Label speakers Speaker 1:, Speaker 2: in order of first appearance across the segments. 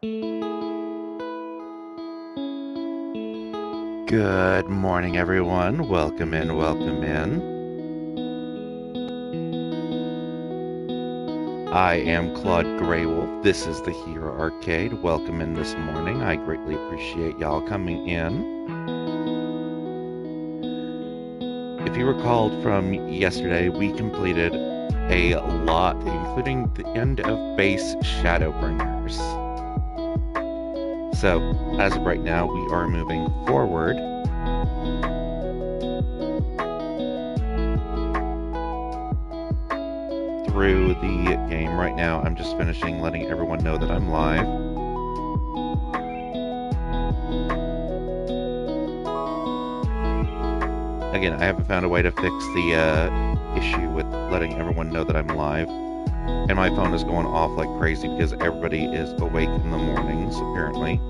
Speaker 1: Good morning, everyone. Welcome in, welcome in. I am Claude Greywolf. This is the Hero Arcade. Welcome in this morning. I greatly appreciate y'all coming in. If you recalled from yesterday, we completed a lot, including the end of base Shadowbringers. So, as of right now, we are moving forward. Through the game right now. I'm just finishing letting everyone know that I'm live. Again, I haven't found a way to fix the issue with letting everyone know that I'm live. And my phone is going off like crazy because everybody is awake in the mornings, apparently.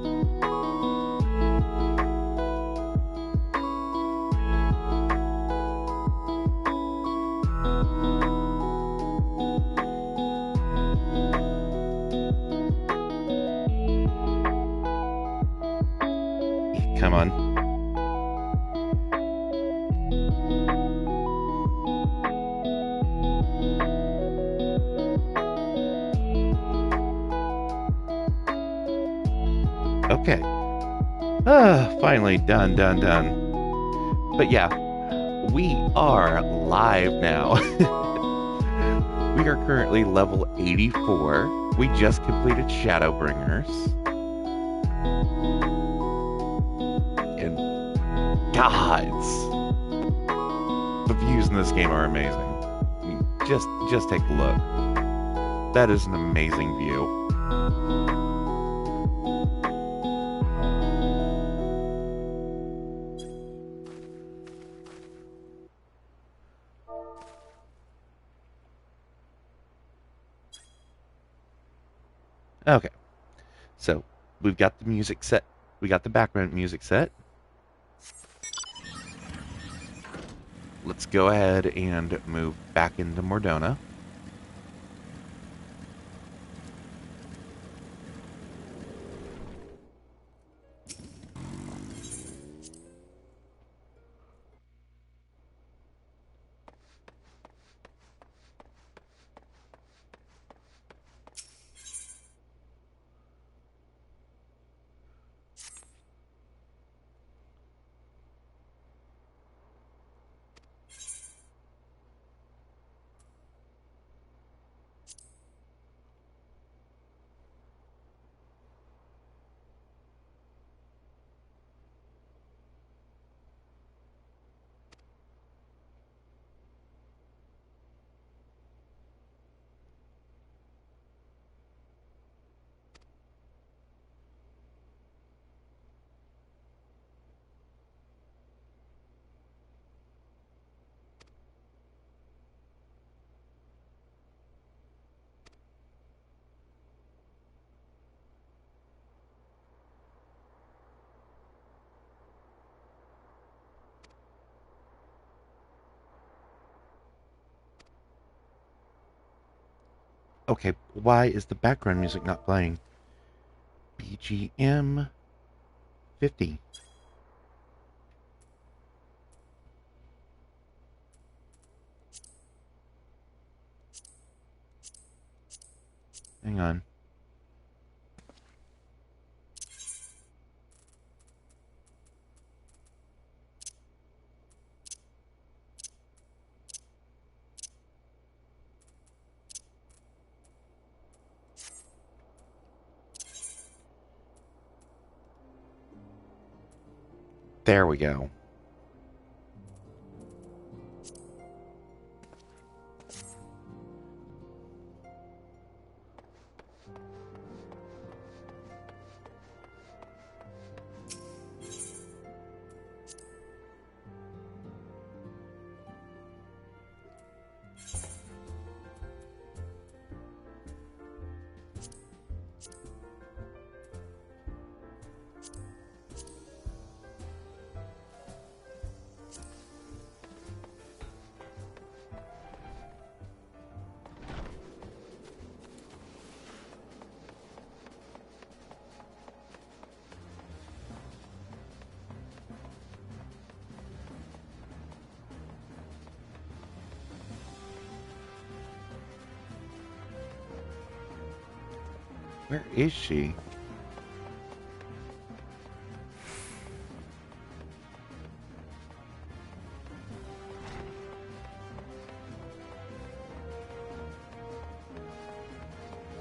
Speaker 1: Come on. Okay. Finally done. But yeah, we are live now. We are currently level 84. We just completed Shadowbringers. And gods, the views in this game are amazing. I mean, just take a look. That is an amazing view. Okay, so we've got the music set. We got the background music set. Let's go ahead and move back into Mordona. Okay, why is the background music not playing? BGM 50. Hang on. There we go. Where is she?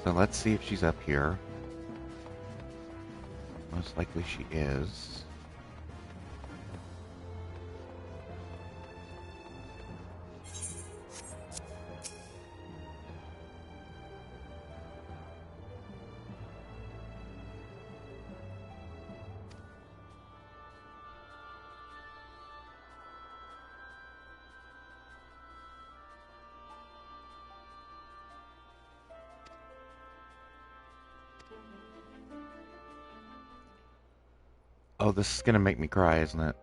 Speaker 1: So let's see if she's up here. Most likely she is. Oh, this is gonna make me cry, isn't it?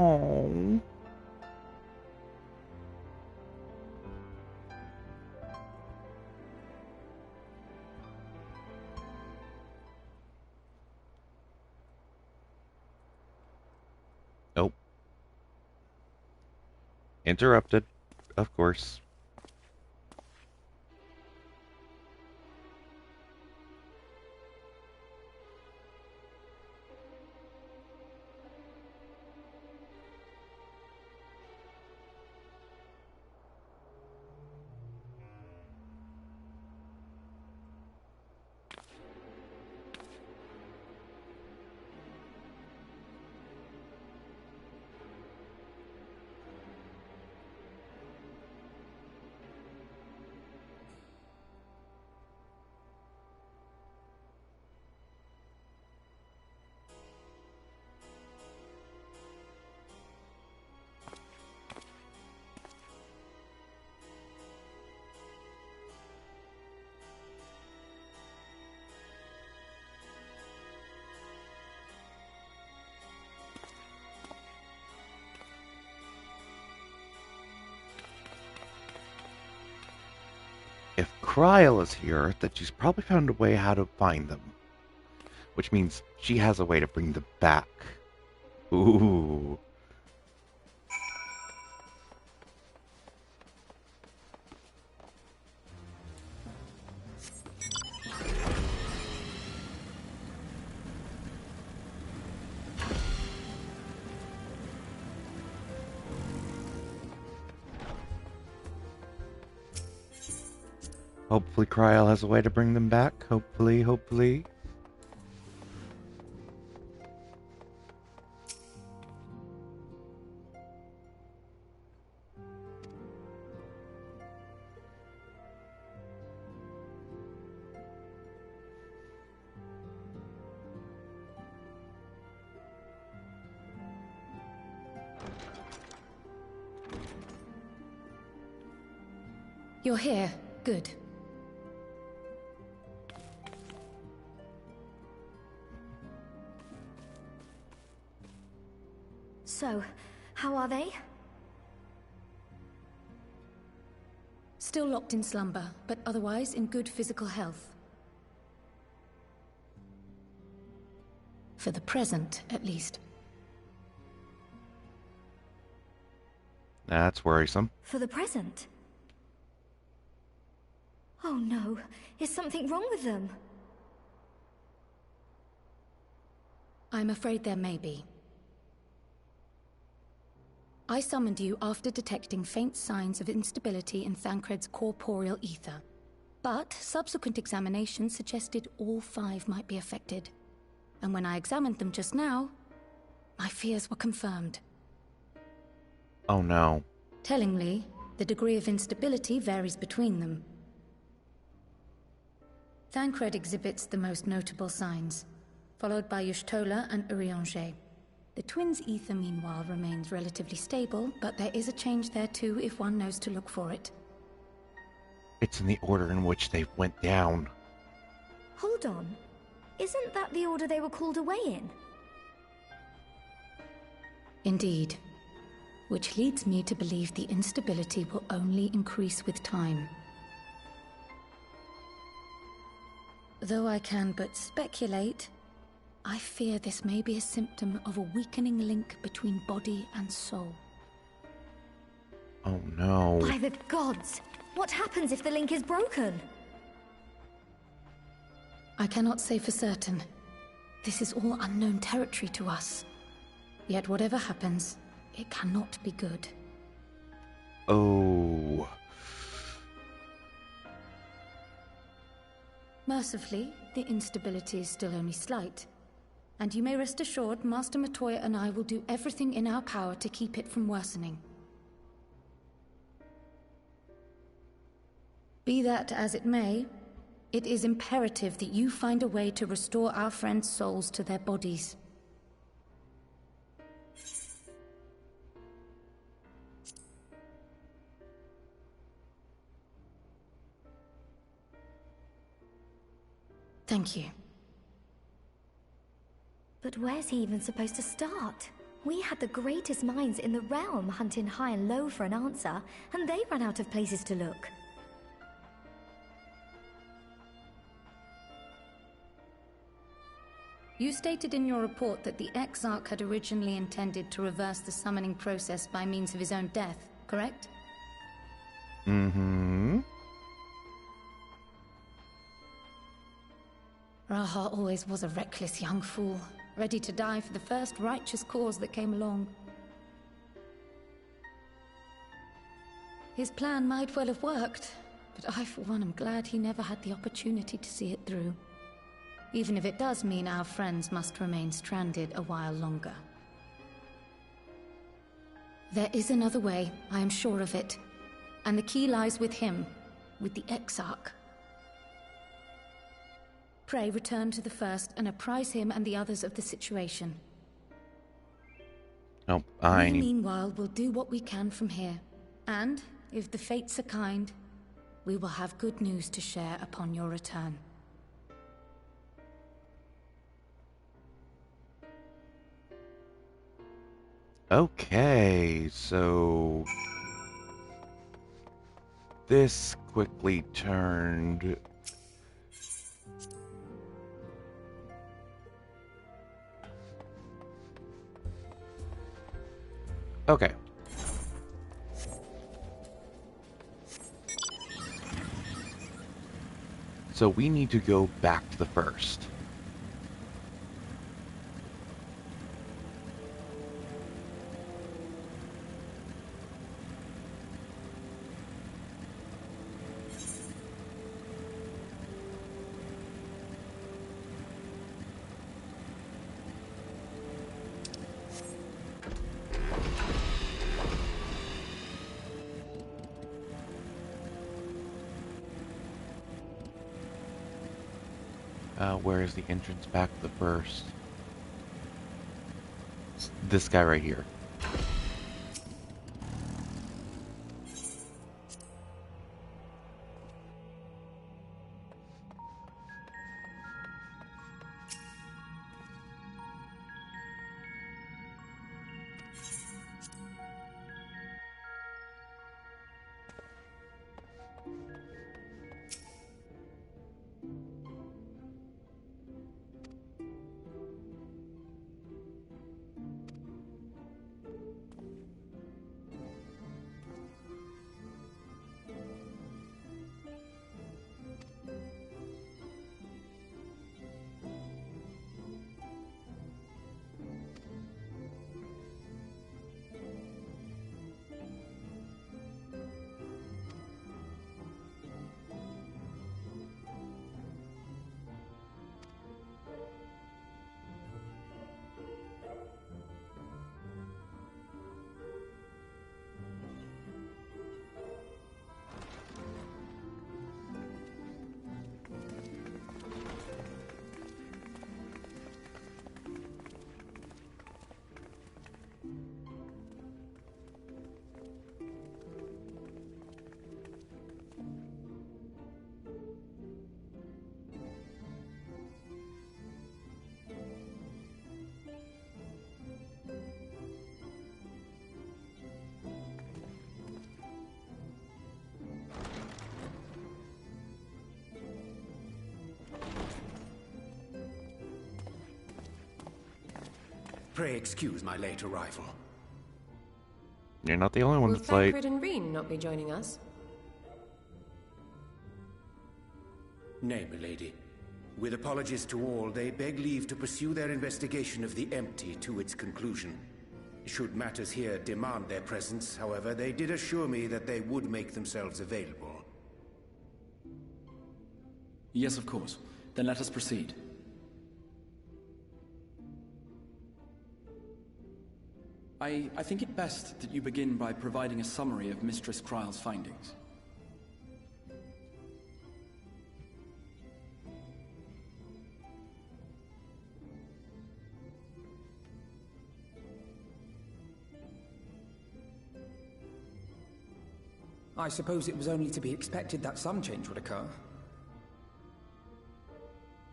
Speaker 1: Oh. Nope. Interrupted, of course. If Kryl is here, then she's probably found a way how to find them. Which means she has a way to bring them back. Ooh. Hopefully Kryl has a way to bring them back. Hopefully, hopefully.
Speaker 2: You're here. Good.
Speaker 3: So, how are they?
Speaker 2: Still locked in slumber, but otherwise in good physical health. For the present, at least.
Speaker 1: That's worrisome.
Speaker 3: For the present? Oh no, is something wrong with them?
Speaker 2: I'm afraid there may be. I summoned you after detecting faint signs of instability in Thancred's corporeal ether. But subsequent examination suggested all 5 might be affected. And when I examined them just now, my fears were confirmed.
Speaker 1: Oh no.
Speaker 2: Tellingly, the degree of instability varies between them. Thancred exhibits the most notable signs. followed by Yushtola and Urianger. The twins' ether, meanwhile, remains relatively stable, but there is a change there too if one knows to look for it.
Speaker 1: It's in the order in which they went down.
Speaker 3: Hold on. Isn't that the order they were called away in?
Speaker 2: Indeed. Which leads me to believe the instability will only increase with time. Though I can but speculate, I fear this may be a symptom of a weakening link between body and soul.
Speaker 1: Oh no.
Speaker 3: By the gods! What happens if the link is broken?
Speaker 2: I cannot say for certain. This is all unknown territory to us. Yet whatever happens, it cannot be good.
Speaker 1: Oh.
Speaker 2: Mercifully, the instability is still only slight. And you may rest assured, Master Matoya and I will do everything in our power to keep it from worsening. Be that as it may, it is imperative that you find a way to restore our friends' souls to their bodies. Thank you.
Speaker 3: But where's he even supposed to start? We had the greatest minds in the realm hunting high and low for an answer, and they ran out of places to look.
Speaker 2: You stated in your report that the Exarch had originally intended to reverse the summoning process by means of his own death, correct?
Speaker 1: Mm-hmm.
Speaker 2: Raha always was a reckless young fool, ready to die for the first righteous cause that came along. His plan might well have worked, but I for one am glad he never had the opportunity to see it through. Even if it does mean our friends must remain stranded a while longer. There is another way, I am sure of it. And the key lies with him, with the Exarch. Pray return to the First and apprise him and the others of the situation.
Speaker 1: Oh,
Speaker 2: We, meanwhile, will do what we can from here. And, if the fates are kind, we will have good news to share upon your return.
Speaker 1: Okay, so this quickly turned. Okay. So we need to go back to the First. Where is the entrance back to the First? It's this guy right here.
Speaker 4: Pray excuse my late arrival.
Speaker 1: You're not the only one
Speaker 5: Will
Speaker 1: that's late.
Speaker 5: Thancred and Reen not be joining us?
Speaker 4: Nay, milady. With apologies to all, they beg leave to pursue their investigation of the empty to its conclusion. Should matters here demand their presence, however, they did assure me that they would make themselves available.
Speaker 6: Yes, of course. Then let us proceed. I think it best that you begin by providing a summary of Mistress Kryle's findings.
Speaker 7: I suppose it was only to be expected that some change would occur.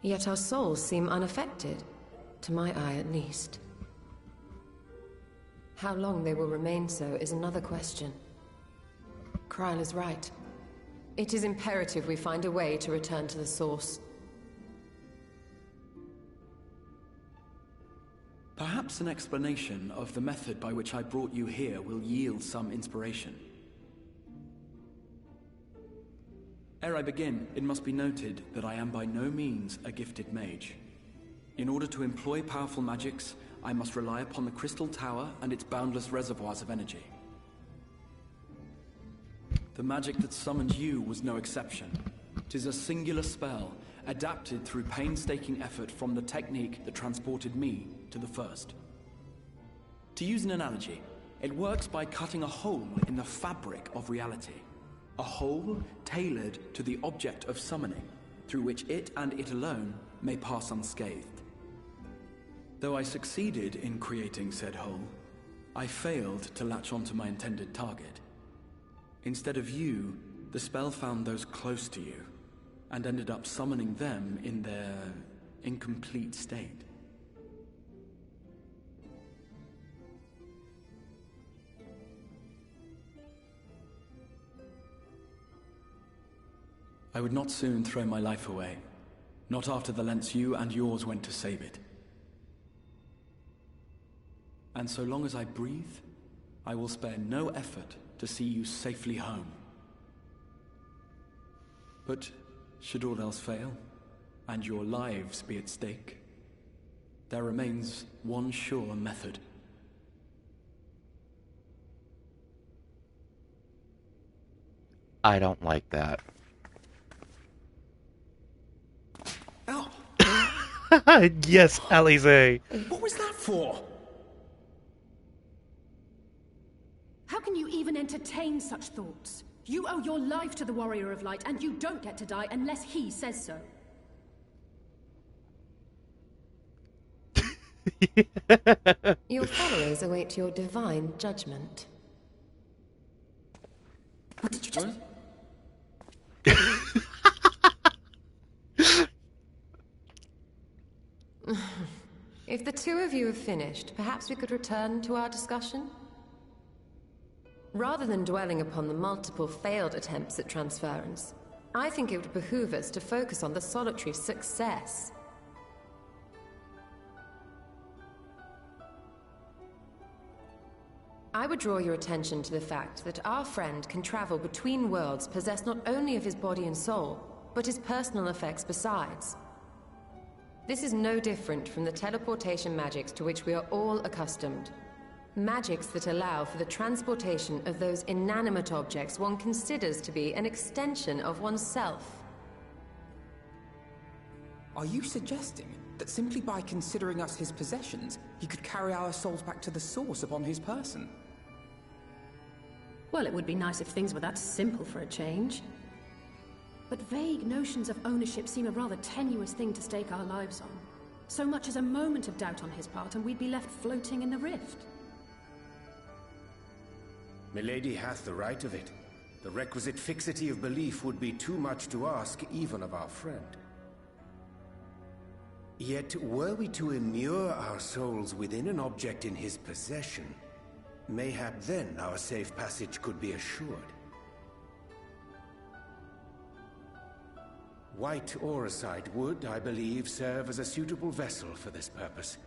Speaker 5: Yet our souls seem unaffected, to my eye at least. How long they will remain so is another question. Kryle is right. It is imperative we find a way to return to the source.
Speaker 6: Perhaps an explanation of the method by which I brought you here will yield some inspiration. Ere I begin, it must be noted that I am by no means a gifted mage. In order to employ powerful magics, I must rely upon the Crystal Tower and its boundless reservoirs of energy. The magic that summoned you was no exception. 'Tis a singular spell, adapted through painstaking effort from the technique that transported me to the First. To use an analogy, it works by cutting a hole in the fabric of reality. A hole tailored to the object of summoning, through which it and it alone may pass unscathed. Though I succeeded in creating said hole, I failed to latch onto my intended target. Instead of you, the spell found those close to you, and ended up summoning them in their incomplete state. I would not soon throw my life away, not after the lengths you and yours went to save it. And so long as I breathe, I will spare no effort to see you safely home. But should all else fail, and your lives be at stake, there remains one sure method.
Speaker 1: I don't like that.
Speaker 4: Oh,
Speaker 1: Yes, Alize.
Speaker 4: what was that for?
Speaker 8: How can you even entertain such thoughts? You owe your life to the Warrior of Light, and you don't get to die unless he says so.
Speaker 5: Your followers await your divine judgment.
Speaker 8: What did you just...
Speaker 5: If the two of you have finished, perhaps we could return to our discussion? Rather than dwelling upon the multiple failed attempts at transference, I think it would behoove us to focus on the solitary success. I would draw your attention to the fact that our friend can travel between worlds possessed not only of his body and soul, but his personal effects besides. This is no different from the teleportation magics to which we are all accustomed. Magics that allow for the transportation of those inanimate objects one considers to be an extension of oneself.
Speaker 7: Are you suggesting that simply by considering us his possessions, he could carry our souls back to the source upon his person?
Speaker 8: Well, it would be nice if things were that simple for a change. But vague notions of ownership seem a rather tenuous thing to stake our lives on. So much as a moment of doubt on his part, and we'd be left floating in the rift.
Speaker 4: Milady hath the right of it. The requisite fixity of belief would be too much to ask even of our friend. Yet, were we to immure our souls within an object in his possession, mayhap then our safe passage could be assured. White Auracite would, I believe, serve as a suitable vessel for this purpose.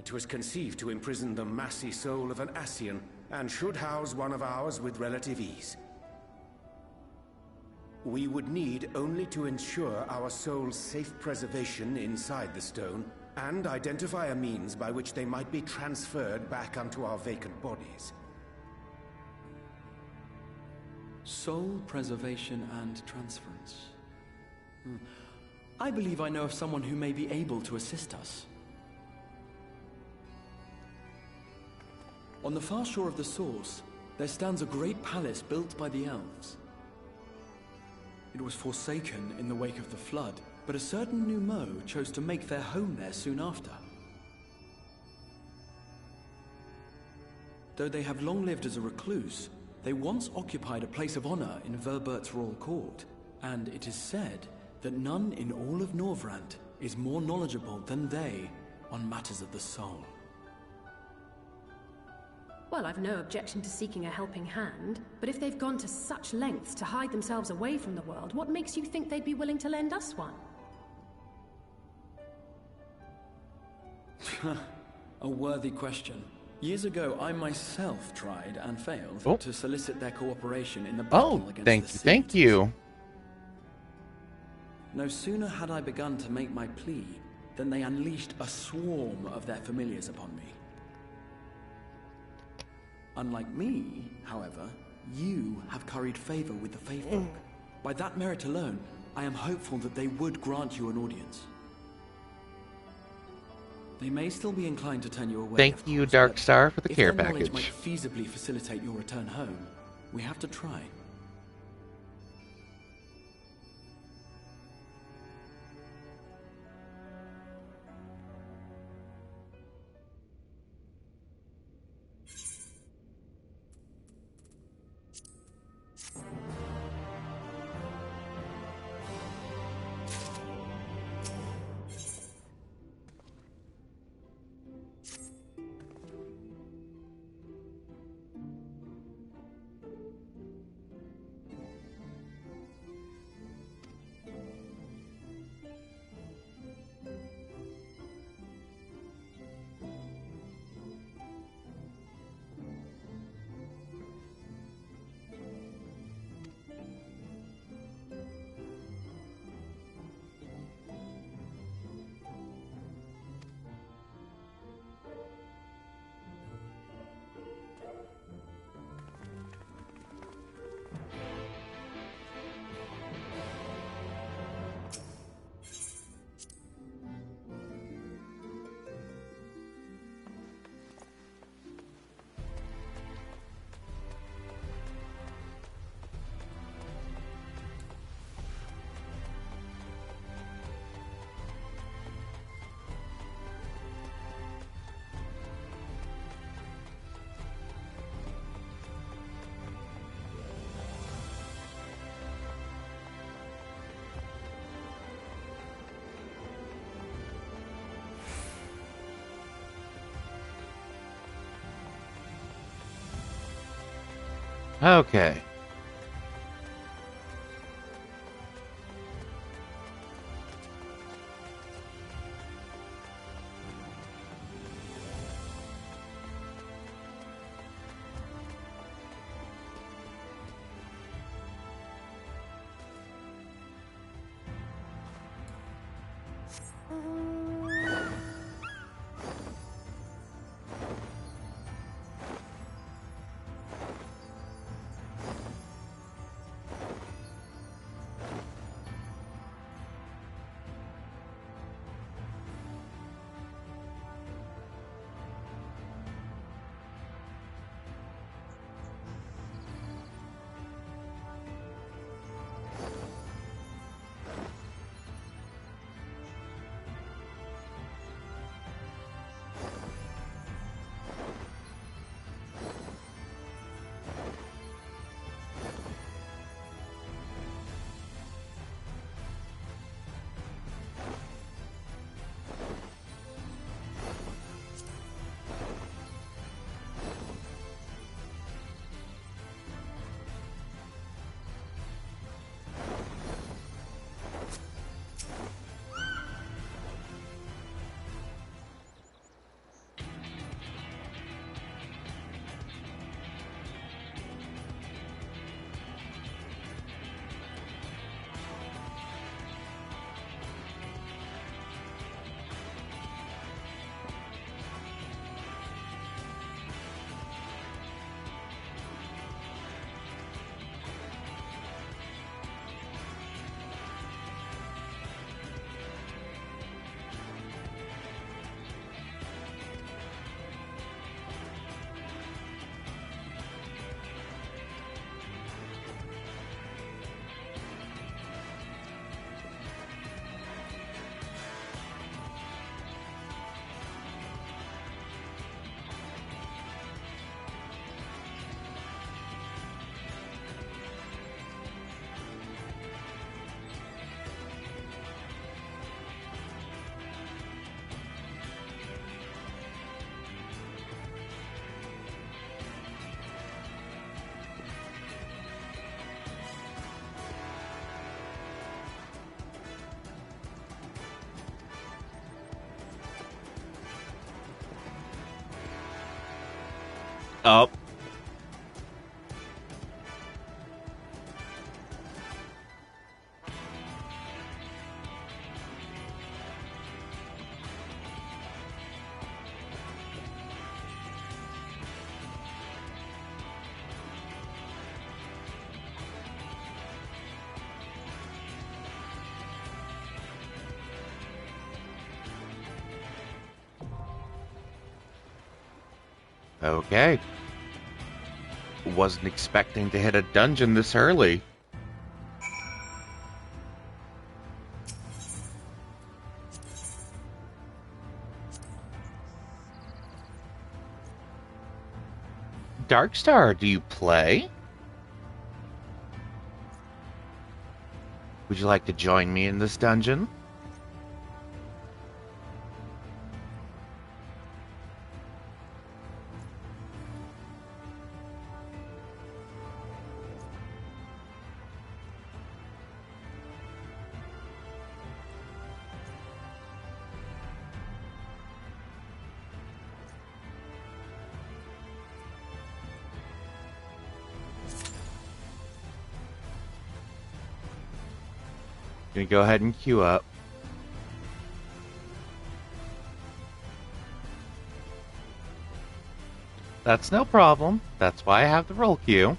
Speaker 4: It was conceived to imprison the massy soul of an Ascian, and should house one of ours with relative ease. We would need only to ensure our soul's safe preservation inside the stone, and identify a means by which they might be transferred back onto our vacant bodies.
Speaker 6: Soul preservation and transference. I believe I know of someone who may be able to assist us. On the far shore of the source, there stands a great palace built by the elves. It was forsaken in the wake of the flood, but a certain Numo chose to make their home there soon after. Though they have long lived as a recluse, they once occupied a place of honor in Verbert's royal court, and it is said that none in all of Norvrant is more knowledgeable than they on matters of the soul.
Speaker 8: Well, I've no objection to seeking a helping hand, but if they've gone to such lengths to hide themselves away from the world, what makes you think they'd be willing to lend us one?
Speaker 6: A worthy question. Years ago, I myself tried and failed to solicit their cooperation in the battle against the
Speaker 1: thank you.
Speaker 6: No sooner had I begun to make my plea than they unleashed a swarm of their familiars upon me. Unlike me, however, you have curried favor with the Faithfolk. By that merit alone, I am hopeful that they would grant you an audience. They may still be inclined to turn you away.
Speaker 1: Thank you, Dark Star, for the care package.
Speaker 6: If their knowledge might feasibly facilitate your return home, we have to try.
Speaker 1: Okay. Oh. Okay. Wasn't expecting to hit a dungeon this early. Darkstar, do you play? Would you like to join me in this dungeon? Gonna go ahead and queue up. That's no problem. That's why I have the roll queue.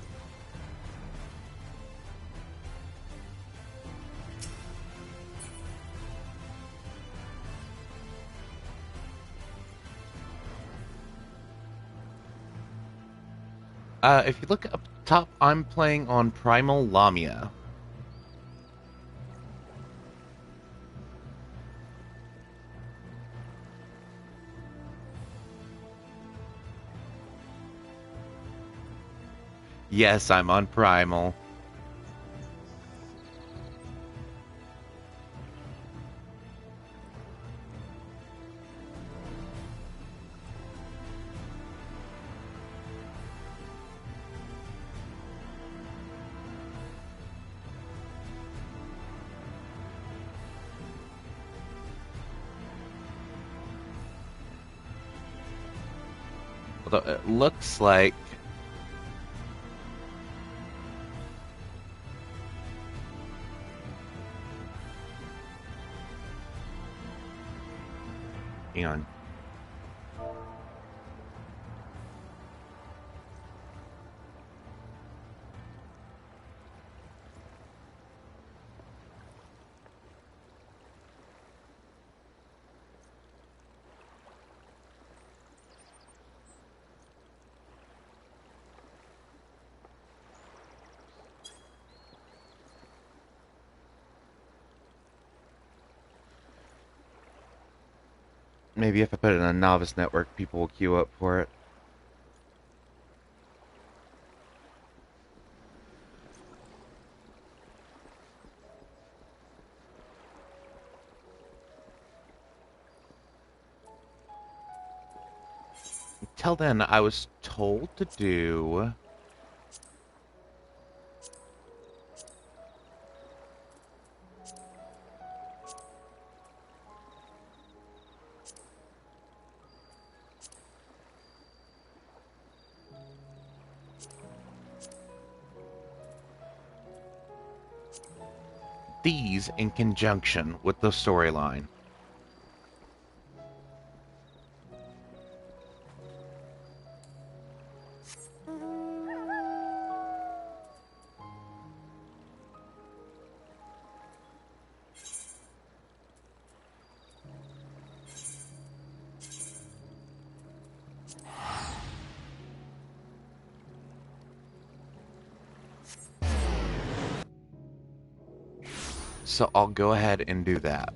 Speaker 1: If you look up top, I'm playing on Primal Lamia. Yes, I'm on Primal. Although it looks like hang on. Maybe if I put it in a novice network, people will queue up for it. Until then, I was told to do these in conjunction with the storyline. So I'll go ahead and do that.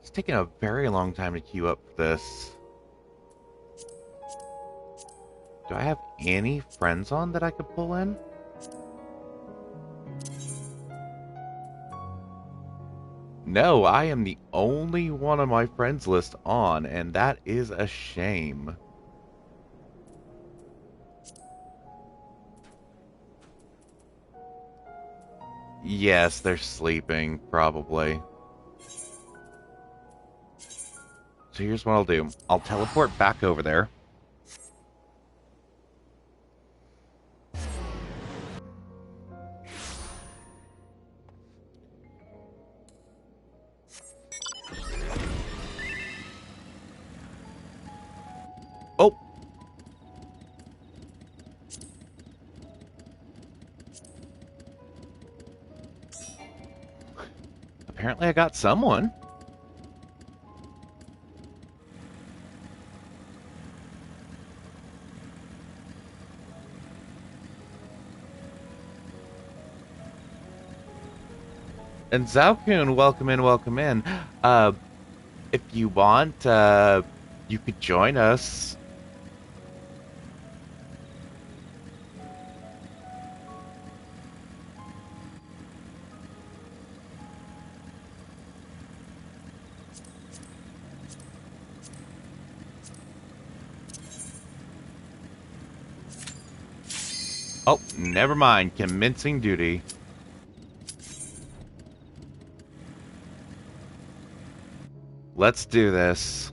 Speaker 1: It's taking a very long time to queue up for this. Do I have any friends on that I could pull in? No, I am the only one on my friends list on, and that is a shame. Yes, they're sleeping, probably. So here's what I'll do. I'll teleport back over there. Oh! Apparently I got someone. And Zao-kun, welcome in, welcome in. If you want, you could join us. Oh, never mind. Commencing duty. Let's do this.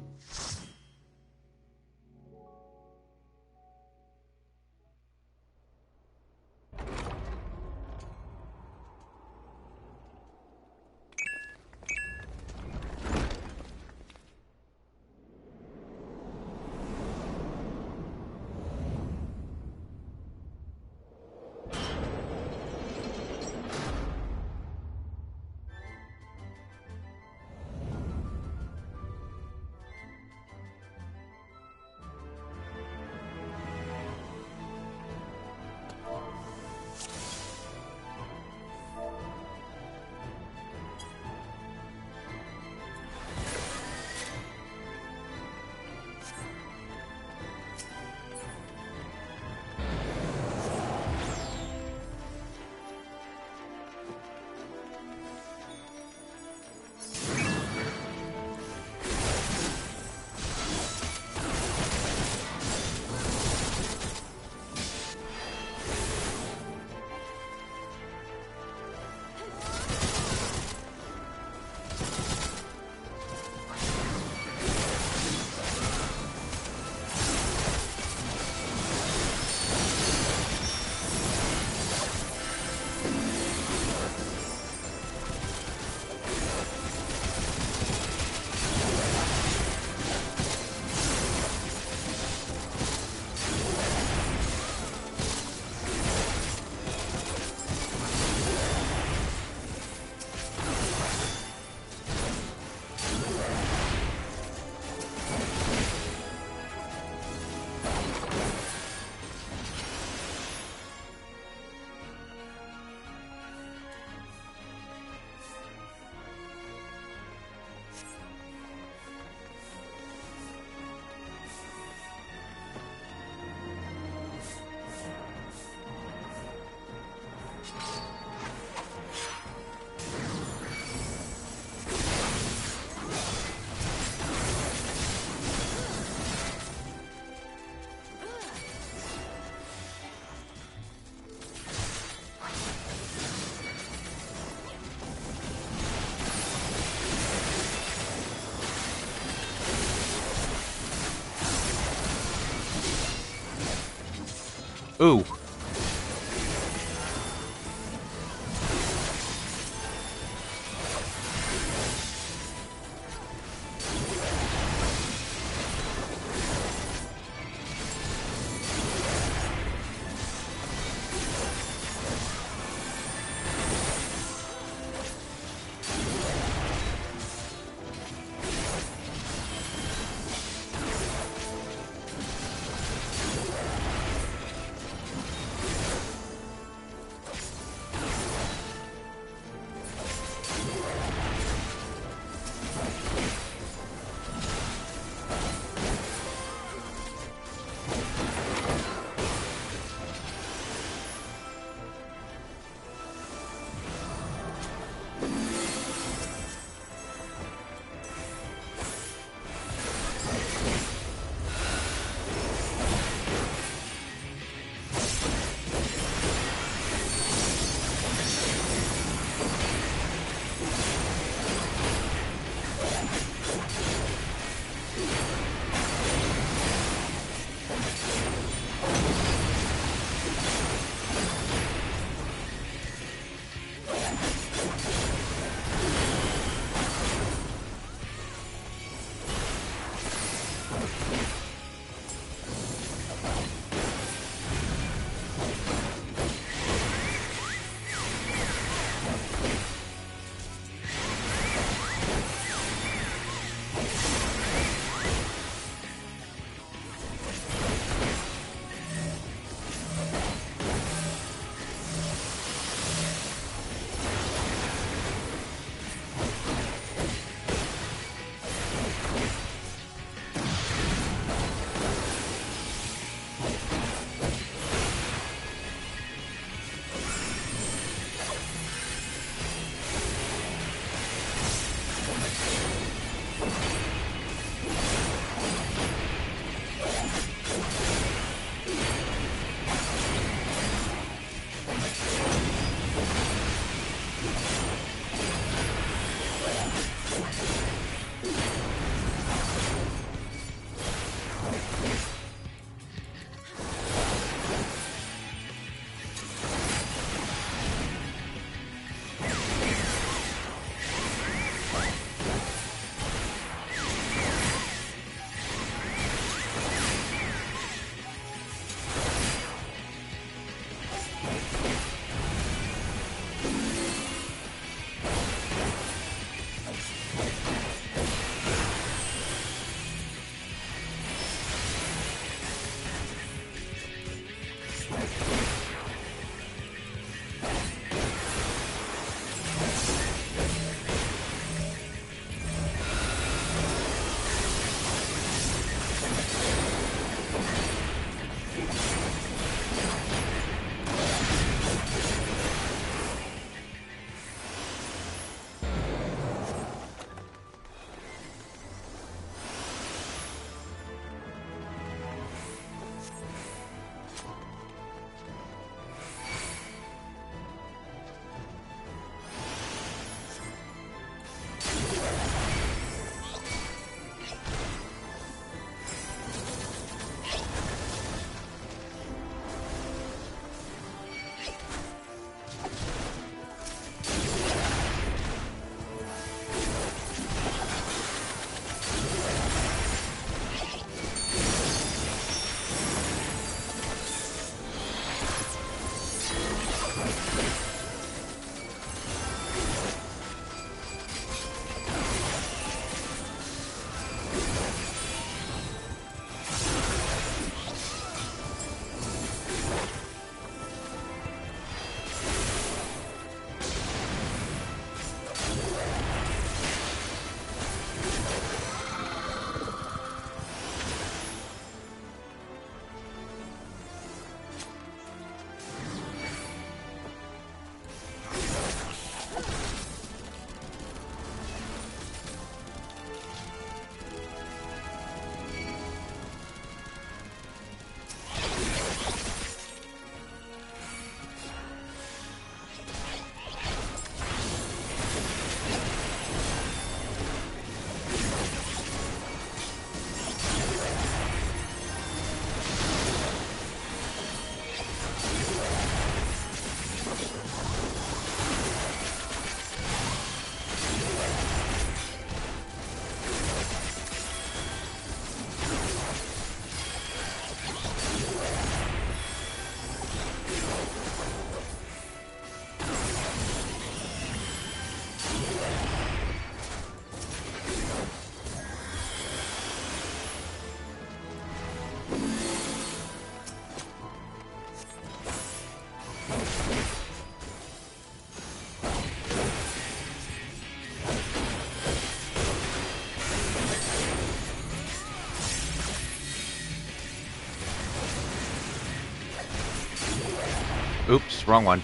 Speaker 1: Ooh. Oops, wrong one.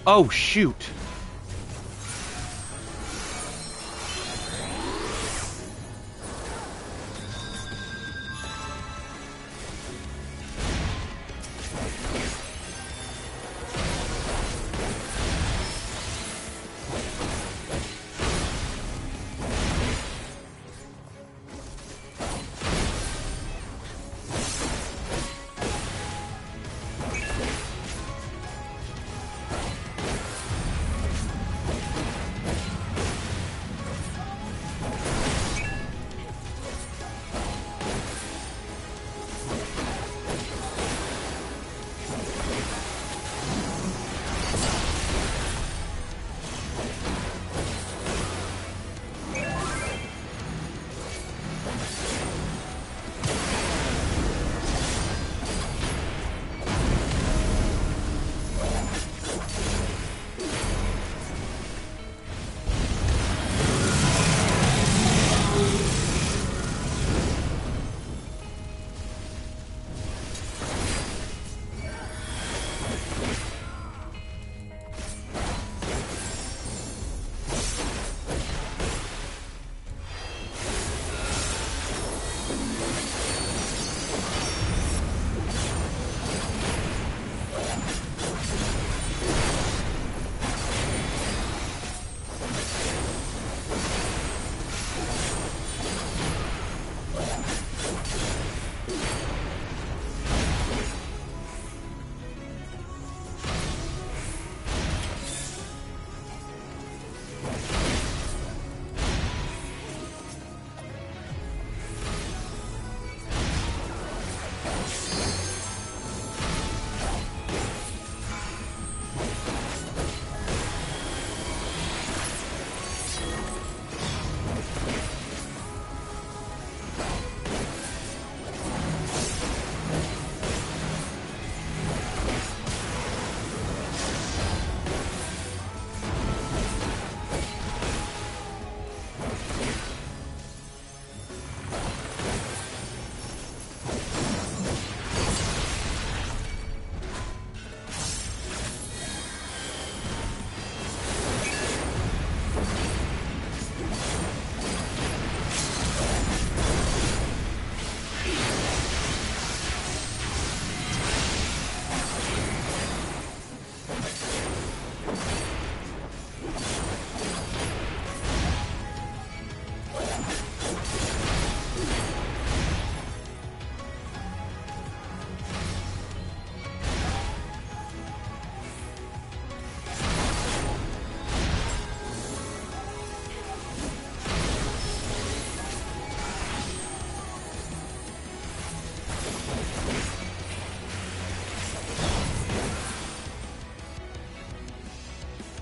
Speaker 1: Oh, shoot.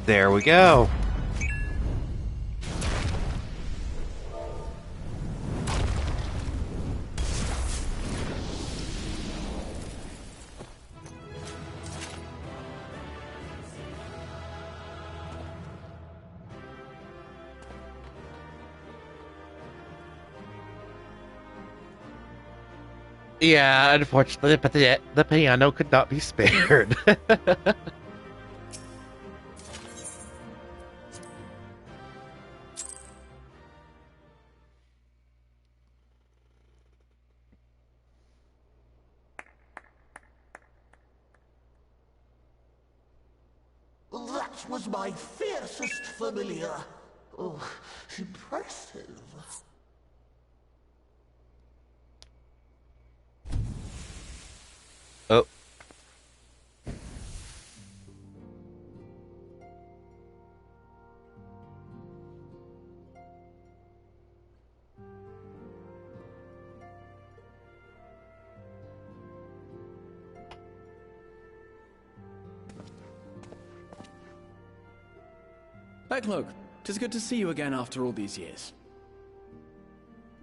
Speaker 1: There we go. Yeah, unfortunately, but the piano could not be spared.
Speaker 9: That was my fiercest familiar. Oh, impressive.
Speaker 1: Oh.
Speaker 6: Beckloak, 'tis good to see you again after all these years.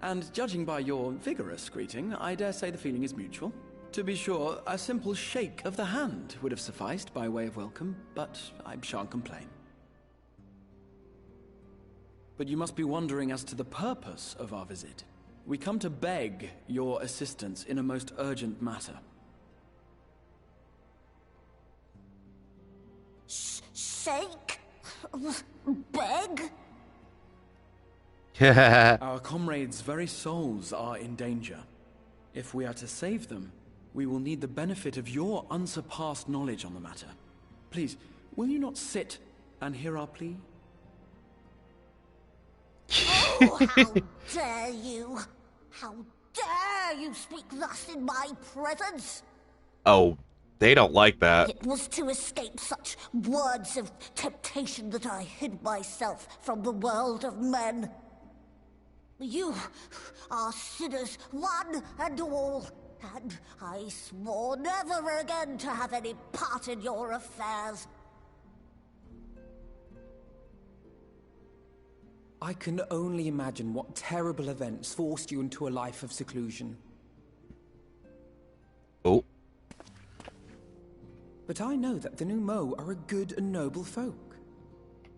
Speaker 6: And judging by your vigorous greeting, I dare say the feeling is mutual. To be sure, a simple shake of the hand would have sufficed by way of welcome, but I shan't complain. But you must be wondering as to the purpose of our visit. We come to beg your assistance in a most urgent matter.
Speaker 9: Shh. sake? Beg?
Speaker 6: Our comrades' very souls are in danger. If we are to save them, we will need the benefit of your unsurpassed knowledge on the matter. Please, will you not sit and hear our plea?
Speaker 9: Oh, how dare you! How dare you speak thus in my presence!
Speaker 1: Oh, they don't like that.
Speaker 9: It was to escape such words of temptation that I hid myself from the world of men. You are sinners, one and all, and I swore never again to have any part in your affairs.
Speaker 7: I can only imagine what terrible events forced you into a life of seclusion.
Speaker 1: Oh.
Speaker 7: But I know that the Numo are a good and noble folk.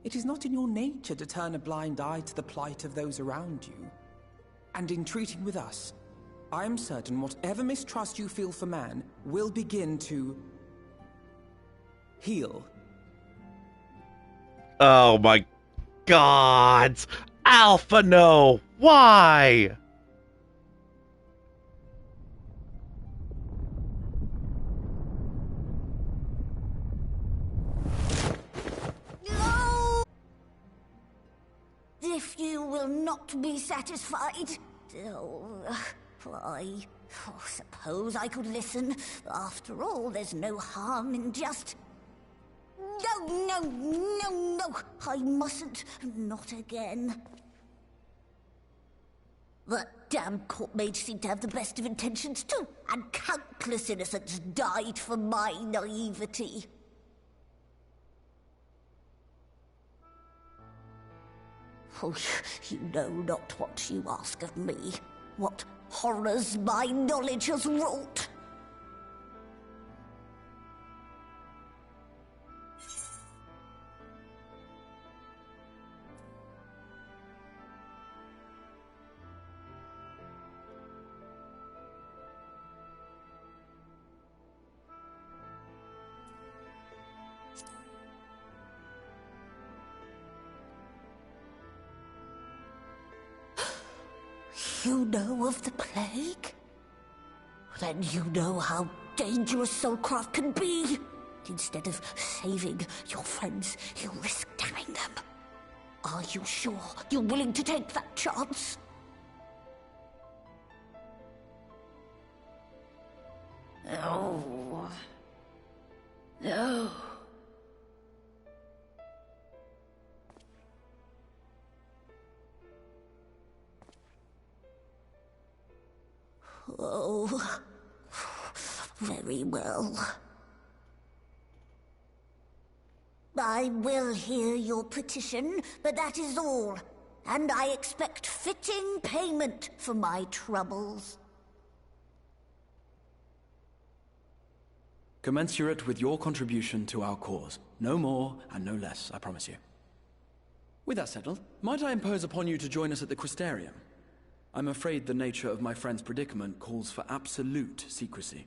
Speaker 7: It is not in your nature to turn a blind eye to the plight of those around you. And in treating with us, I am certain whatever mistrust you feel for man will begin to heal.
Speaker 1: Oh my God! Alpha, no! Why?
Speaker 9: No! If you will not be satisfied, I suppose I could listen. After all, there's no harm in just... No, I mustn't. Not again. That damn court mage seemed to have the best of intentions too, and countless innocents died for my naivety. Oh, you know not what you ask of me. What horrors my knowledge has wrought. You know of the plague? Then you know how dangerous soulcraft can be. Instead of saving your friends, you risk damning them. Are you sure you're willing to take that chance?
Speaker 2: No. No.
Speaker 9: Oh, very well. I will hear your petition, but that is all. And I expect fitting payment for my troubles.
Speaker 6: Commensurate with your contribution to our cause. No more and no less, I promise you. With that settled, might I impose upon you to join us at the Crystarium? I'm afraid the nature of my friend's predicament calls for absolute secrecy.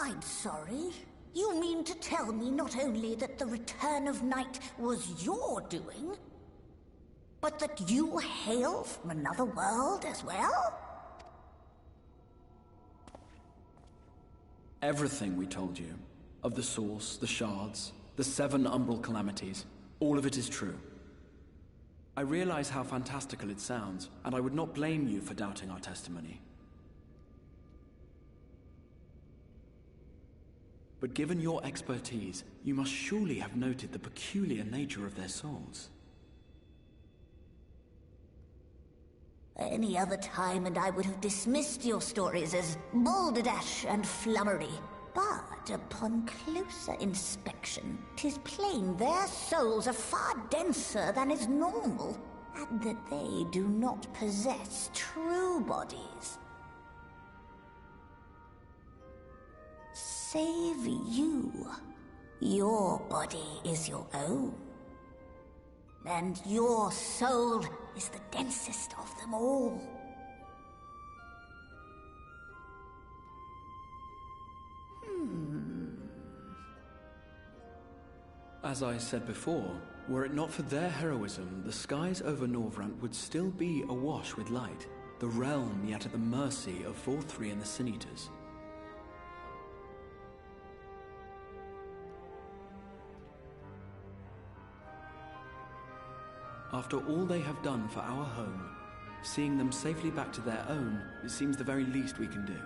Speaker 9: I'm sorry. You mean to tell me not only that the return of night was your doing, but that you hail from another world as well?
Speaker 6: Everything we told you, of the source, the shards, the 7 umbral calamities, all of it is true. I realize how fantastical it sounds, and I would not blame you for doubting our testimony. But given your expertise, you must surely have noted the peculiar nature of their souls.
Speaker 9: Any other time and I would have dismissed your stories as balderdash and flummery. But upon closer inspection, 'tis plain their souls are far denser than is normal, and that they do not possess true bodies. Save you. Your body is your own. And your soul is the densest of them all.
Speaker 6: As I said before, were it not for their heroism, the skies over Norvrant would still be awash with light, the realm yet at the mercy of Vorthri and the Sin Eaters. After all they have done for our home, seeing them safely back to their own, it seems the very least we can do.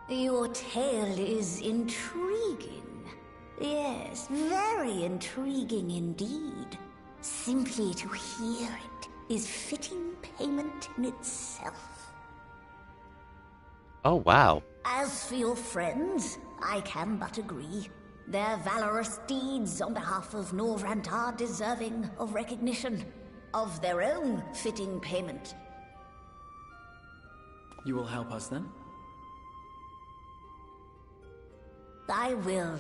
Speaker 9: Your tale is intriguing. Yes, very intriguing indeed. Simply to hear it is fitting payment in itself.
Speaker 1: Oh, wow.
Speaker 9: As for your friends, I can but agree. Their valorous deeds on behalf of Norvrant are deserving of recognition, of their own fitting payment.
Speaker 6: You will help us then?
Speaker 9: I will.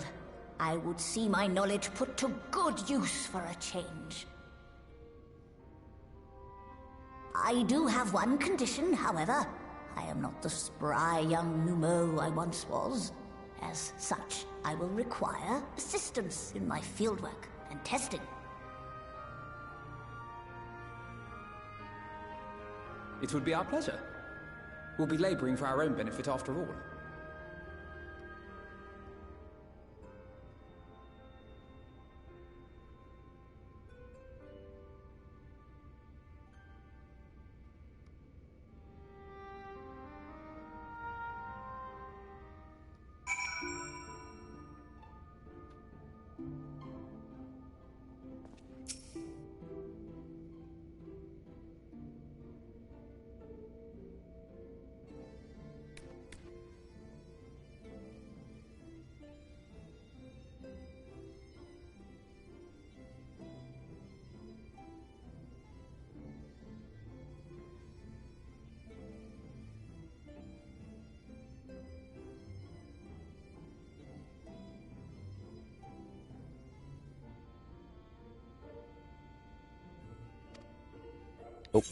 Speaker 9: I would see my knowledge put to good use for a change. I do have one condition, however. I am not the spry young Numo I once was. As such, I will require assistance in my fieldwork and testing.
Speaker 7: It would be our pleasure. We'll be laboring for our own benefit after all.
Speaker 1: Oh.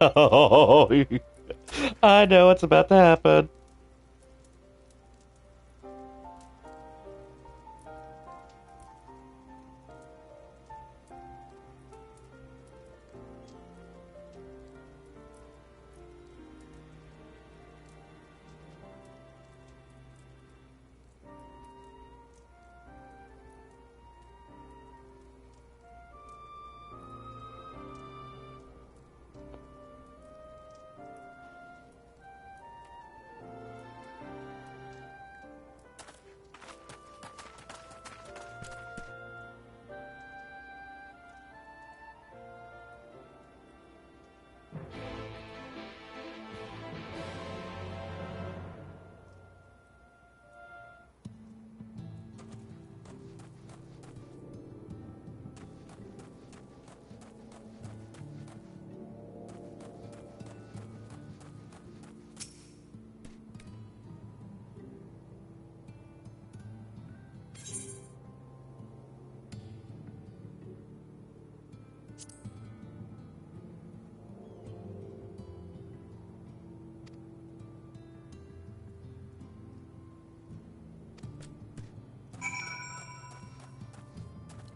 Speaker 1: Oh, I know what's about to happen.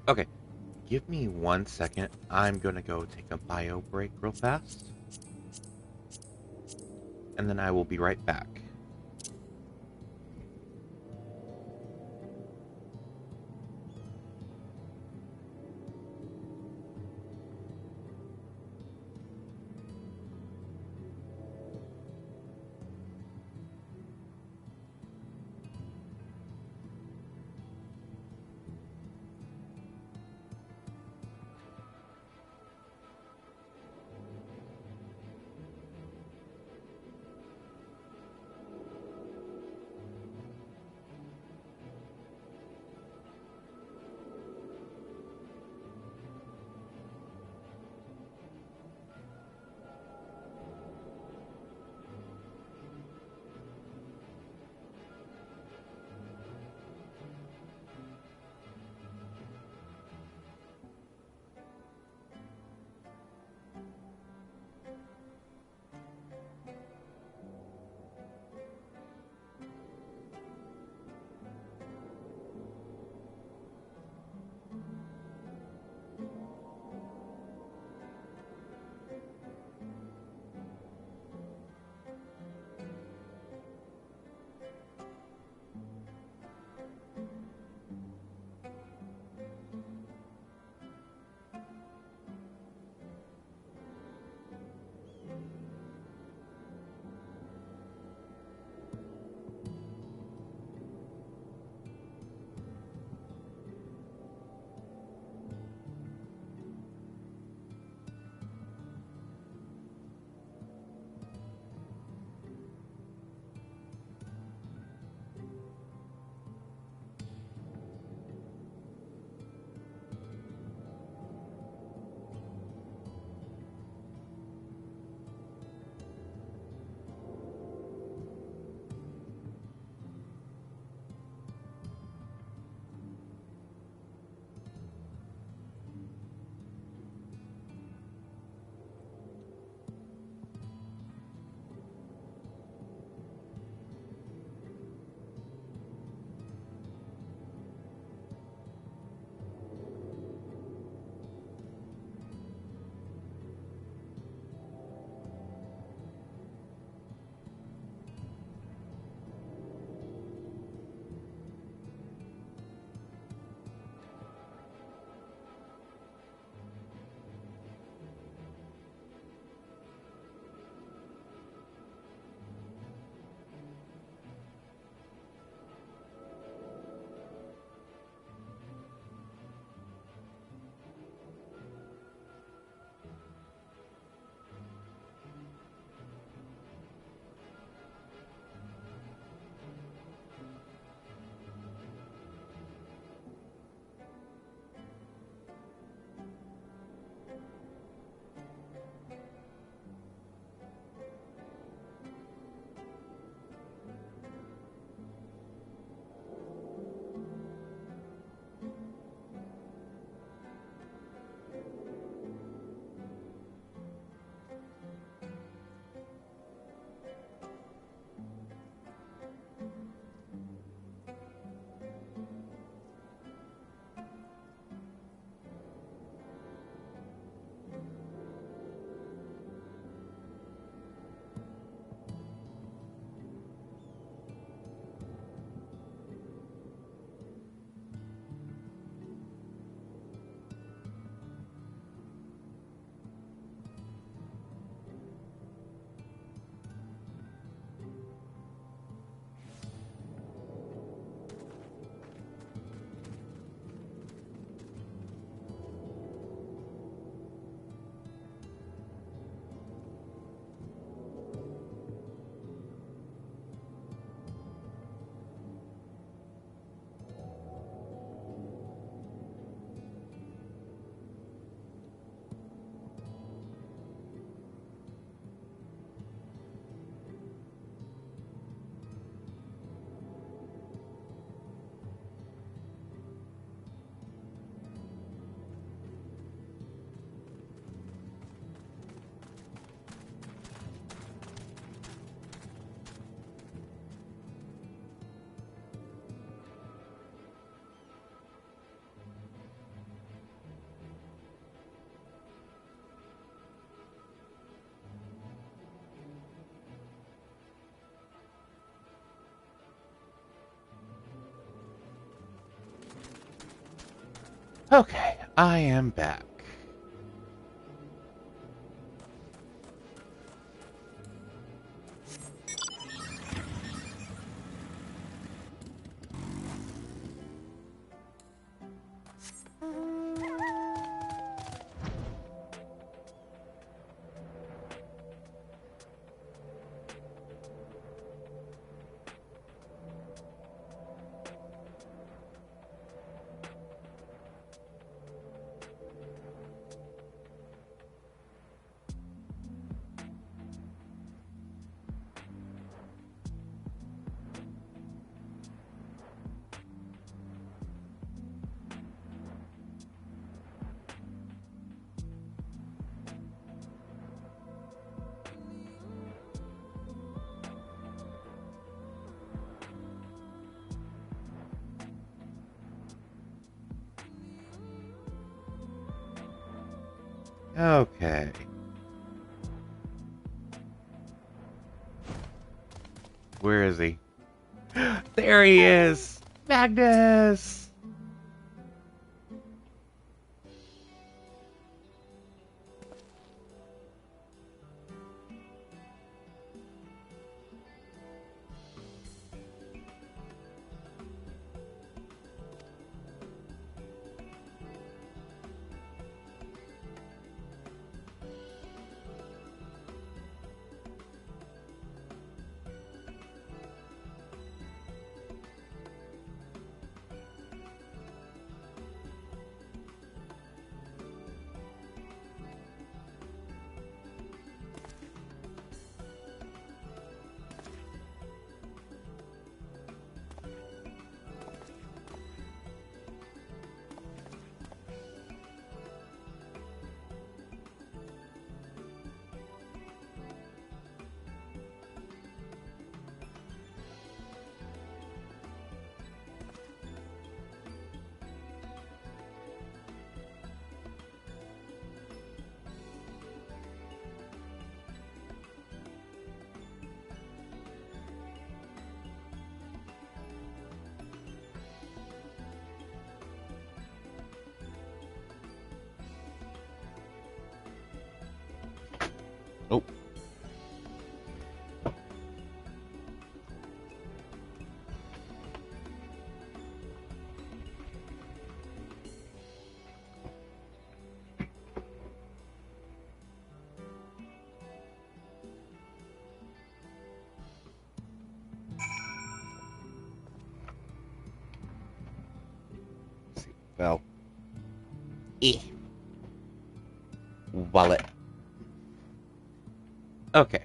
Speaker 1: Okay, give me 1 second. I'm gonna go take a bio break real fast. And then I will be right back. Okay, I am back. Okay. Where is he? There he is! Magnus! Oh. Let's see. Well. Wallet. Okay.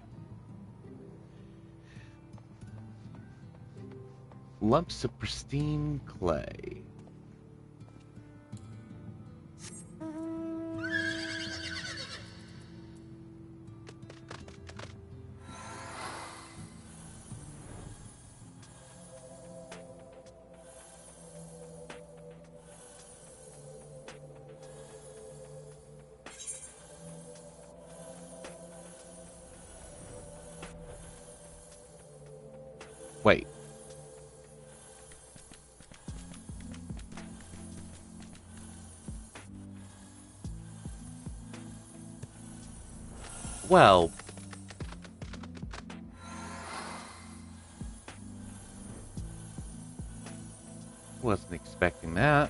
Speaker 1: Lumps of pristine clay. Wait. Well, wasn't expecting that.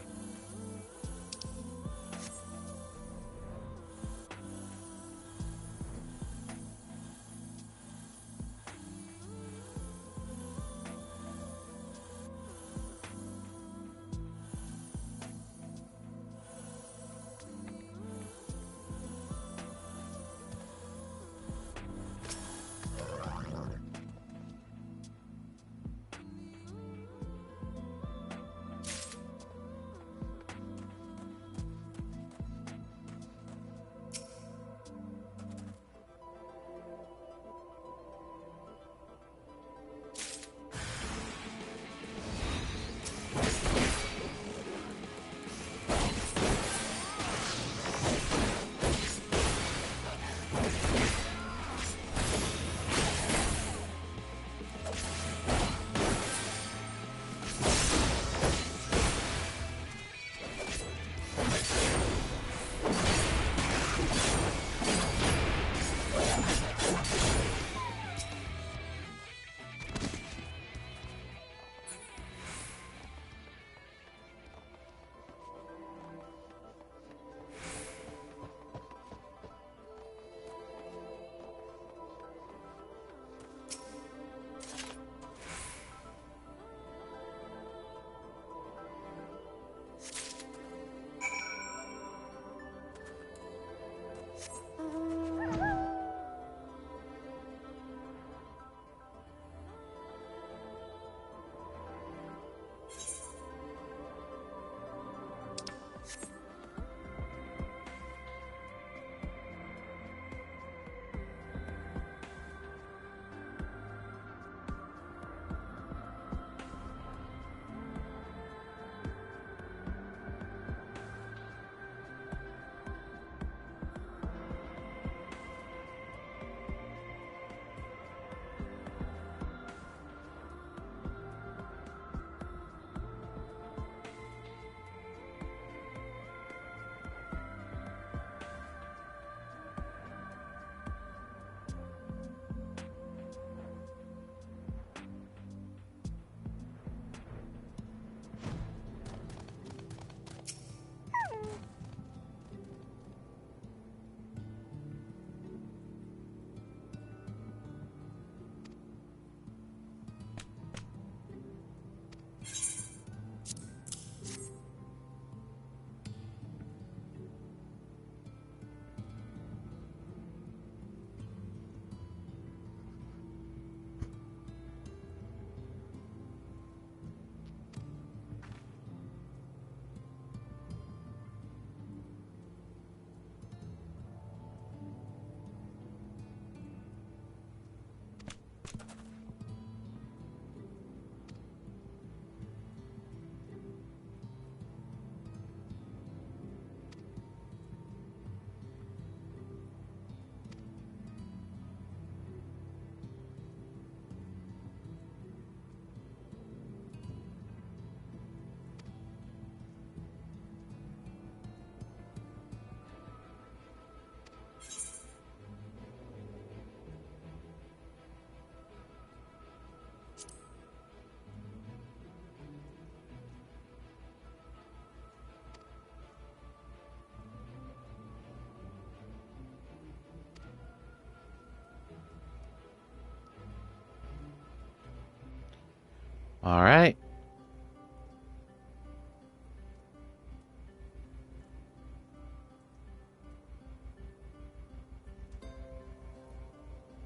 Speaker 1: All right.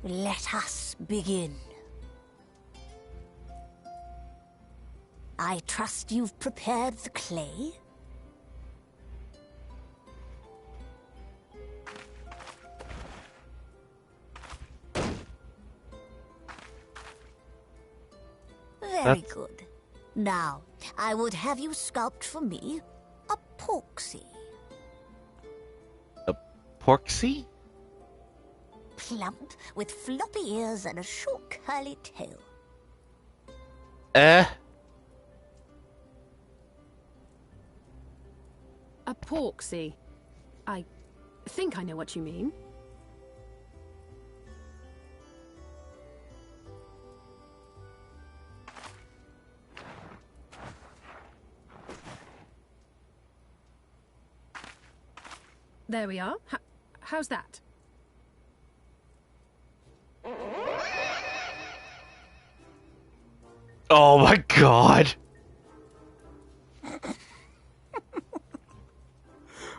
Speaker 9: Let us begin. I trust you've prepared the clay? Very good. Now, I would have you sculpt for me a porksy.
Speaker 1: A porksy?
Speaker 9: Plump, with floppy ears and a short curly tail.
Speaker 8: A porksy. I think I know what you mean. There we are. How's that?
Speaker 1: Oh my god!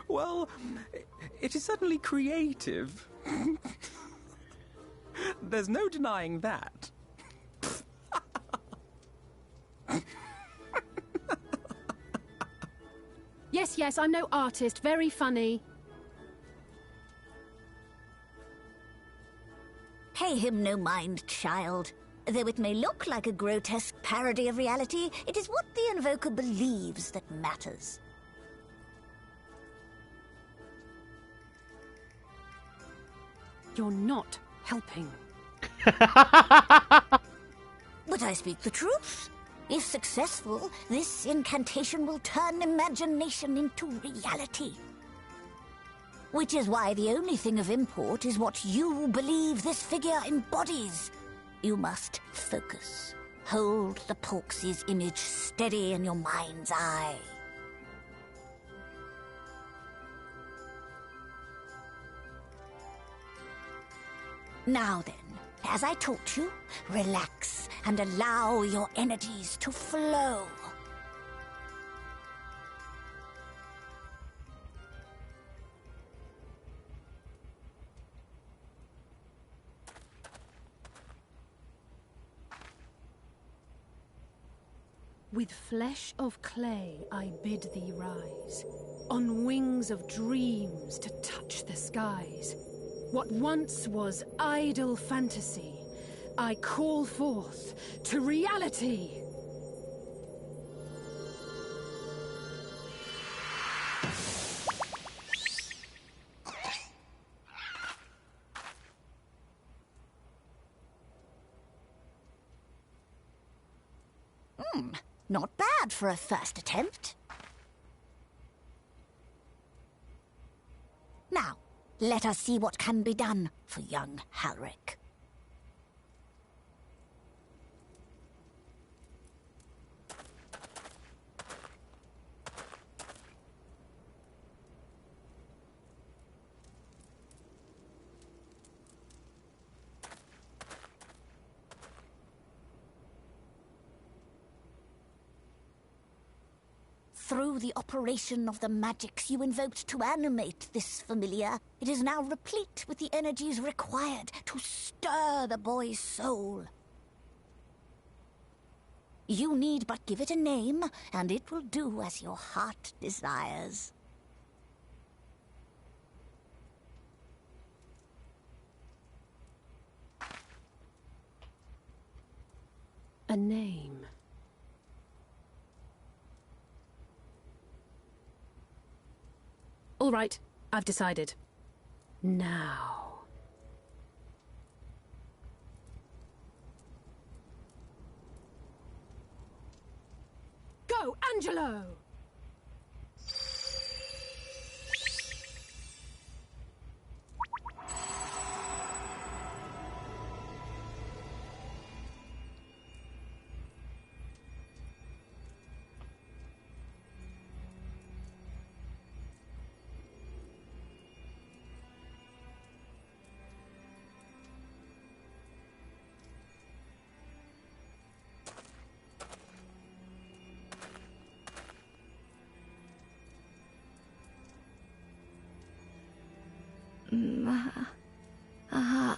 Speaker 7: Well, it is certainly creative. There's no denying that.
Speaker 8: Yes, I'm no artist. Very funny.
Speaker 9: Pay him no mind, child. Though it may look like a grotesque parody of reality, it is what the invoker believes that matters.
Speaker 8: You're not helping.
Speaker 9: But I speak the truth. If successful, this incantation will turn imagination into reality. Which is why the only thing of import is what you believe this figure embodies. You must focus. Hold the Porksy's image steady in your mind's eye. Now then, as I taught you, relax and allow your energies to flow.
Speaker 8: With flesh of clay I bid thee rise, on wings of dreams to touch the skies. What once was idle fantasy, I call forth to reality.
Speaker 9: Not bad for a first attempt. Now, let us see what can be done for young Halric. Through the operation of the magics you invoked to animate this familiar, it is now replete with the energies required to stir the boy's soul. You need but give it a name, and it will do as your heart desires.
Speaker 8: A name. All right, I've decided. Now. Go, Angelo!
Speaker 3: Mother, I...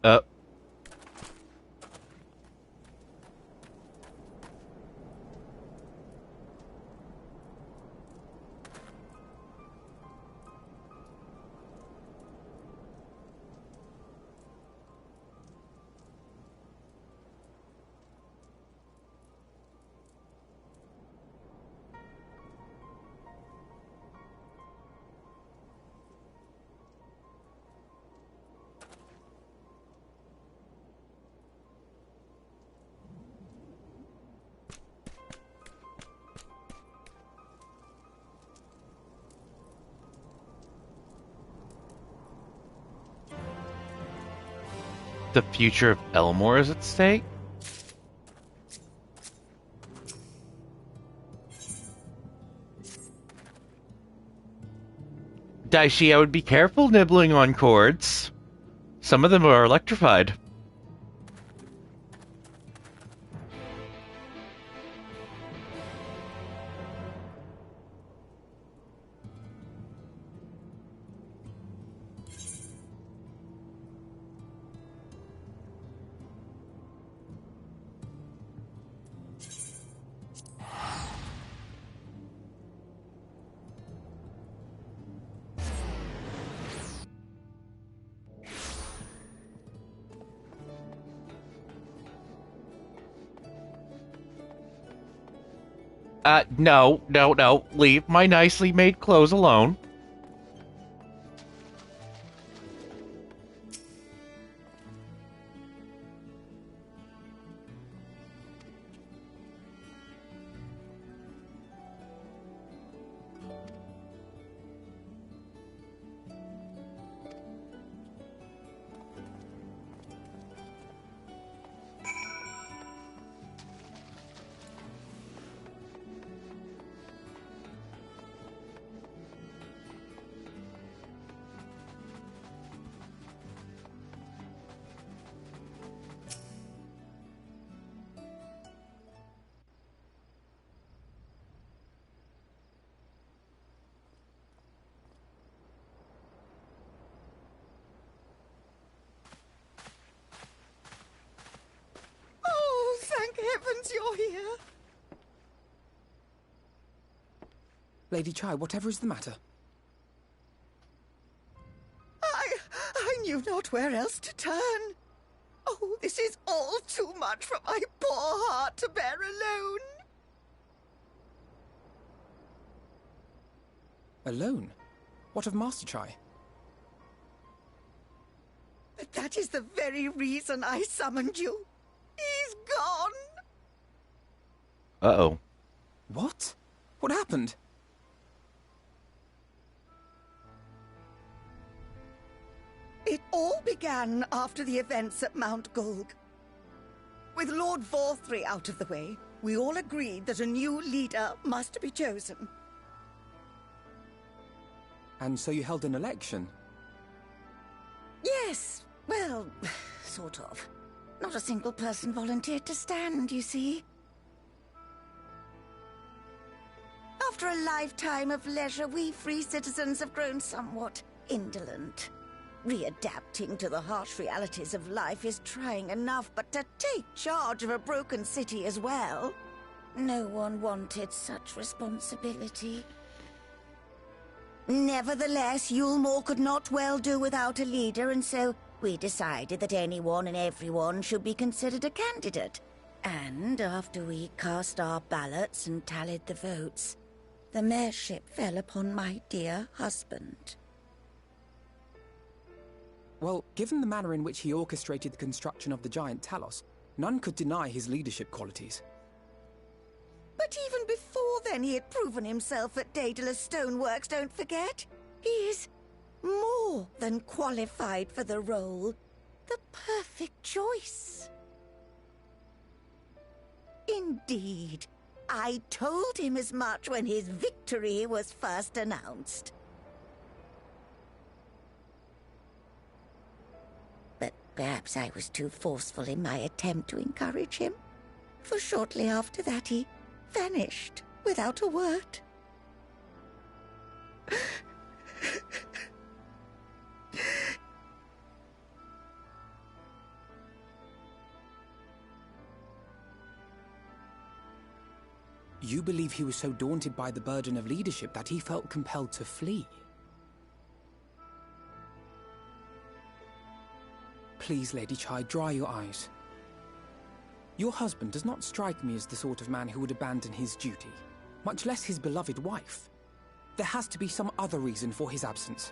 Speaker 1: Uh, the future of Elmore is at stake? Daishi, I would be careful nibbling on cords. Some of them are electrified. No, no, no. Leave my nicely made clothes alone.
Speaker 10: Oh, thank heavens you're here.
Speaker 7: Lady Chai, whatever is the matter?
Speaker 10: I knew not where else to turn. Oh, this is all too much for my poor heart to bear alone.
Speaker 7: Alone? What of Master Chai?
Speaker 10: But that is the very reason I summoned you. He's gone.
Speaker 1: Uh-oh.
Speaker 7: What? What happened?
Speaker 10: It all began after the events at Mount Gulg. With Lord Vorthry out of the way, we all agreed that a new leader must be chosen.
Speaker 7: And so you held an election?
Speaker 10: Yes, well, sort of. Not a single person volunteered to stand, you see. After a lifetime of leisure, we free citizens have grown somewhat indolent. Readapting to the harsh realities of life is trying enough, but to take charge of a broken city as well? No one wanted such responsibility. Nevertheless, Yulmore could not well do without a leader, and so we decided that anyone and everyone should be considered a candidate. And after we cast our ballots and tallied the votes, the mayorship fell upon my dear husband.
Speaker 7: Well, given the manner in which he orchestrated the construction of the giant Talos, none could deny his leadership qualities.
Speaker 10: But even before then, he had proven himself at Daedalus Stoneworks, don't forget. He is more than qualified for the role. The perfect choice. Indeed. I told him as much when his victory was first announced. But perhaps I was too forceful in my attempt to encourage him. For shortly after that, he vanished without a word.
Speaker 7: You believe he was so daunted by the burden of leadership that he felt compelled to flee? Please, Lady Chai, dry your eyes. Your husband does not strike me as the sort of man who would abandon his duty, much less his beloved wife. There has to be some other reason for his absence.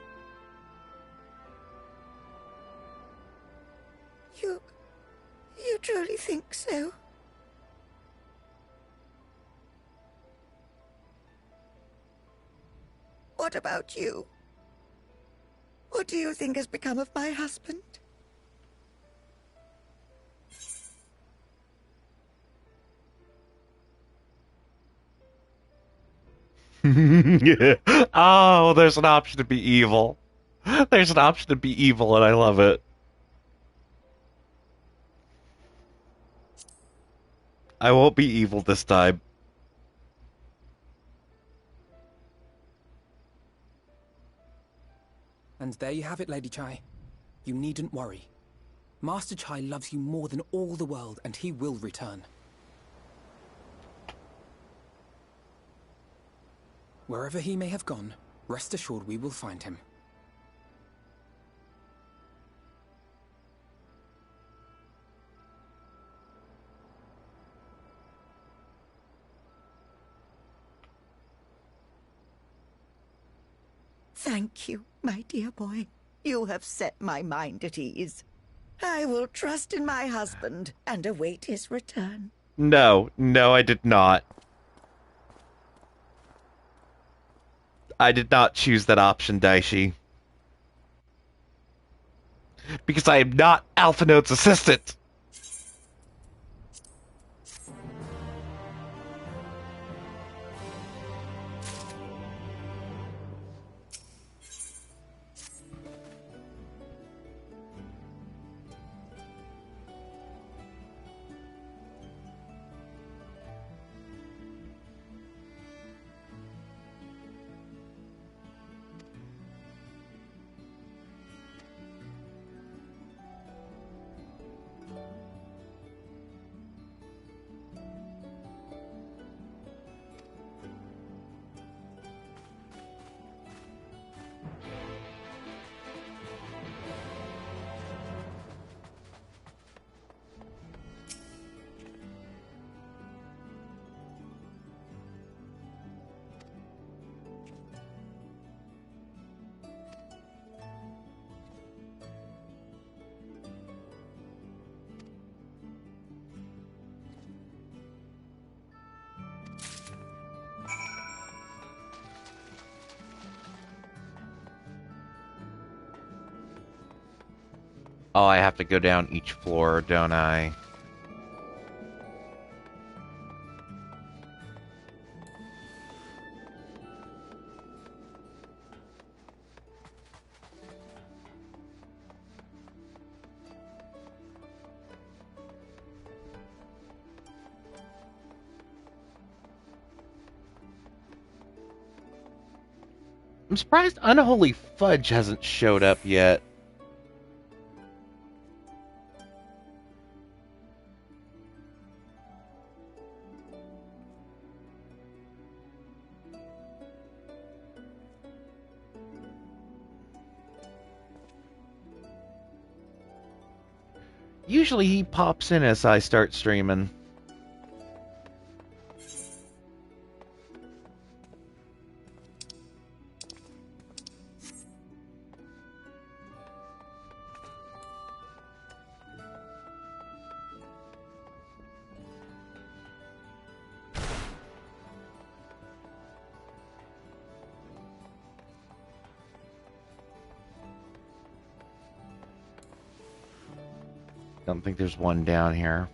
Speaker 10: You truly think so? What about you? What do you think has become of my husband?
Speaker 1: Oh, there's an option to be evil. There's an option to be evil, and I love it. I won't be evil this time.
Speaker 7: And there you have it, Lady Chai. You needn't worry. Master Chai loves you more than all the world, and he will return. Wherever he may have gone, rest assured we will find him.
Speaker 10: Thank you, my dear boy. You have set my mind at ease. I will trust in my husband and await his return.
Speaker 1: No, I did not. I did not choose that option, Daishi. Because I am not Alpha Node's assistant! Oh, I have to go down each floor, don't I? I'm surprised Unholy Fudge hasn't showed up yet. Usually he pops in as I start streaming. Don't think there's one down here.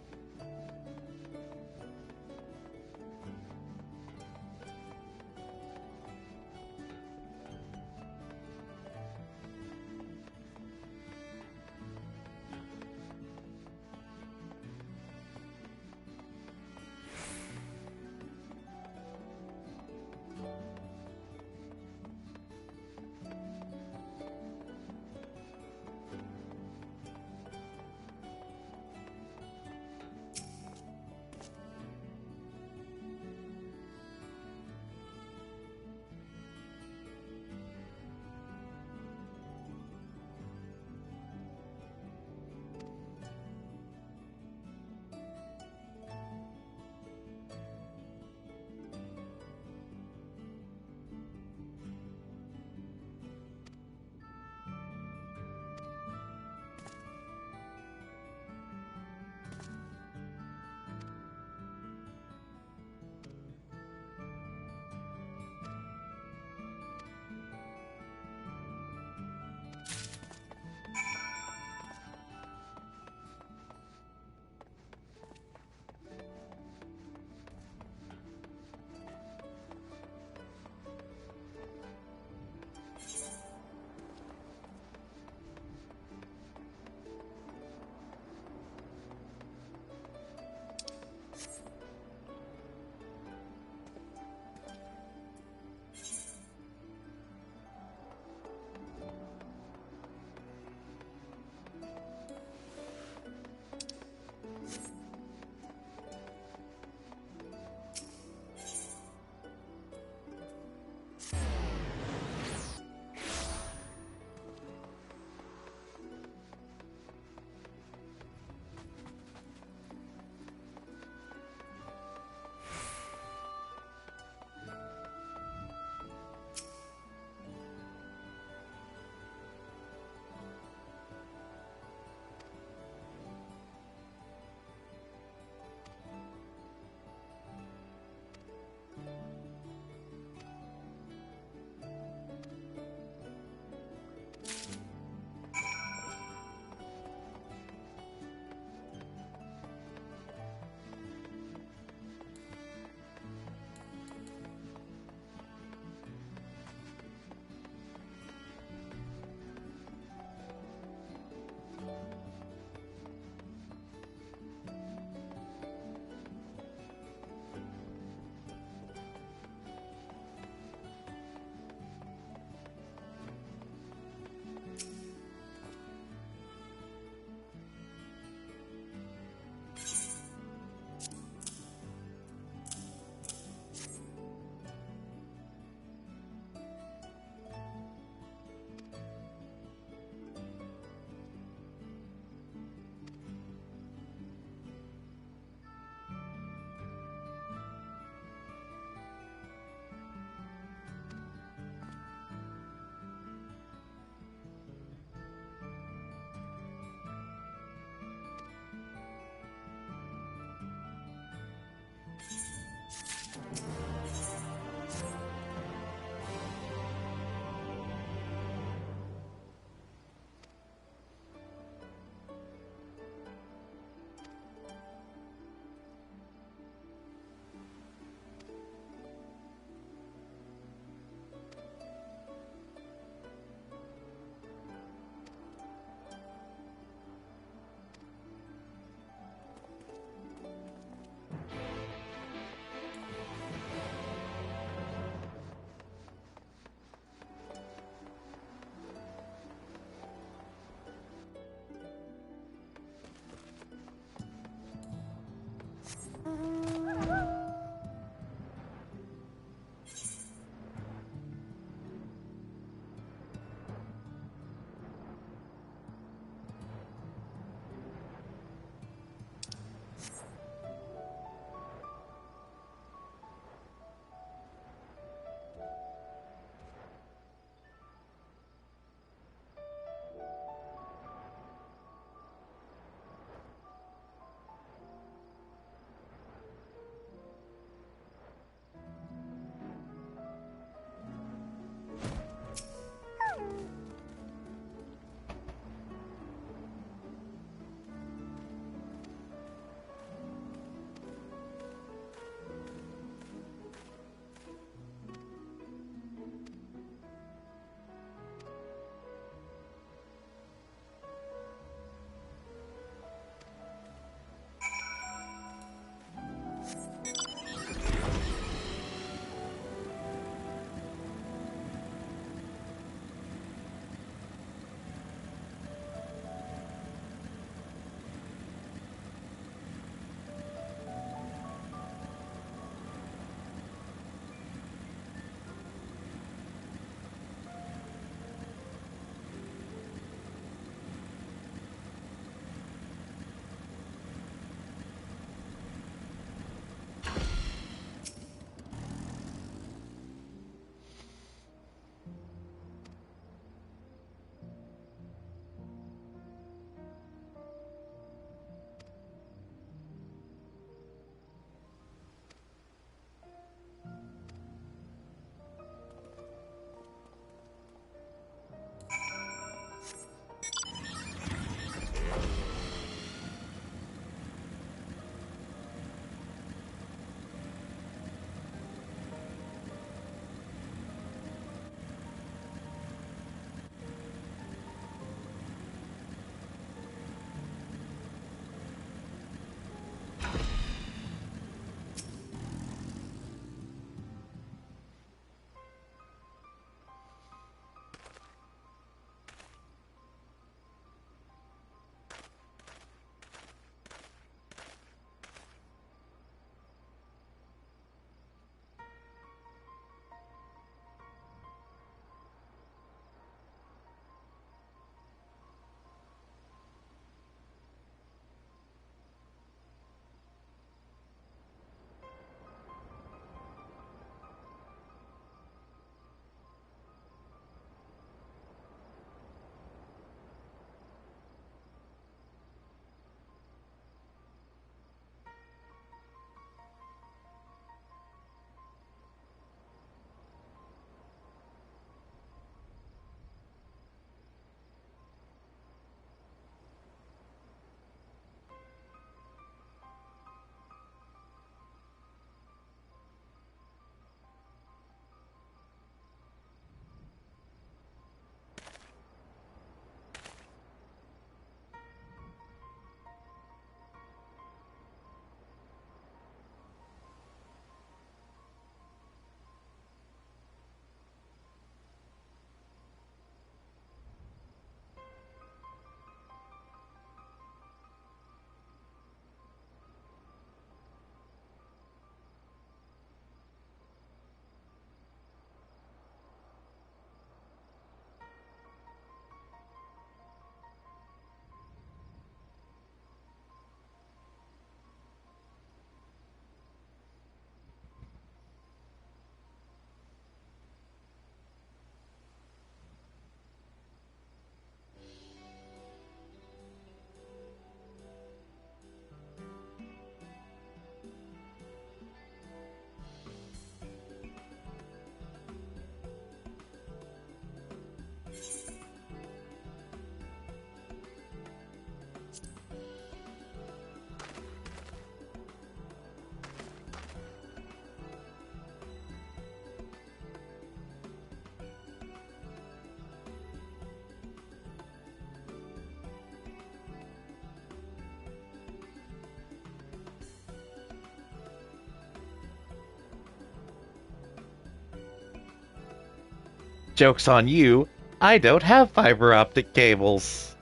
Speaker 1: Joke's on you, I don't have fiber optic cables.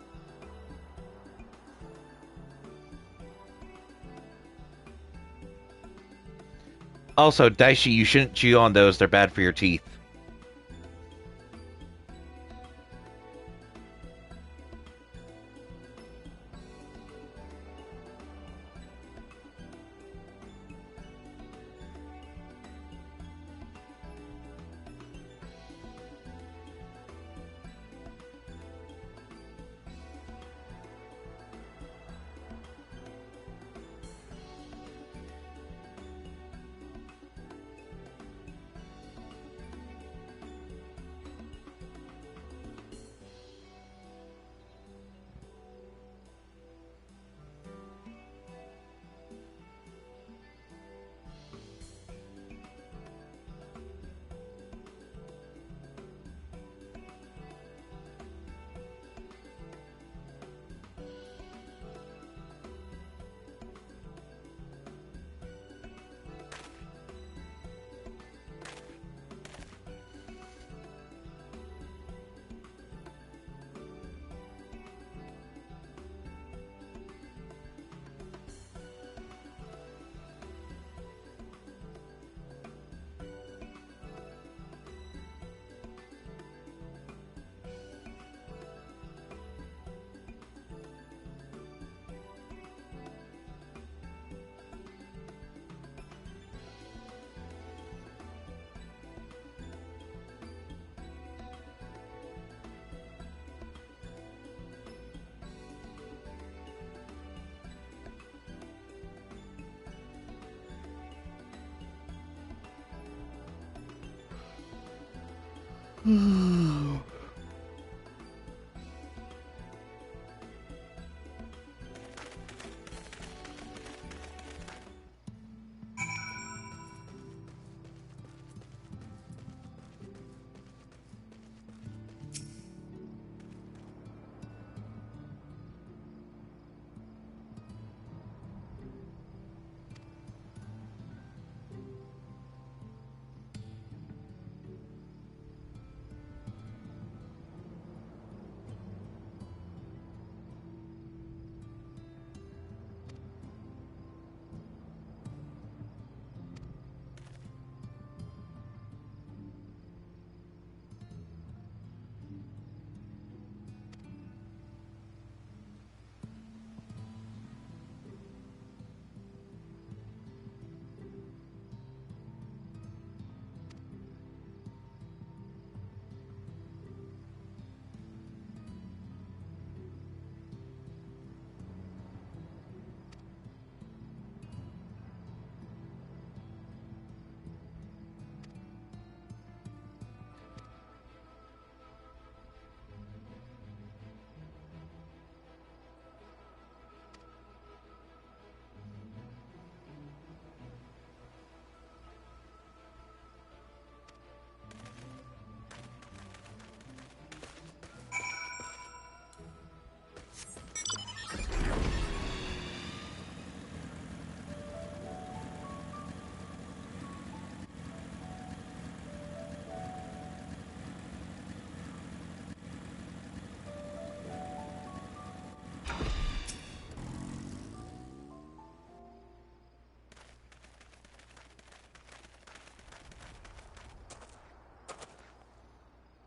Speaker 1: Also, Daishi, you shouldn't chew on those, they're bad for your teeth.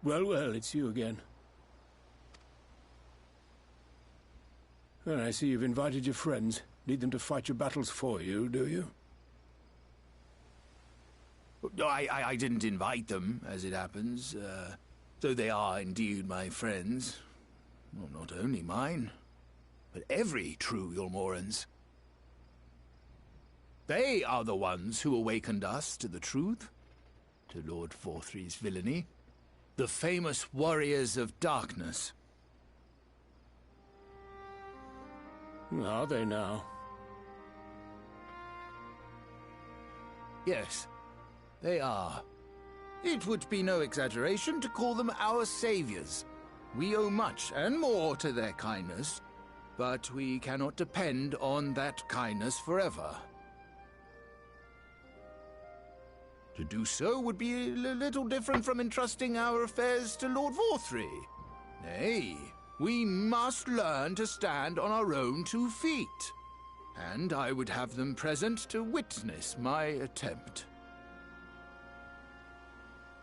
Speaker 11: Well, well, it's you again. Well, I see you've invited your friends. Need them to fight your battles for you, do you?
Speaker 12: No, I didn't invite them, as it happens. Though they are indeed my friends. Well, not only mine, but every true Yulmoran's. They are the ones who awakened us to the truth, to Lord Forthry's villainy. The famous warriors of darkness.
Speaker 11: Are they now?
Speaker 12: Yes, they are. It would be no exaggeration to call them our saviors. We owe much and more to their kindness, but we cannot depend on that kindness forever. To do so would be a little different from entrusting our affairs to Lord Vorthry. Nay, we must learn to stand on our own 2 feet. And I would have them present to witness my attempt.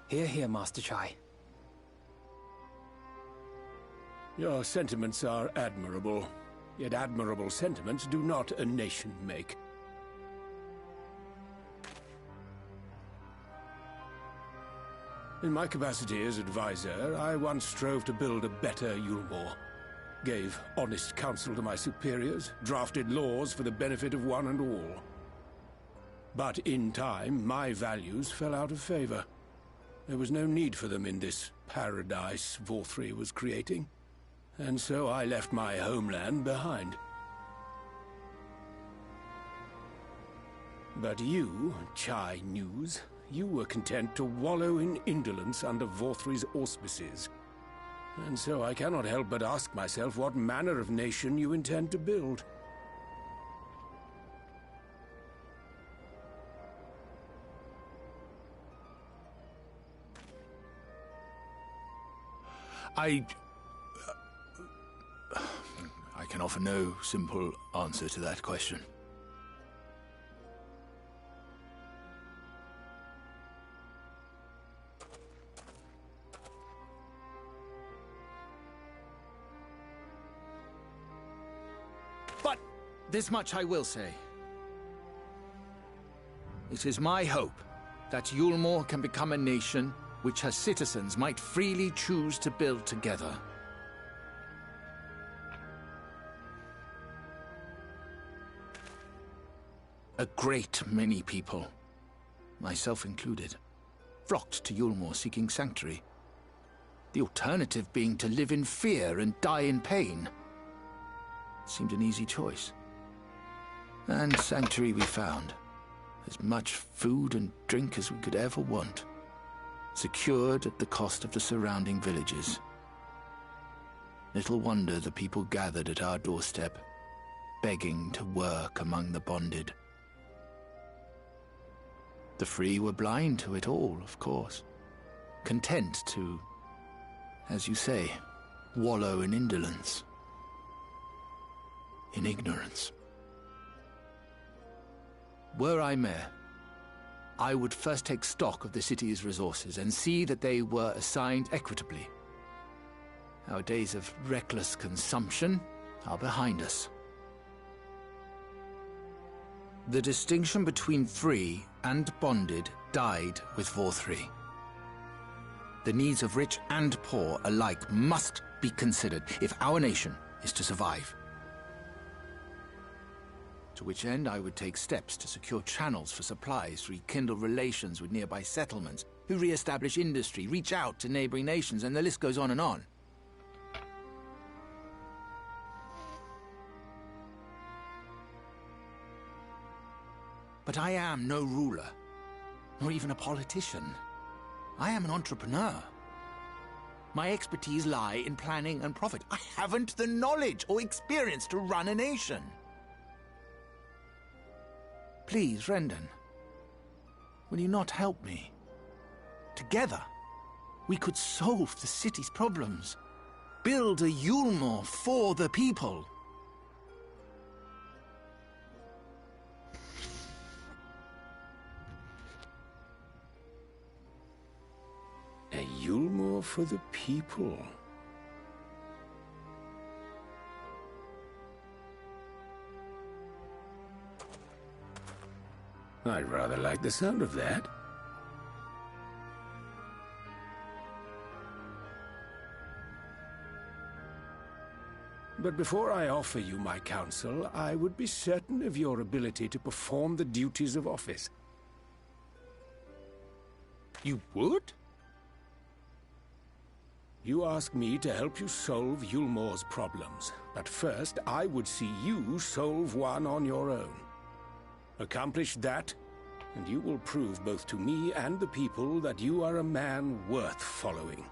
Speaker 7: Hear, hear, Master Chai.
Speaker 11: Your sentiments are admirable. Yet admirable sentiments do not a nation make. In my capacity as advisor, I once strove to build a better Yulmore. Gave honest counsel to my superiors, drafted laws for the benefit of one and all. But in time, my values fell out of favor. There was no need for them in this paradise Vorthry was creating. And so I left my homeland behind. But you, Chai News, you were content to wallow in indolence under Vorthry's auspices. And so I cannot help but ask myself what manner of nation you intend to build.
Speaker 12: I can offer no simple answer to that question. But this much I will say. It is my hope that Yulmore can become a nation which her citizens might freely choose to build together. A great many people, myself included, flocked to Yulmore seeking sanctuary. The alternative being to live in fear and die in pain. It seemed an easy choice. And sanctuary we found. As much food and drink as we could ever want. Secured at the cost of the surrounding villages. Little wonder the people gathered at our doorstep, begging to work among the bonded. The free were blind to it all, of course. Content to, as you say, wallow in indolence. In ignorance. Were I mayor, I would first take stock of the city's resources and see that they were assigned equitably. Our days of reckless consumption are behind us. The distinction between free and bonded died with Vorthry. The needs of rich and poor alike must be considered if our nation is to survive. To which end I would take steps to secure channels for supplies, rekindle relations with nearby settlements, who re-establish industry, reach out to neighboring nations, and the list goes on and on. But I am no ruler, nor even a politician. I am an entrepreneur. My expertise lie in planning and profit. I haven't the knowledge or experience to run a nation. Please, Rendon, will you not help me? Together, we could solve the city's problems. Build a Yulmore for the people.
Speaker 11: A Yulmore for the people. I'd rather like the sound of that. But before I offer you my counsel, I would be certain of your ability to perform the duties of office.
Speaker 12: You would?
Speaker 11: You ask me to help you solve Yulmore's problems, but first I would see you solve one on your own. Accomplish that, and you will prove both to me and the people that you are a man worth following.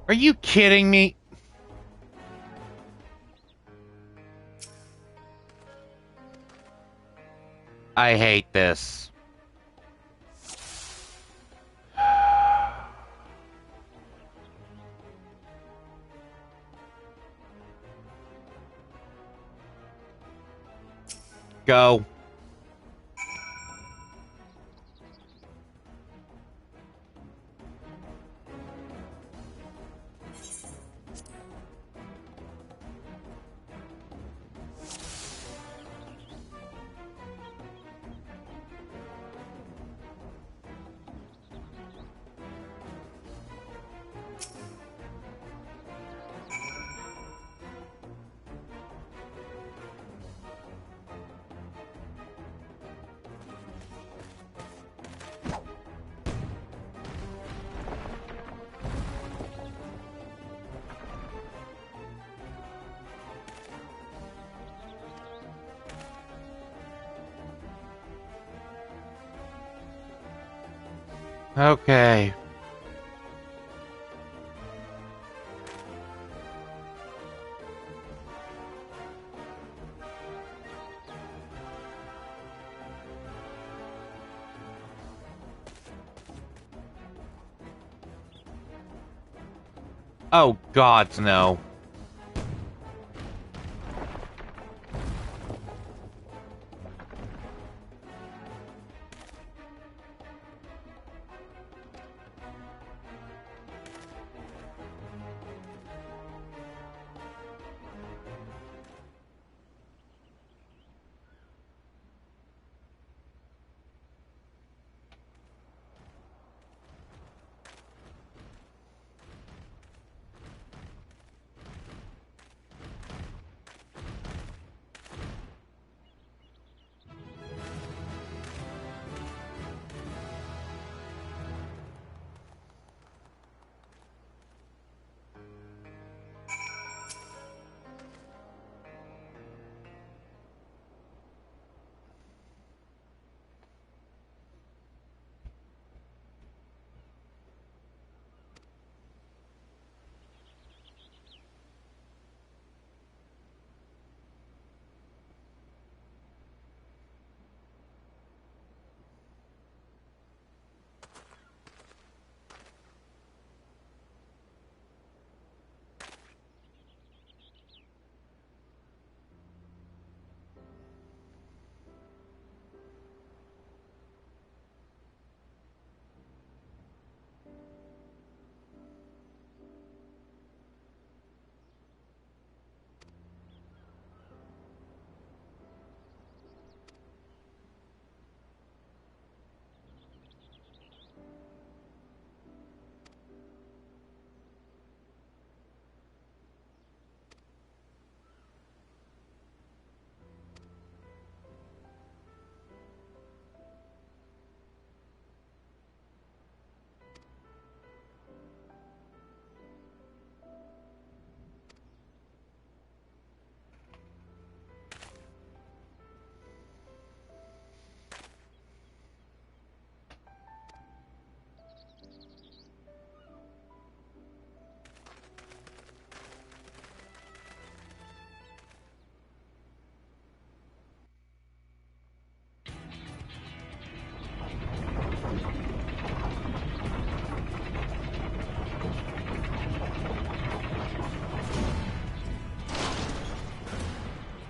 Speaker 1: Are you kidding me? I hate this. Go. Okay. Oh, God, no.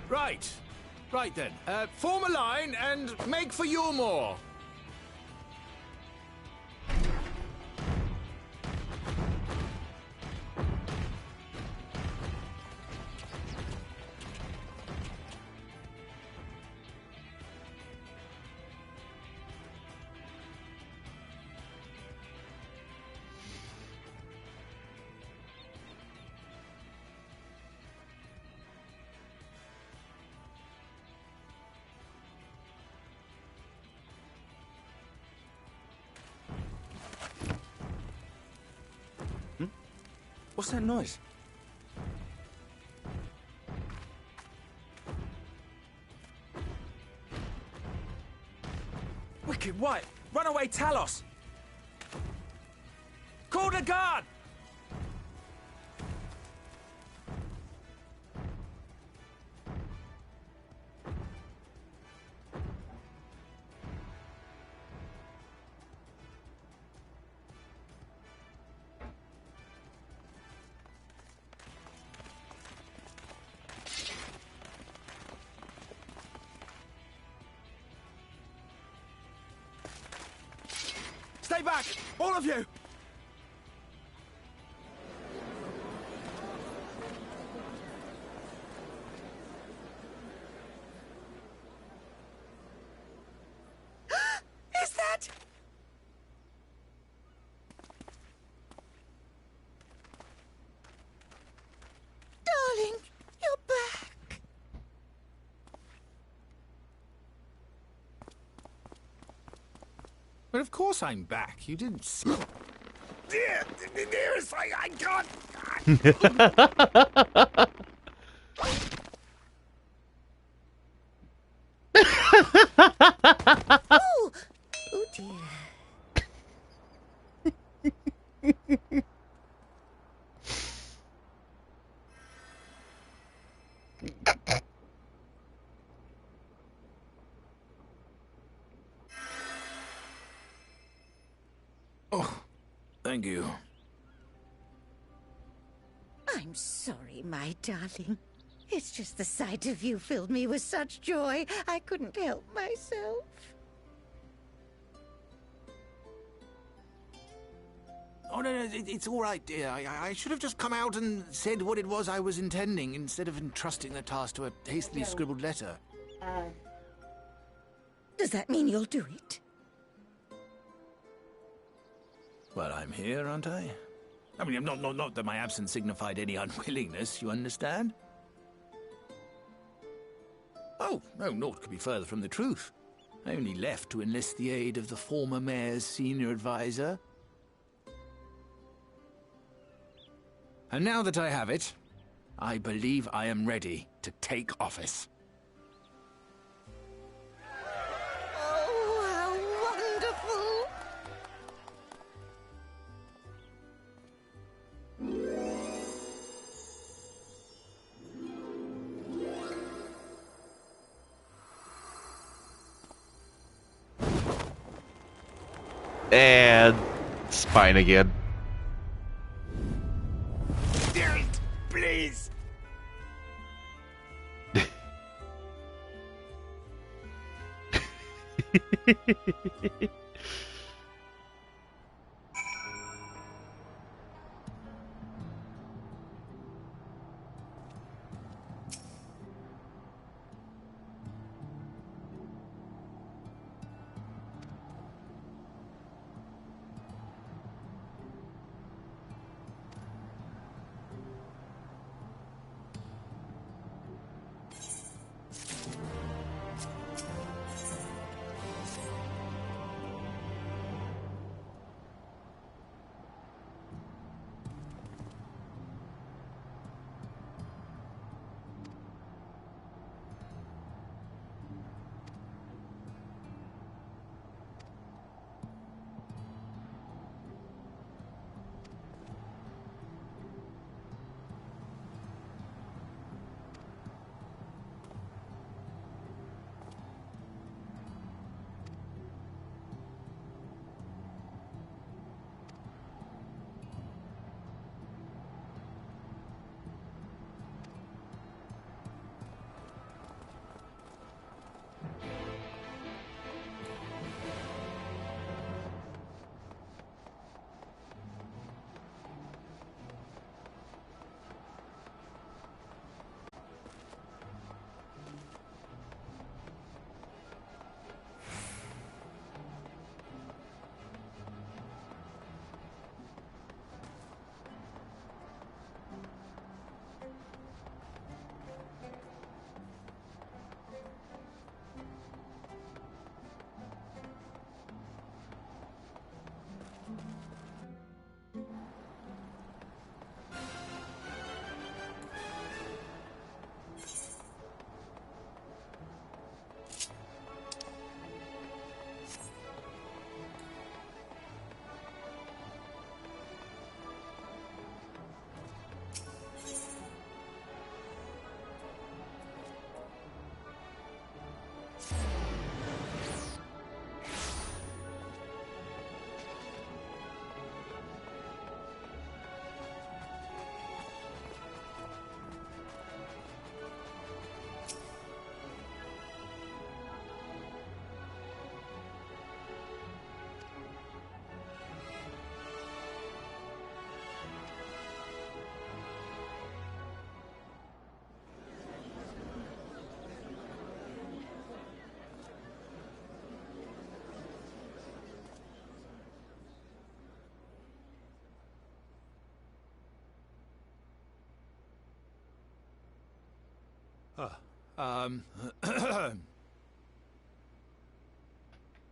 Speaker 12: Right. Right then. Form a line and make for Yulmore.
Speaker 7: What's that noise? Wicked White! Runaway Talos! Call the guard!
Speaker 6: Stay back! All of you!
Speaker 10: Is that... Darling, you're back.
Speaker 12: But of course I'm back. You didn't see...
Speaker 11: Dearest, I can't...
Speaker 10: Oh, oh dear.
Speaker 12: Oh, thank you.
Speaker 10: I'm sorry, my darling. It's just the sight of you filled me with such joy, I couldn't help myself.
Speaker 12: Oh, no, it's all right, dear. I should have just come out and said what it was I was intending, instead of entrusting the task to a hastily scribbled letter.
Speaker 10: Does that mean you'll do it?
Speaker 12: Well, I'm here, aren't I? I mean, not that my absence signified any unwillingness, you understand? Oh, no, naught could be further from the truth. I only left to enlist the aid of the former mayor's senior advisor. And now that I have it, I believe I am ready to take office.
Speaker 10: Oh, how wonderful!
Speaker 1: And spine again.
Speaker 11: Dearest, please!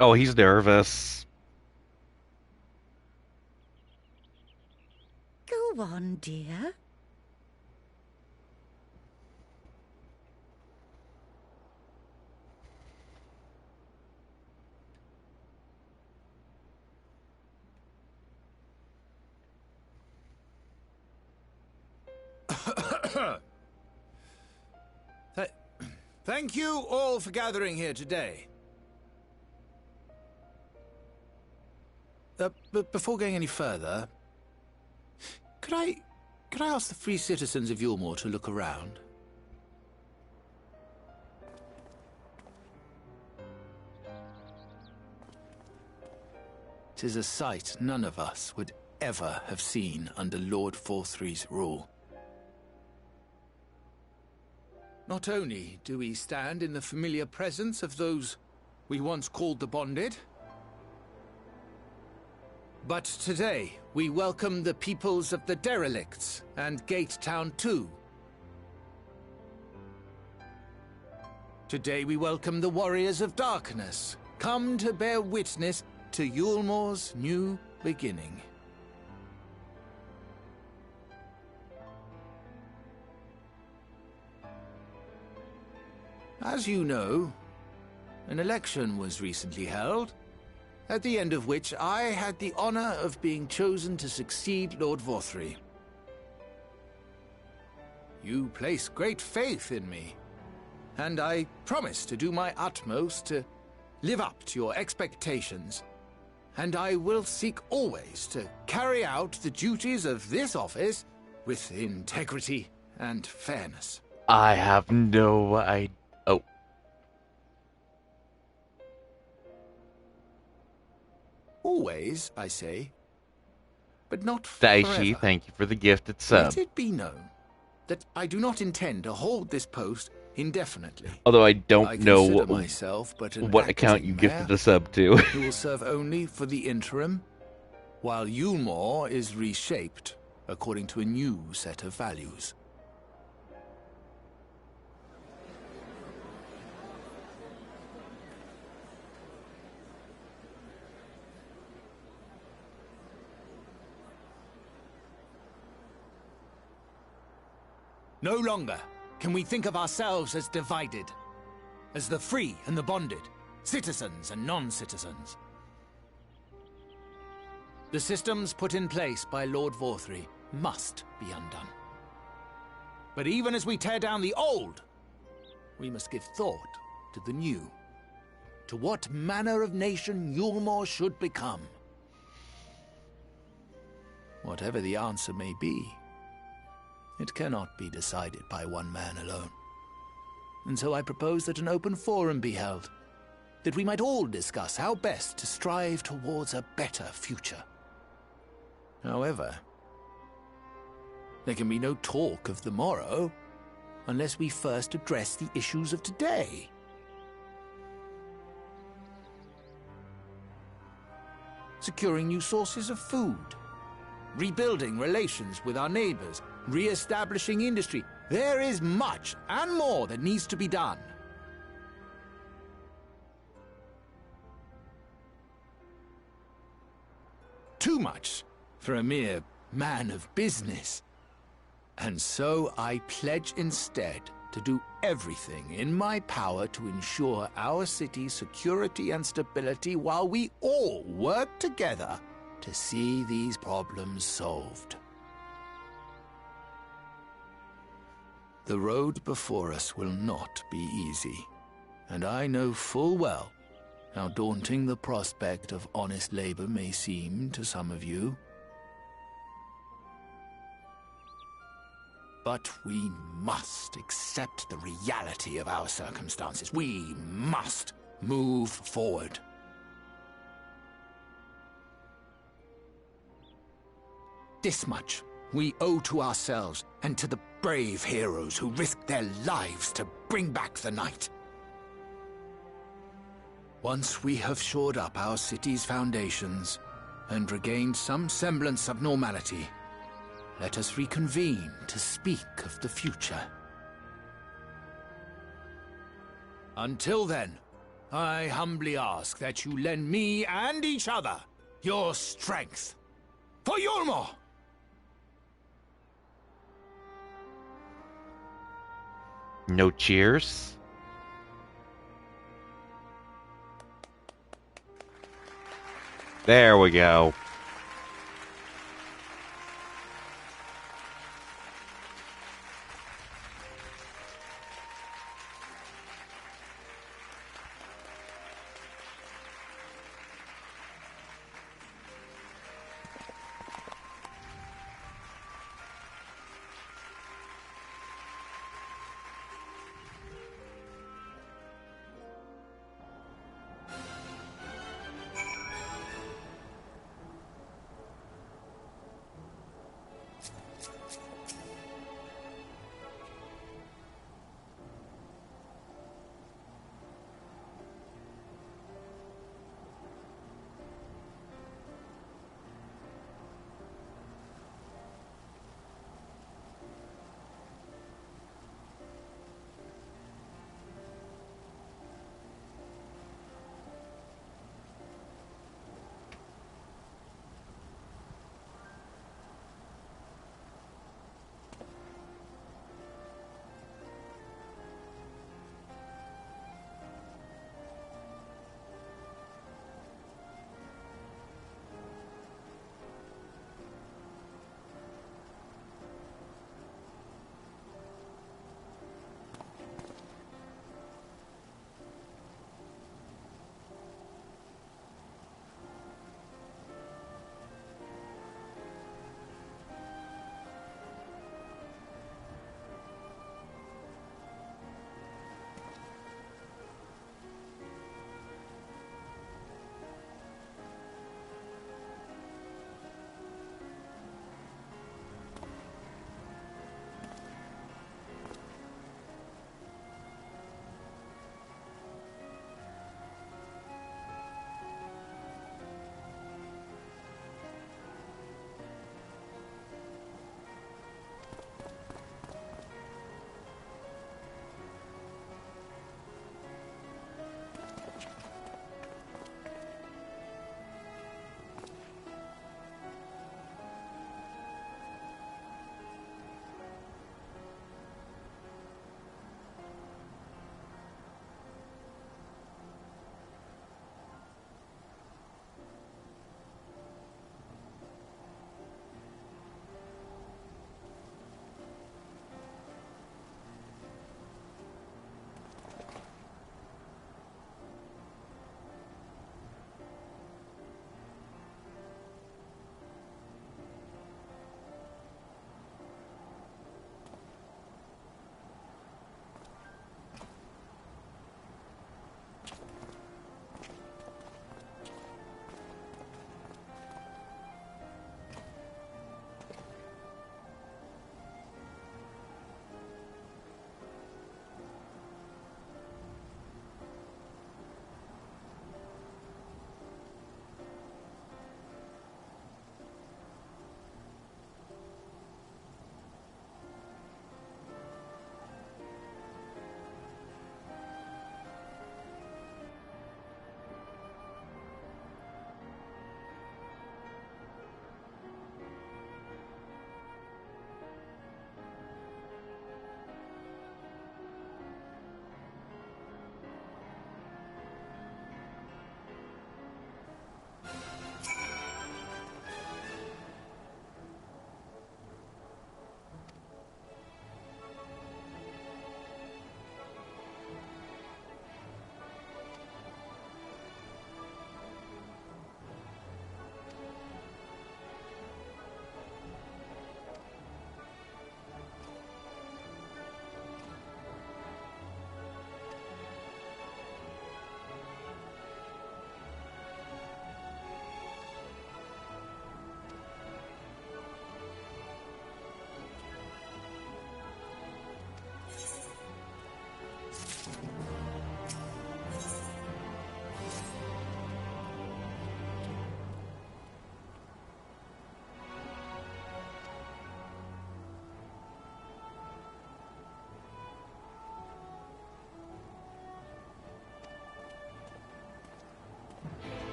Speaker 1: Oh, he's nervous.
Speaker 10: Go on, dear.
Speaker 12: Thank you all for gathering here today. But before going any further, could I ask the free citizens of Yulmore to look around? 'Tis a sight none of us would ever have seen under Lord Forthry's rule. Not only do we stand in the familiar presence of those we once called the Bonded, but today we welcome the peoples of the Derelicts and Gate Town too. Today we welcome the Warriors of Darkness, come to bear witness to Yulmore's new beginning. As you know, an election was recently held, at the end of which I had the honor of being chosen to succeed Lord Forthry. You place great faith in me, and I promise to do my utmost to live up to your expectations, and I will seek always to carry out the duties of this office with integrity and fairness.
Speaker 1: I have no idea. Oh.
Speaker 12: Always, I say, but not
Speaker 1: Daishi,
Speaker 12: forever.
Speaker 1: thank you for the gifted sub.
Speaker 12: Let it be known that I do not intend to hold this post indefinitely.
Speaker 1: Although I don't know
Speaker 12: myself but
Speaker 1: what account you gifted a sub to.
Speaker 12: Who will serve only for the interim, while Yulmore is reshaped according to a new set of values. No longer can we think of ourselves as divided, as the free and the bonded, citizens and non-citizens. The systems put in place by Lord Forthry must be undone. But even as we tear down the old, we must give thought to the new, to what manner of nation Yulmore should become. Whatever the answer may be, it cannot be decided by one man alone. And so I propose that an open forum be held, that we might all discuss how best to strive towards a better future. However, there can be no talk of the morrow unless we first address the issues of today. Securing new sources of food, rebuilding relations with our neighbors, re-establishing industry. There is much and more that needs to be done. Too much for a mere man of business. And so I pledge instead to do everything in my power to ensure our city's security and stability while we all work together to see these problems solved. The road before us will not be easy, and I know full well how daunting the prospect of honest labor may seem to some of you. But we must accept the reality of our circumstances. We must move forward. This much we owe to ourselves and to the brave heroes who risked their lives to bring back the night. Once we have shored up our city's foundations and regained some semblance of normality, let us reconvene to speak of the future. Until then, I humbly ask that you lend me and each other your strength. For Yulmore!
Speaker 1: No cheers? There we go.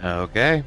Speaker 1: Okay.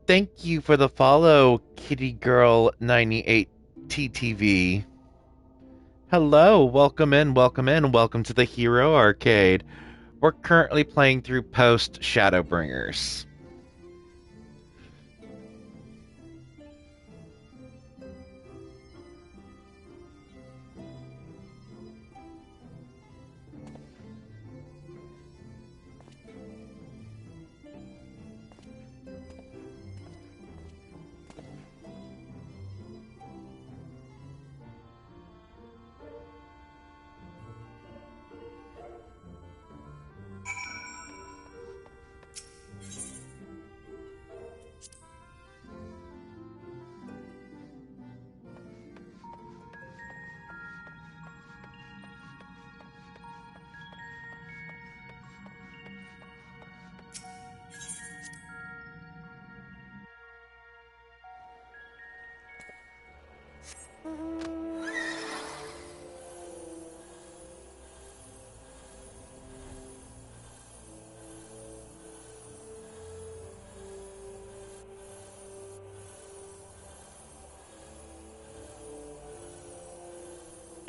Speaker 1: Thank you for the follow, Kitty Girl 98 TTV. Hello, welcome in, welcome to the Hero Arcade. We're currently playing through post Shadowbringers.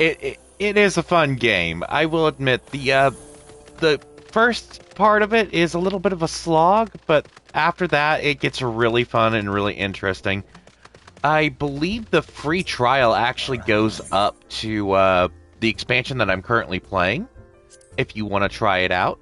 Speaker 1: It is a fun game. I will admit the first part of it is a little bit of a slog, but after that it gets really fun and really interesting. I believe the free trial actually goes up to the expansion that I'm currently playing, if you want to try it out.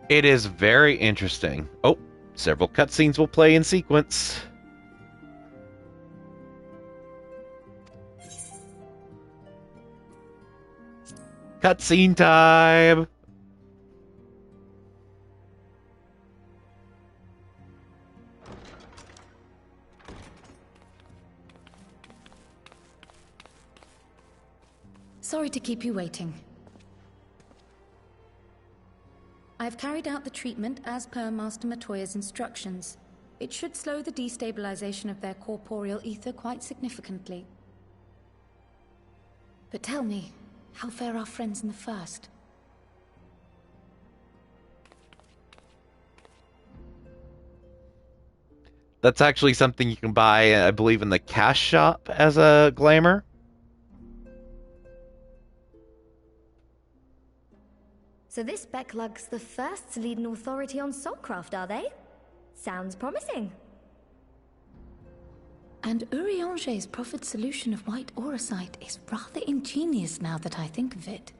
Speaker 1: It is very interesting. Oh, several cutscenes will play in sequence. Cutscene time!
Speaker 2: Sorry to keep you waiting. I've carried out the treatment as per Master Matoya's instructions. It should slow the destabilization of their corporeal ether quite significantly. But tell me, how fare our friends in the first?
Speaker 1: That's actually something you can buy, I believe, in the cash shop as a glamour.
Speaker 3: So this Becklug's the first to lead an authority on soulcraft, are they? Sounds promising.
Speaker 2: And Urianger's proffered solution of white auracite is rather ingenious now that I think of it.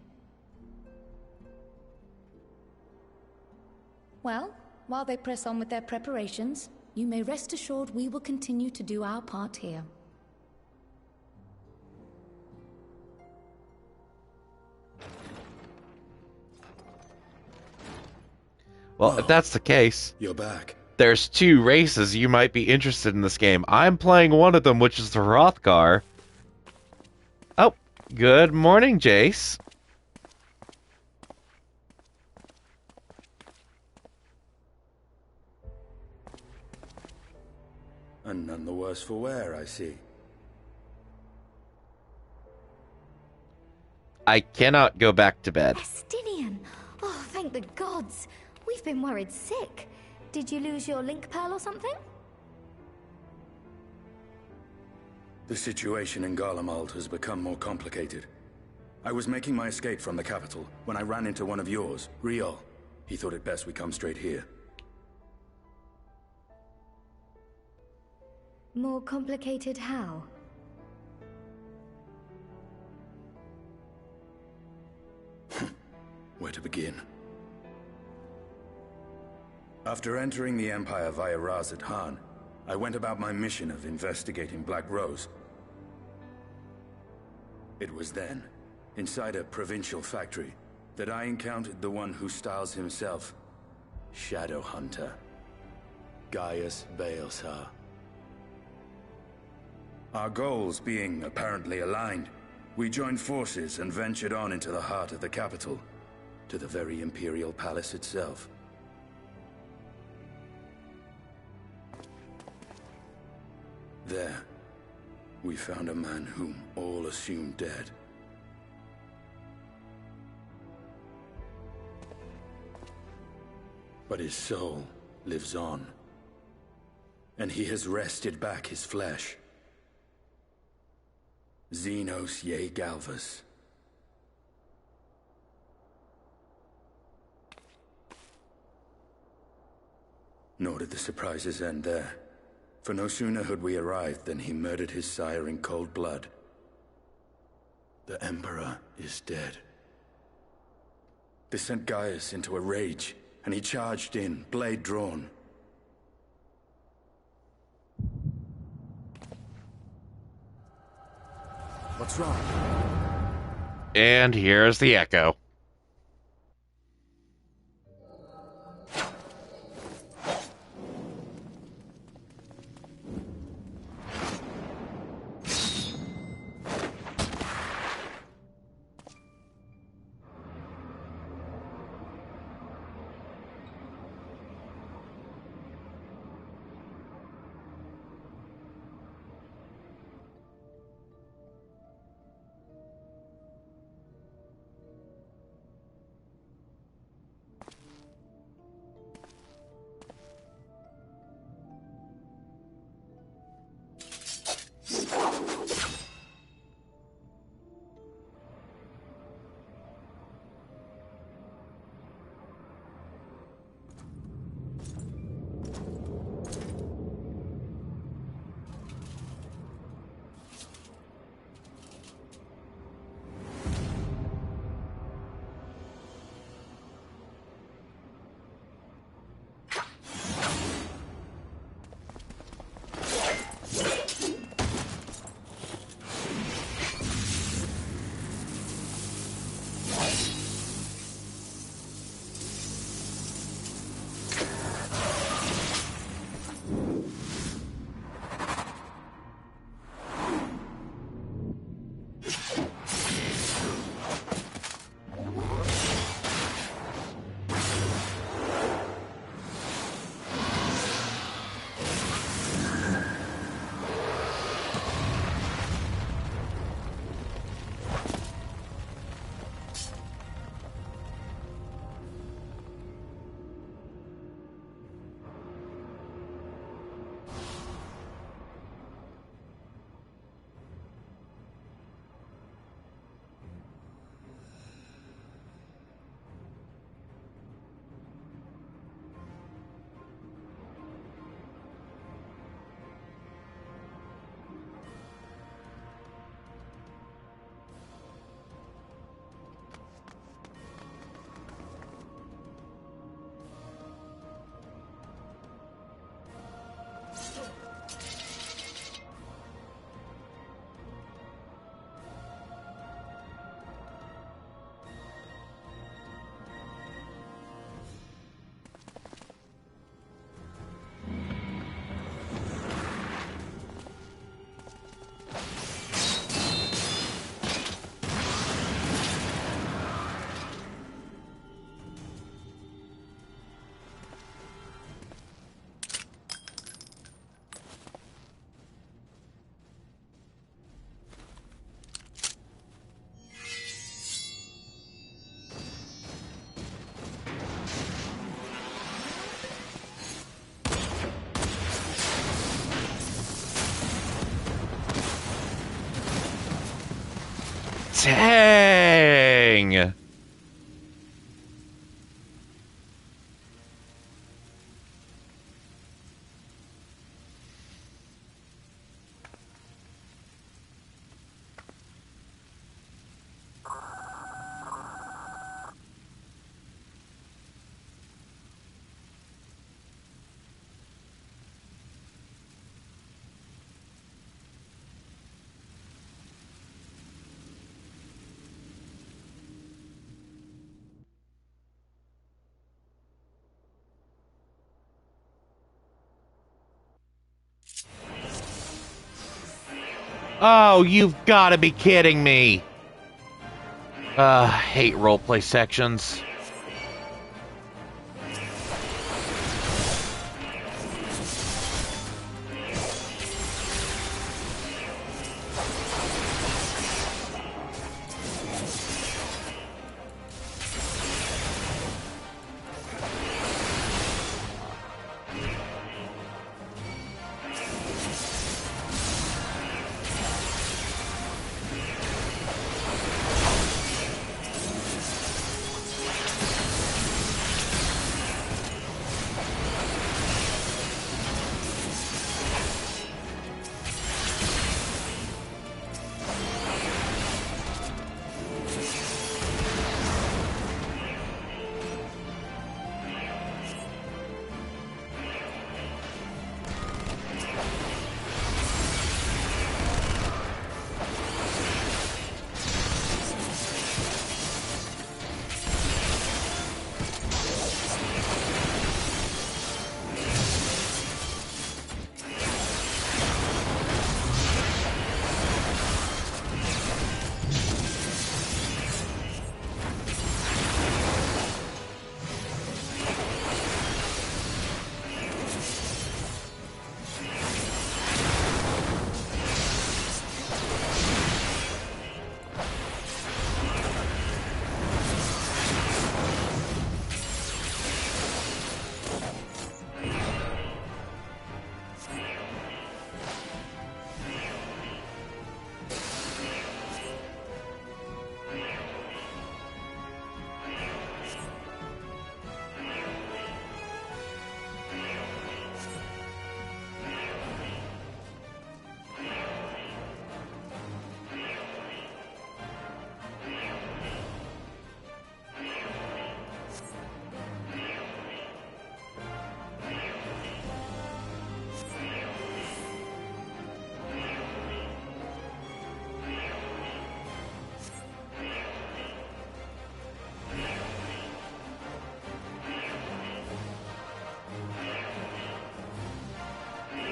Speaker 2: Well, while they press on with their preparations, you may rest assured we will continue to do our part here.
Speaker 1: Well, if that's the case,
Speaker 11: You're back.
Speaker 1: There's 2 races you might be interested in this game. I'm playing one of them, which is the Hrothgar. Oh, good morning, Jace.
Speaker 11: And none the worse for wear, I see.
Speaker 1: I cannot go back to bed.
Speaker 3: Estinian! Oh, thank the gods! We've been worried sick. Did you lose your link pearl or something?
Speaker 11: The situation in Garlemald has become more complicated. I was making my escape from the capital when I ran into one of yours, Riol. He thought it best we come straight here.
Speaker 3: More complicated how?
Speaker 11: Where to begin? After entering the Empire via Razat Han, I went about my mission of investigating Black Rose. It was then, inside a provincial factory, that I encountered the one who styles himself Shadow Hunter, Gaius Baelsar. Our goals being apparently aligned, we joined forces and ventured on into the heart of the capital, to the very Imperial Palace itself. There, we found a man whom all assumed dead. But his soul lives on, and he has wrested back his flesh. Xenos Ye Galvus. Nor did the surprises end there. For no sooner had we arrived than he murdered his sire in cold blood. The Emperor is dead. This sent Gaius into a rage, and he charged in, blade drawn. What's wrong?
Speaker 1: And here's the echo. Dang! Oh, you've got to be kidding me. Hate roleplay sections.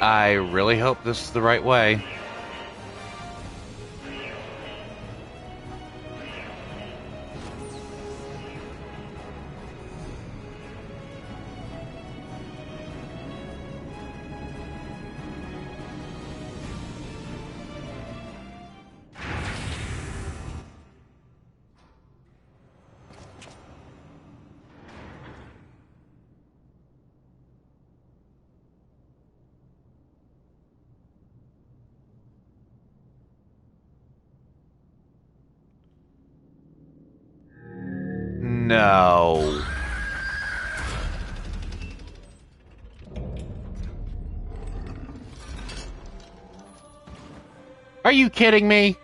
Speaker 1: I really hope this is the right way. No. Are you kidding me?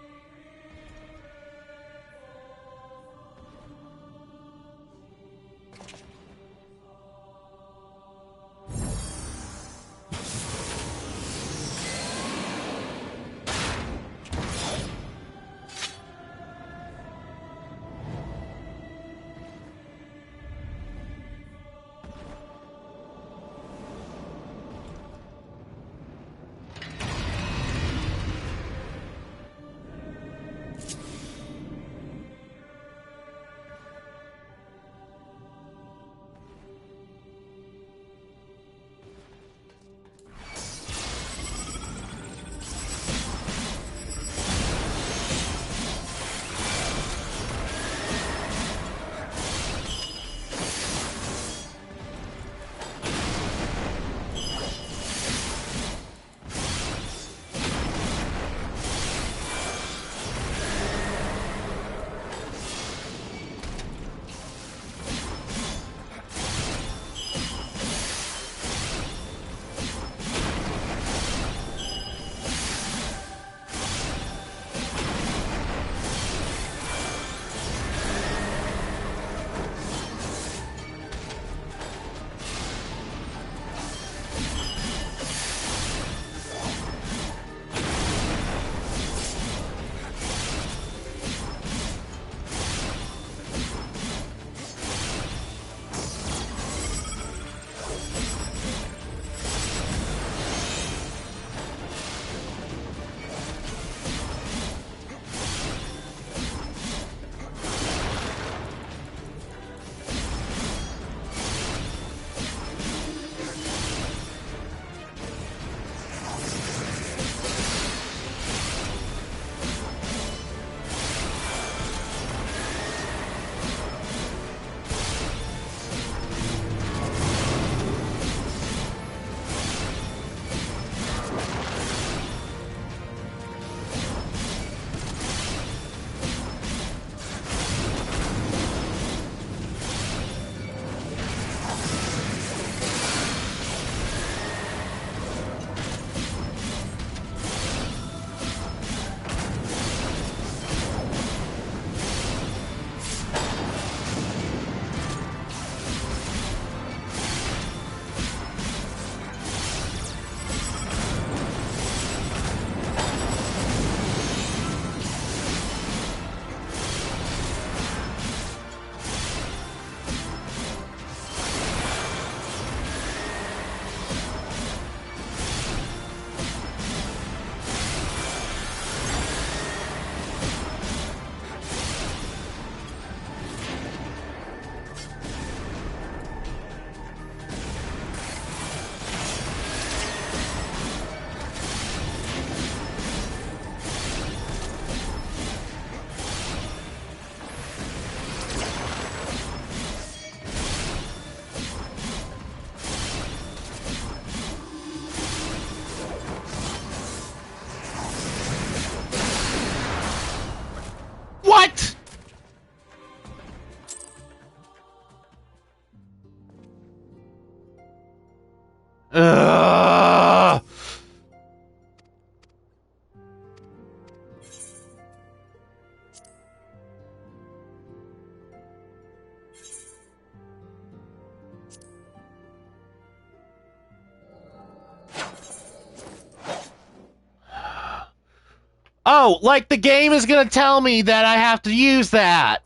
Speaker 1: No! Like, the game is gonna tell me that I have to use that!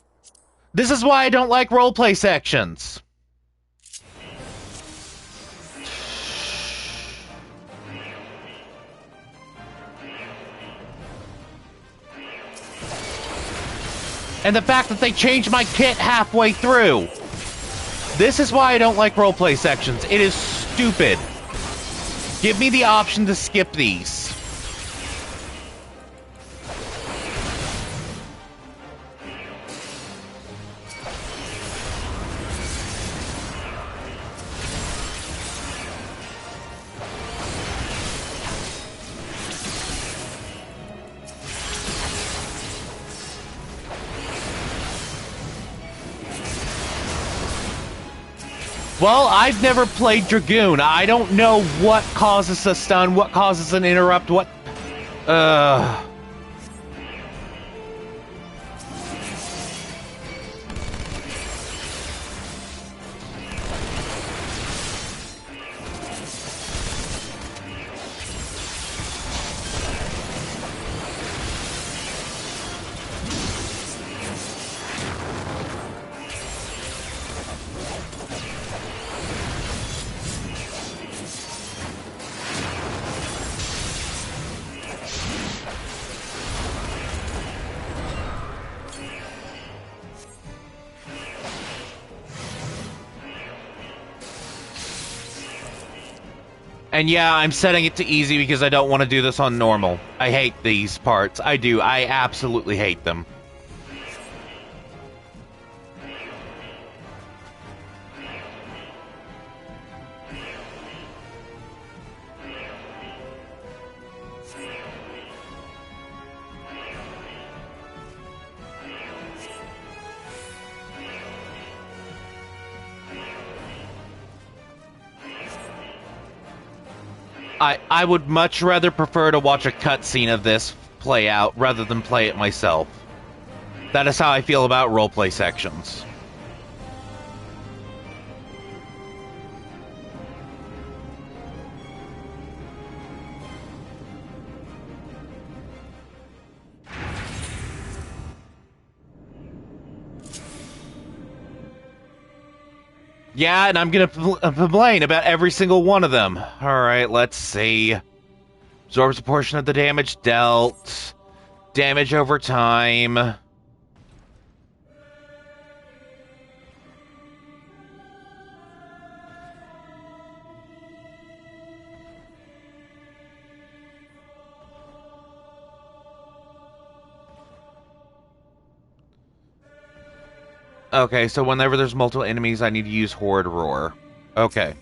Speaker 1: This is why I don't like roleplay sections. And the fact that they changed my kit halfway through. This is why I don't like roleplay sections. It is stupid. Give me the option to skip these. Well, I've never played Dragoon. I don't know what causes a stun, what causes an interrupt, what... And yeah, I'm setting it to easy because I don't want to do this on normal. I hate these parts. I do. I absolutely hate them. I would much rather prefer to watch a cutscene of this play out rather than play it myself. That is how I feel about roleplay sections. Yeah, and I'm gonna complain about every single one of them. Alright, let's see. Absorbs a portion of the damage dealt. Damage over time. Okay, so whenever there's multiple enemies, I need to use Horde Roar. Okay.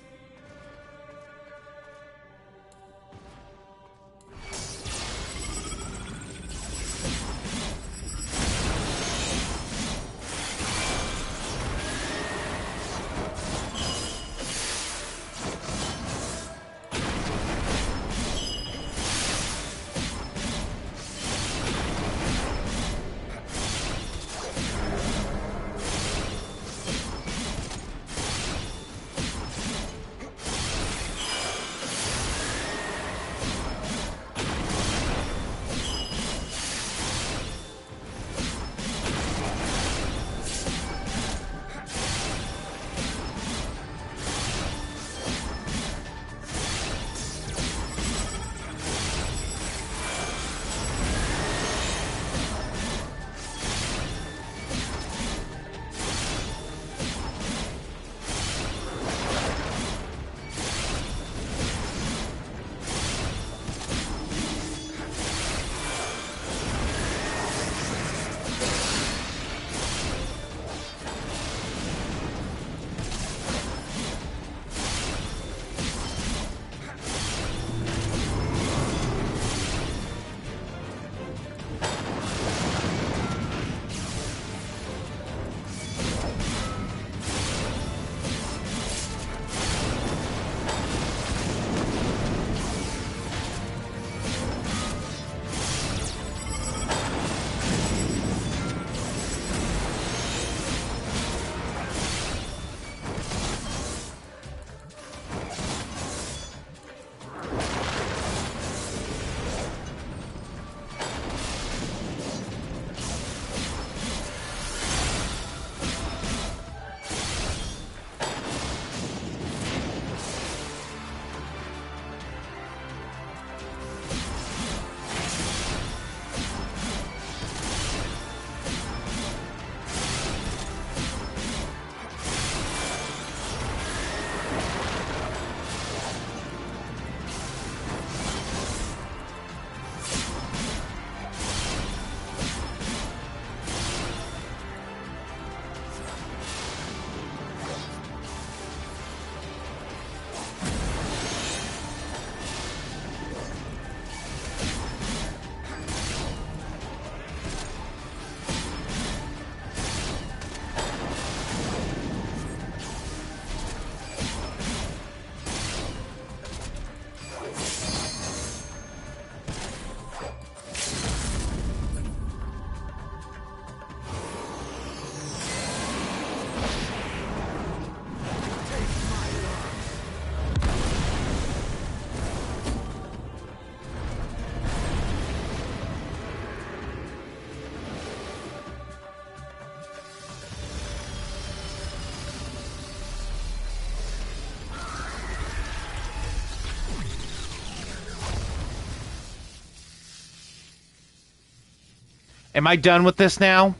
Speaker 1: Am I done with this now?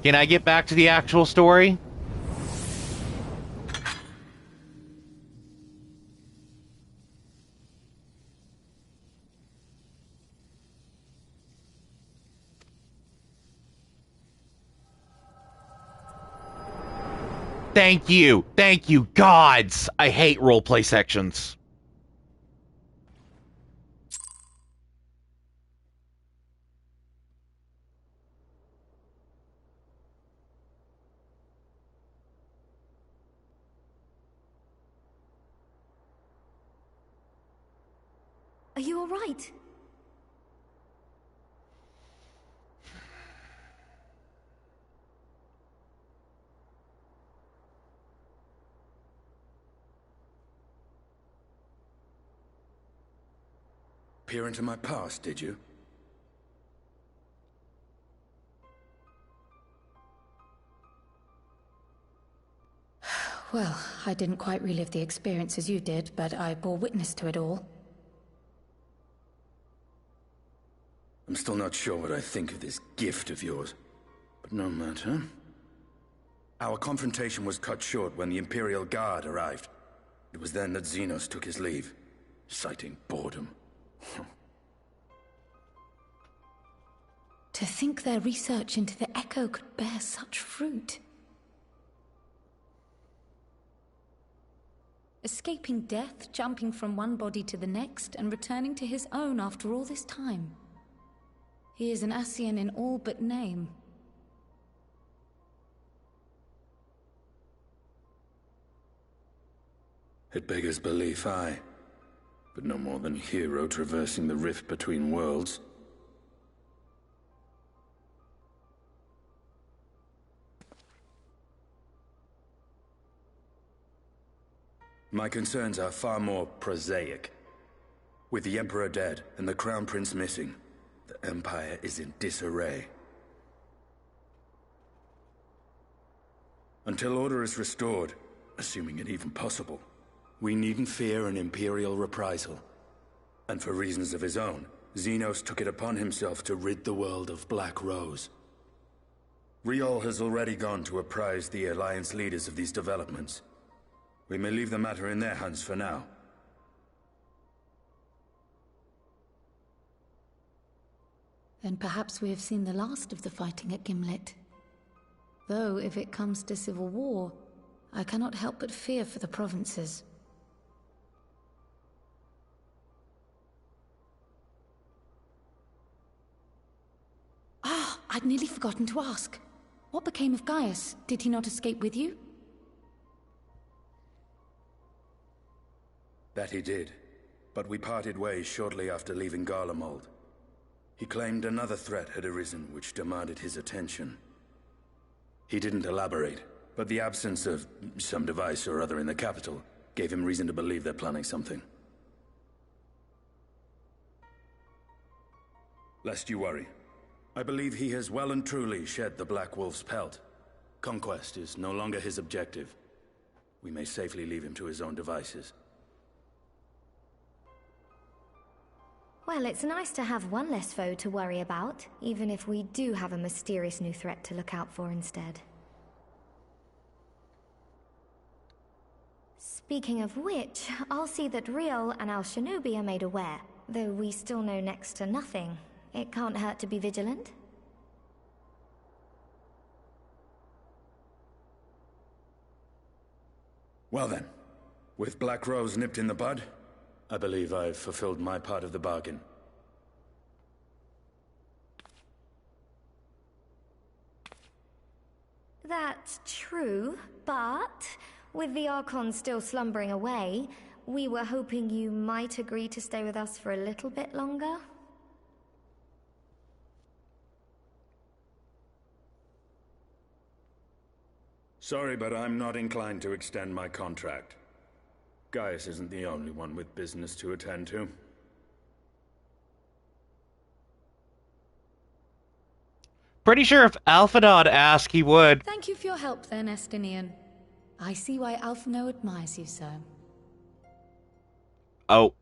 Speaker 1: Can I get back to the actual story? Thank you. Thank you, gods. I hate roleplay sections.
Speaker 3: Are you all right?
Speaker 11: Peer into my past, did you?
Speaker 2: Well, I didn't quite relive the experience as you did, but I bore witness to it all.
Speaker 11: I'm still not sure what I think of this gift of yours. But no matter. Our confrontation was cut short when the Imperial Guard arrived. It was then that Xenos took his leave, citing boredom.
Speaker 2: To think their research into the Echo could bear such fruit. Escaping death, jumping from one body to the next, and returning to his own after all this time. He is an Ascian in all but name.
Speaker 11: It beggars belief, aye. But no more than hero traversing the rift between worlds. My concerns are far more prosaic. With the Emperor dead and the Crown Prince missing, the Empire is in disarray. Until order is restored, assuming it even possible, we needn't fear an Imperial reprisal. And for reasons of his own, Xenos took it upon himself to rid the world of Black Rose. Riol has already gone to apprise the Alliance leaders of these developments. We may leave the matter in their hands for now.
Speaker 2: Then perhaps we have seen the last of the fighting at Gimlet. Though, if it comes to civil war, I cannot help but fear for the provinces. Ah, I'd nearly forgotten to ask. What became of Gaius? Did he not escape with you?
Speaker 11: That he did, but we parted ways shortly after leaving Garlemald. He claimed another threat had arisen which demanded his attention. He didn't elaborate, but the absence of some device or other in the capital gave him reason to believe they're planning something. Lest you worry, I believe he has well and truly shed the Black Wolf's pelt. Conquest is no longer his objective. We may safely leave him to his own devices.
Speaker 3: Well, it's nice to have one less foe to worry about, even if we do have a mysterious new threat to look out for instead. Speaking of which, I'll see that Riol and our Shinobi are made aware. Though we still know next to nothing, it can't hurt to be vigilant.
Speaker 11: Well then, with Black Rose nipped in the bud, I believe I've fulfilled my part of the bargain.
Speaker 3: That's true, but with the Archon still slumbering away, we were hoping you might agree to stay with us for a little bit longer.
Speaker 11: Sorry, but I'm not inclined to extend my contract. Gaius isn't the only one with business to attend to.
Speaker 1: Pretty sure if Alphinaud asked, he would.
Speaker 2: Thank you for your help then, Estinian. I see why Alphino admires you so.
Speaker 1: Oh.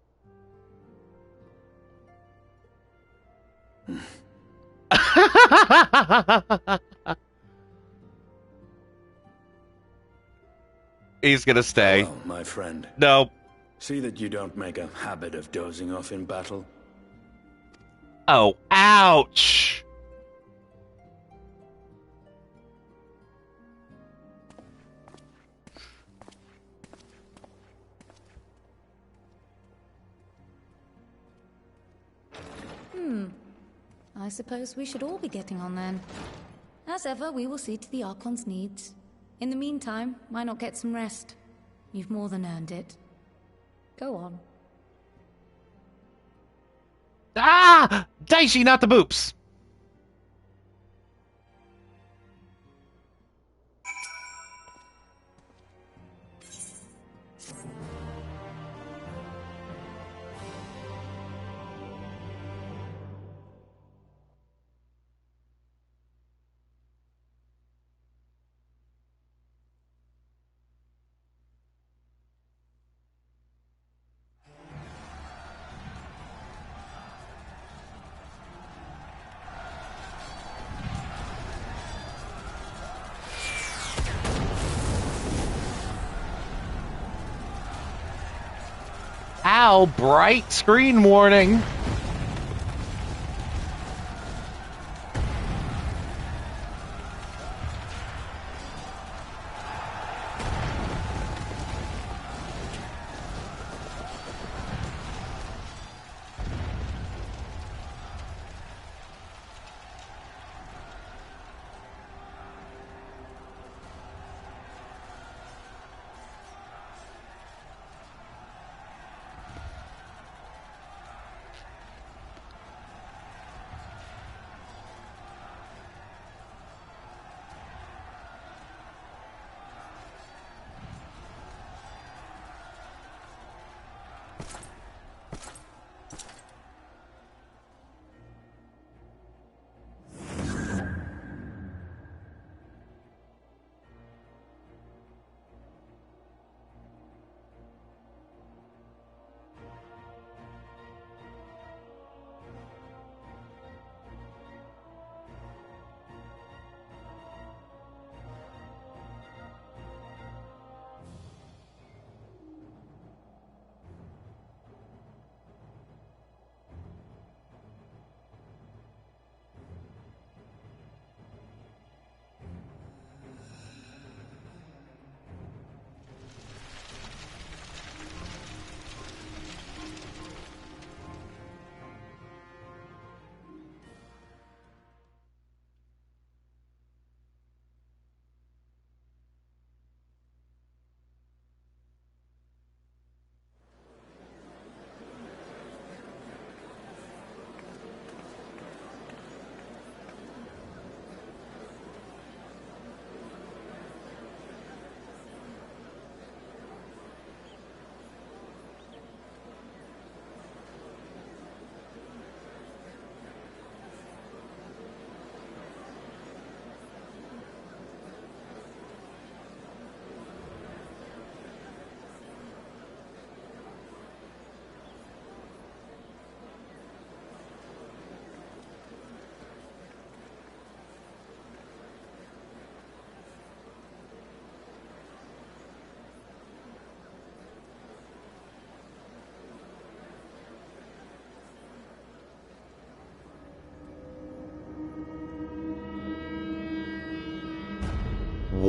Speaker 1: He's gonna stay.
Speaker 6: Hello, my friend.
Speaker 1: No.
Speaker 6: See that you don't make a habit of dozing off in battle.
Speaker 1: Oh, ouch!
Speaker 2: I suppose we should all be getting on then. As ever, we will see to the Archon's needs. In the meantime, why not get some rest? You've more than earned it. Go on.
Speaker 1: Ah! Daisy, not the boops! Ow, bright screen warning.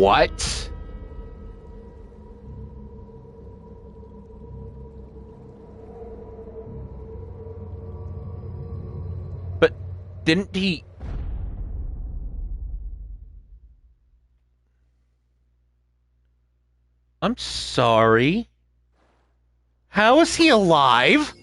Speaker 1: What? But didn't he... I'm sorry. How is he alive?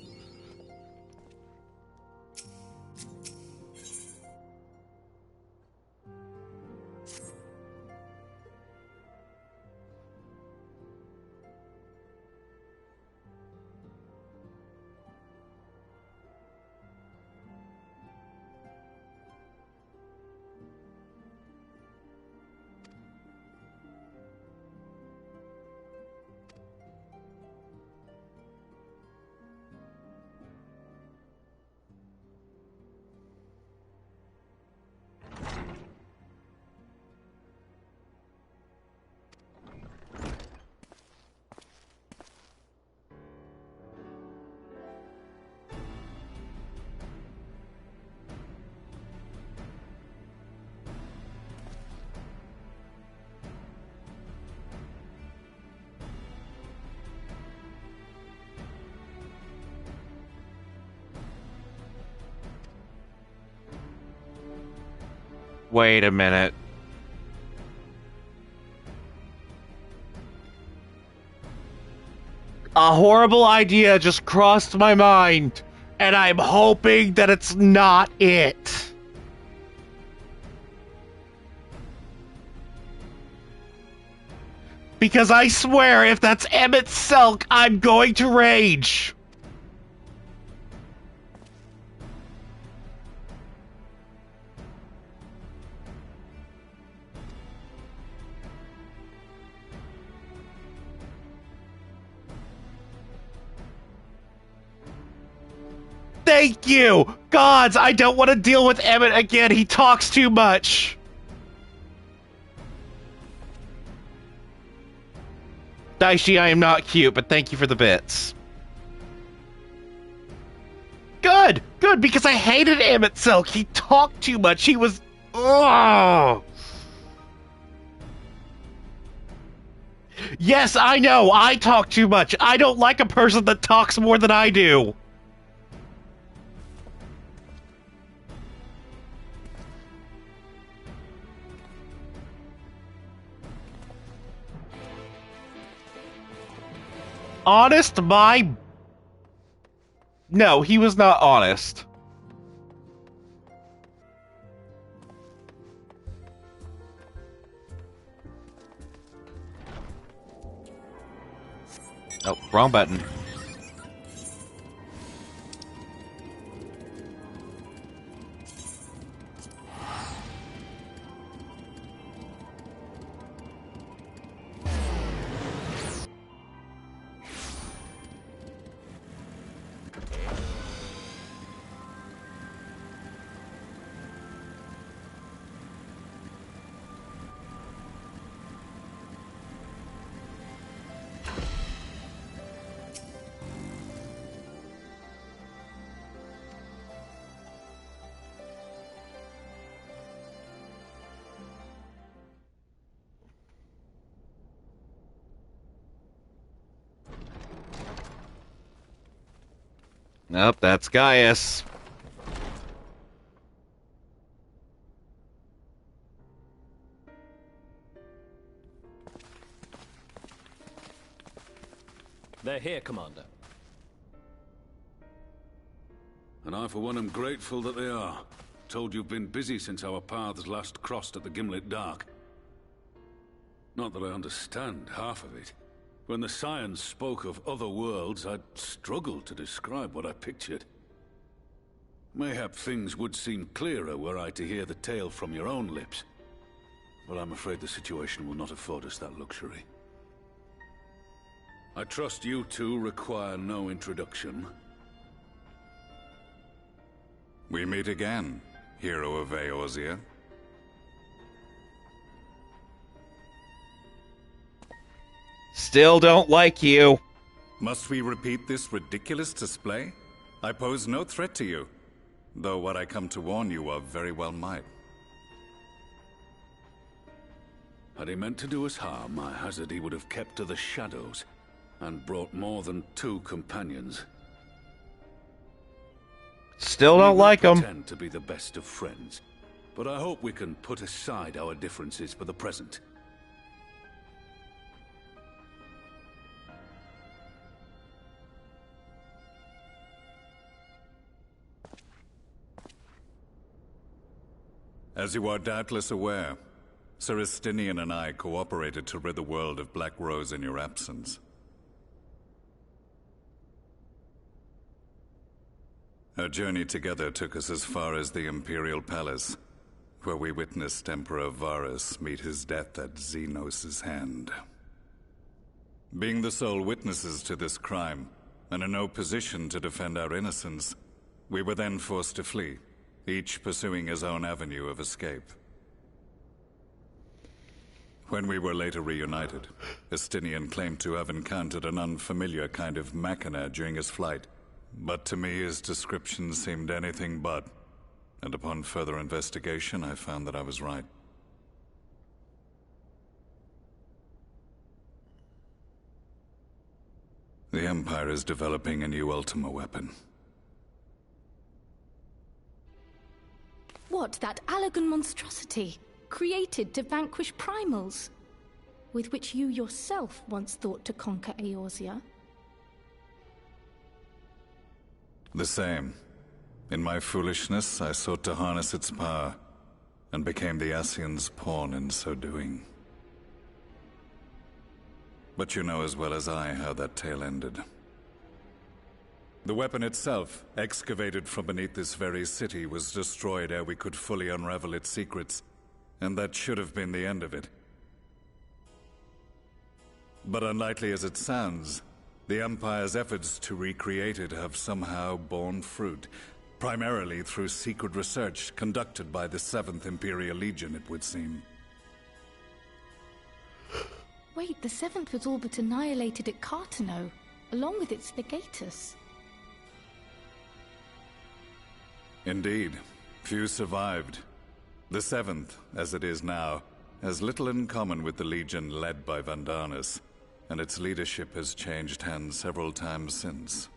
Speaker 1: Wait a minute. A horrible idea just crossed my mind, and I'm hoping that it's not it. Because I swear, if that's Emmett Selk, I'm going to rage. Thank you! Gods, I don't want to deal with Emmett again. He talks too much. Daishi, I am not cute, but thank you for the bits. Good! Good, because I hated Emmett Selk. He talked too much. He was... Ugh. Yes, I know. I talk too much. I don't like a person that talks more than I do. Honest, my... No, he was not honest. Oh, wrong button. Nope, that's Gaius.
Speaker 13: They're here, Commander.
Speaker 14: And I, for one, am grateful that they are. Told you've been busy since our paths last crossed at the Gimlet Dark. Not that I understand half of it. When the Scions spoke of other worlds, I'd struggled to describe what I pictured. Mayhap things would seem clearer were I to hear the tale from your own lips. But I'm afraid the situation will not afford us that luxury. I trust you two require no introduction.
Speaker 15: We meet again, hero of Eorzea.
Speaker 1: Still don't like you.
Speaker 15: Must we repeat this ridiculous display? I pose no threat to you, though what I come to warn you of very well might.
Speaker 14: Had he meant to do us harm, I hazard he would have kept to the shadows, and brought more than 2 companions.
Speaker 1: Still don't like him.
Speaker 14: We pretend to be the best of friends, but I hope we can put aside our differences for the present.
Speaker 15: As you are doubtless aware, Sir Estinian and I cooperated to rid the world of Black Rose in your absence. Our journey together took us as far as the Imperial Palace, where we witnessed Emperor Varus meet his death at Xenos' hand. Being the sole witnesses to this crime, and in no position to defend our innocence, we were then forced to flee, each pursuing his own avenue of escape. When we were later reunited, Estinian claimed to have encountered an unfamiliar kind of machina during his flight, but to me his description seemed anything but, and upon further investigation I found that I was right. The Empire is developing a new Ultima weapon.
Speaker 2: what? That Allagan monstrosity, created to vanquish primals, with which you yourself once thought to conquer Eorzea?
Speaker 15: The same. In my foolishness, I sought to harness its power, and became the Ascian's pawn in so doing. But you know as well as I how that tale ended. The weapon itself, excavated from beneath this very city, was destroyed ere we could fully unravel its secrets, and that should have been the end of it. But unlikely as it sounds, the Empire's efforts to recreate it have somehow borne fruit, primarily through secret research conducted by the 7th Imperial Legion, it would seem.
Speaker 2: Wait, the 7th was all but annihilated at Cartano, along with its legatus.
Speaker 15: Indeed. Few survived. The 7th, as it is now, has little in common with the Legion led by Vandarnus, and its leadership has changed hands several times since.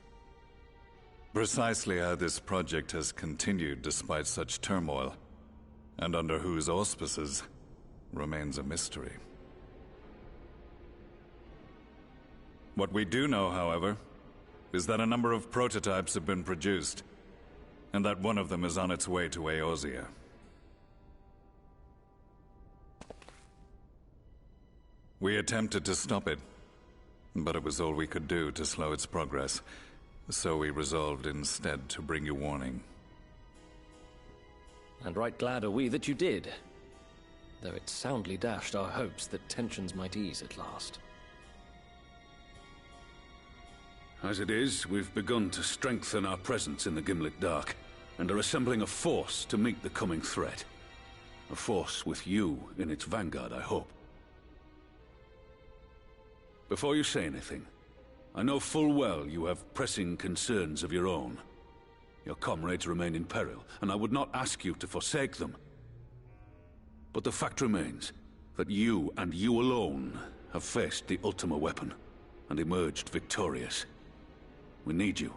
Speaker 15: Precisely how this project has continued despite such turmoil, and under whose auspices, remains a mystery. What we do know, however, is that a number of prototypes have been produced, and that one of them is on its way to Eorzea. We attempted to stop it, but it was all we could do to slow its progress, so we resolved instead to bring you warning.
Speaker 13: And right glad are we that you did, though it soundly dashed our hopes that tensions might ease at last.
Speaker 14: As it is, we've begun to strengthen our presence in the Gimlet Dark, and are assembling a force to meet the coming threat. A force with you in its vanguard, I hope. Before you say anything, I know full well you have pressing concerns of your own. Your comrades remain in peril, and I would not ask you to forsake them. But the fact remains that you, and you alone, have faced the Ultima weapon, and emerged victorious. We need you.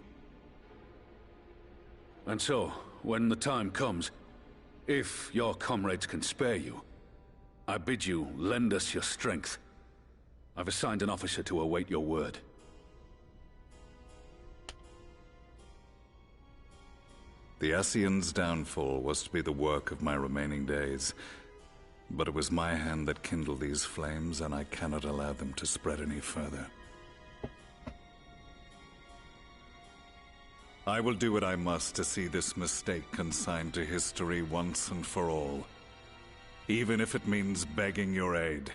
Speaker 14: And so, when the time comes, if your comrades can spare you, I bid you lend us your strength. I've assigned an officer to await your word.
Speaker 15: The Ascian's downfall was to be the work of my remaining days, but it was my hand that kindled these flames, and I cannot allow them to spread any further. I will do what I must to see this mistake consigned to history once and for all, even if it means begging your aid.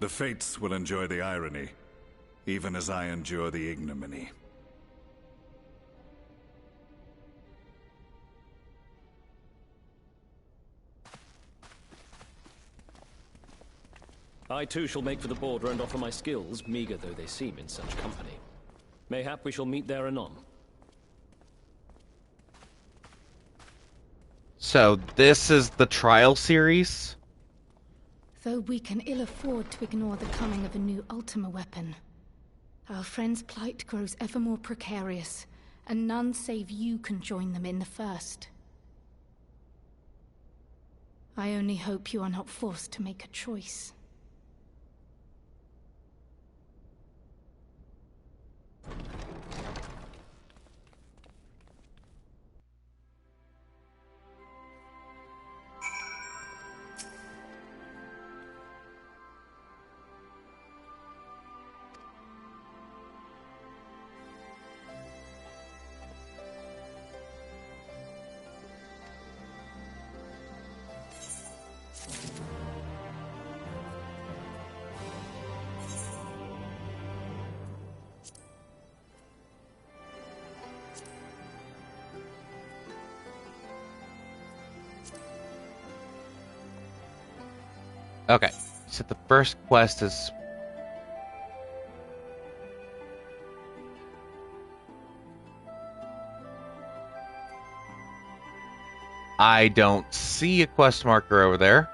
Speaker 15: The Fates will enjoy the irony, even as I endure the ignominy.
Speaker 13: I too shall make for the border and offer my skills, meager though they seem in such company. Mayhap we shall meet there anon.
Speaker 1: So, this is the trial series?
Speaker 2: Though we can ill afford to ignore the coming of a new Ultima weapon, our friend's plight grows ever more precarious, and none save you can join them in the first. I only hope you are not forced to make a choice.
Speaker 1: Okay, so the first quest is... I don't see a quest marker over there.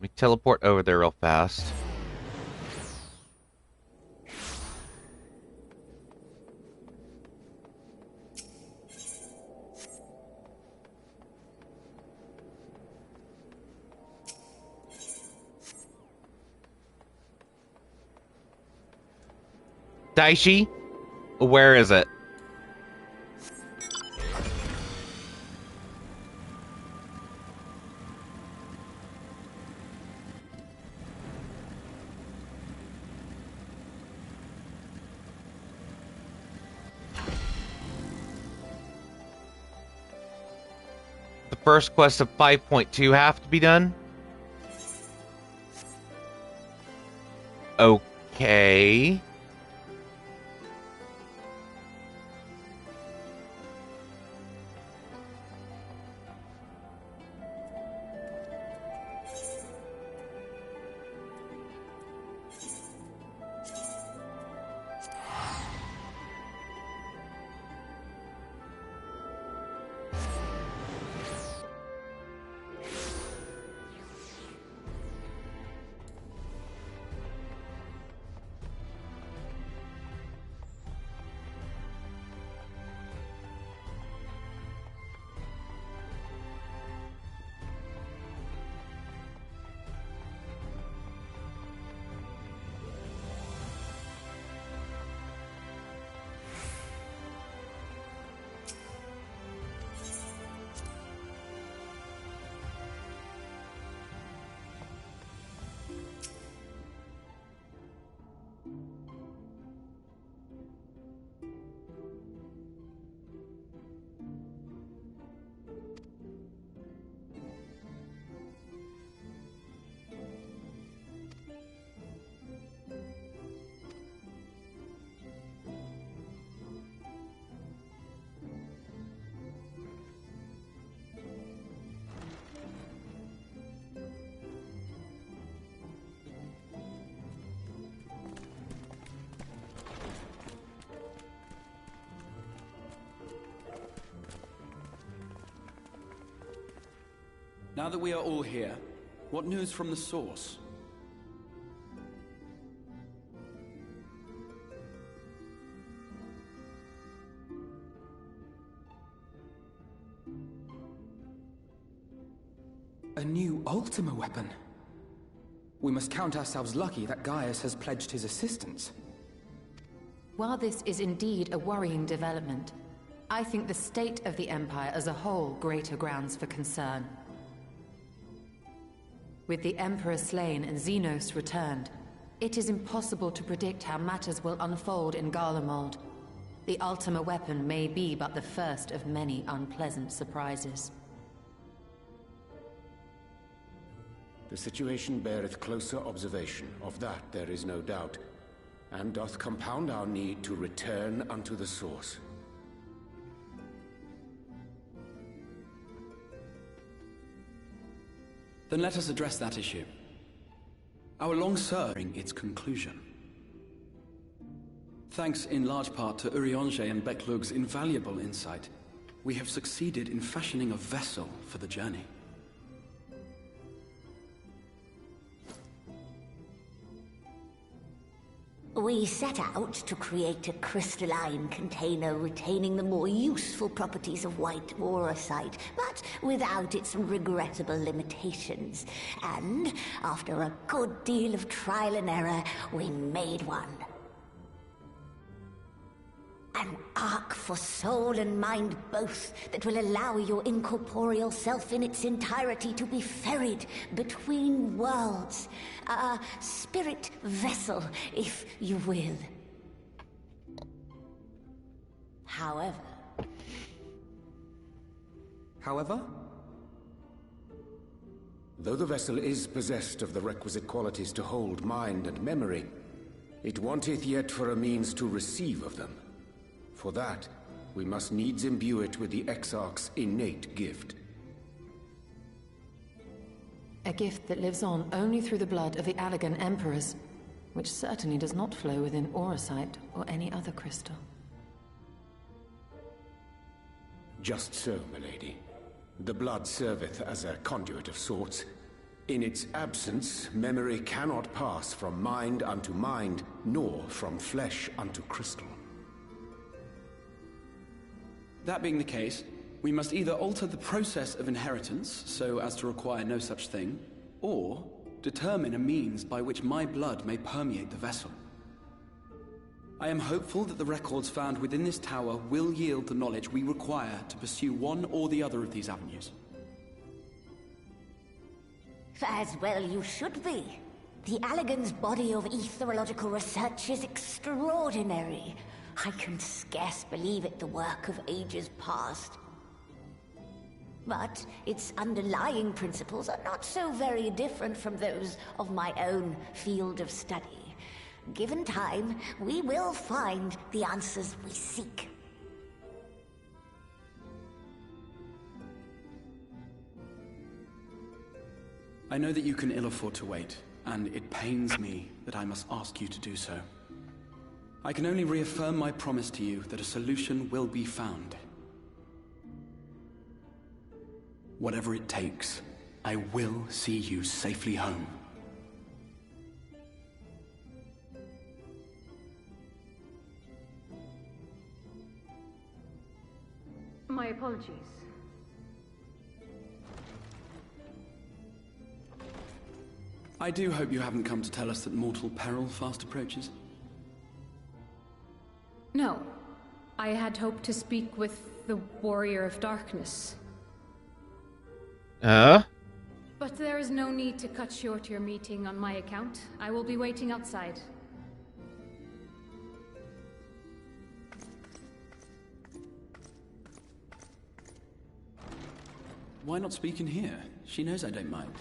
Speaker 1: me teleport over there real fast. Daishi? Where is it? The first quest of 5.2 have to be done? Okay.
Speaker 6: Now that we are all here, what news from the source?
Speaker 7: A new Ultima weapon. We must count ourselves lucky that Gaius has pledged his assistance.
Speaker 5: While this is indeed a worrying development, I think the state of the Empire as a whole greater grounds for concern. With the Emperor slain and Xenos returned, it is impossible to predict how matters will unfold in Garlemald. The Ultima weapon may be but the first of many unpleasant surprises.
Speaker 4: The situation beareth closer observation, of that there is no doubt, and doth compound our need to return unto the source.
Speaker 6: Then let us address that issue. Our long-serving its conclusion. Thanks in large part to Urianger and Beklug's invaluable insight, we have succeeded in fashioning a vessel for the journey.
Speaker 9: We set out to create a crystalline container retaining the more useful properties of white aurosite, but without its regrettable limitations. And, after a good deal of trial and error, we made one. An ark for soul and mind both, that will allow your incorporeal self in its entirety to be ferried between worlds. A spirit vessel, if you will. However...
Speaker 4: Though the vessel is possessed of the requisite qualities to hold mind and memory, it wanteth yet for a means to receive of them. For that, we must needs imbue it with the Exarch's innate gift.
Speaker 5: A gift that lives on only through the blood of the Allagan Emperors, which certainly does not flow within aurosite or any other crystal.
Speaker 4: Just so, milady. The blood serveth as a conduit of sorts. In its absence, memory cannot pass from mind unto mind, nor from flesh unto crystal.
Speaker 6: That being the case, we must either alter the process of inheritance so as to require no such thing, or determine a means by which my blood may permeate the vessel. I am hopeful that the records found within this tower will yield the knowledge we require to pursue one or the other of these avenues.
Speaker 9: As well you should be. The Allagan's body of etherological research is extraordinary. I can scarce believe it the work of ages past. But its underlying principles are not so very different from those of my own field of study. Given time, we will find the answers we seek.
Speaker 6: I know that you can ill afford to wait, and it pains me that I must ask you to do so. I can only reaffirm my promise to you that a solution will be found. Whatever it takes, I will see you safely home.
Speaker 8: My apologies.
Speaker 6: I do hope you haven't come to tell us that mortal peril fast approaches.
Speaker 8: No. I had hoped to speak with the Warrior of Darkness. But there is no need to cut short your meeting on my account. I will be waiting outside.
Speaker 6: Why not speak in here? She knows I don't mind.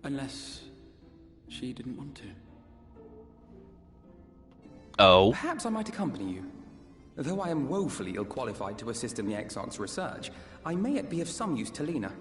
Speaker 6: Unless she didn't want to.
Speaker 1: Oh.
Speaker 7: Perhaps I might accompany you. Though I am woefully ill-qualified to assist in the XIV's research, I may yet be of some use to Lena.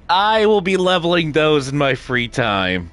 Speaker 1: I will be leveling those in my free time.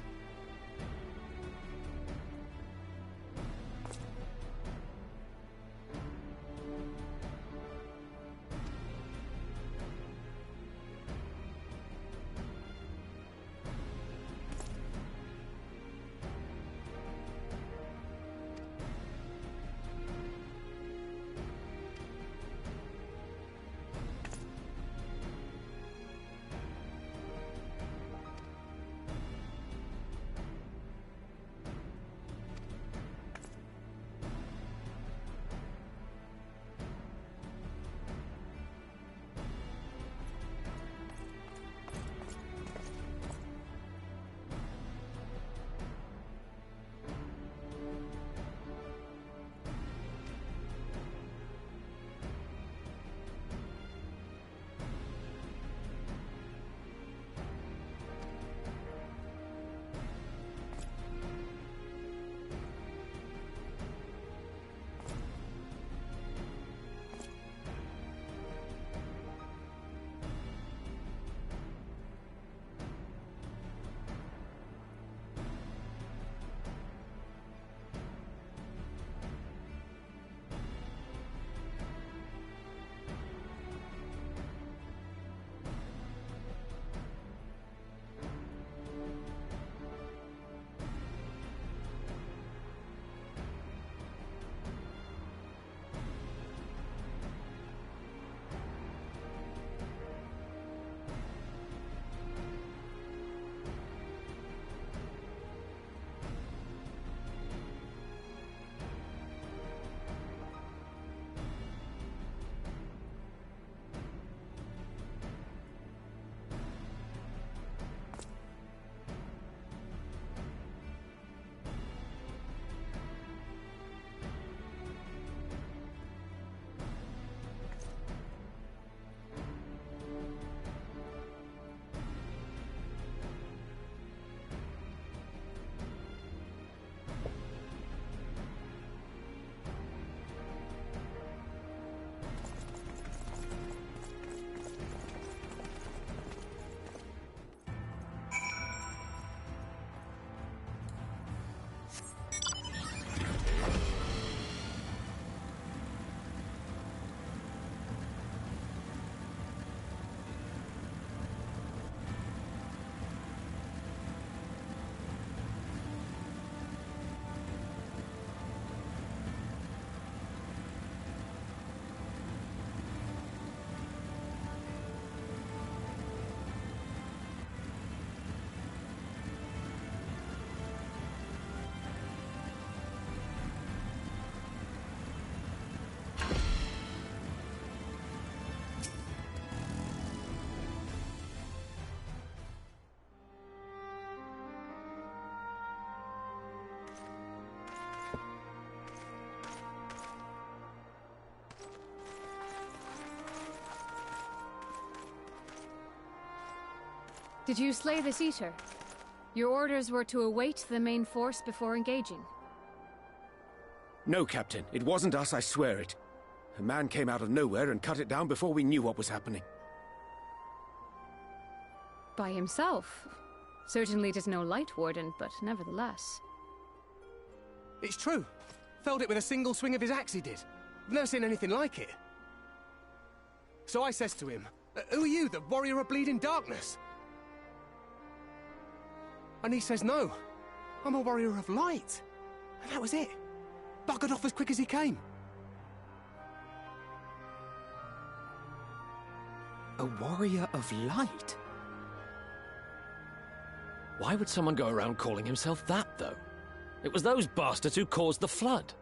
Speaker 16: Did you slay this Eater? Your orders were to await the main force before engaging.
Speaker 11: No, Captain. It wasn't us, I swear it. A man came out of nowhere and cut it down before we knew what was happening.
Speaker 16: By himself? Certainly it is no light warden, but nevertheless.
Speaker 17: It's true. Felled it with a single swing of his axe, he did. I've never seen anything like it. So I says to him, "Who are you, the warrior of bleeding darkness?" And he says, "No, I'm a warrior of light." And that was it. Buggered off as quick as he came.
Speaker 7: A warrior of light?
Speaker 13: Why would someone go around calling himself that, though? It was those bastards who caused the flood.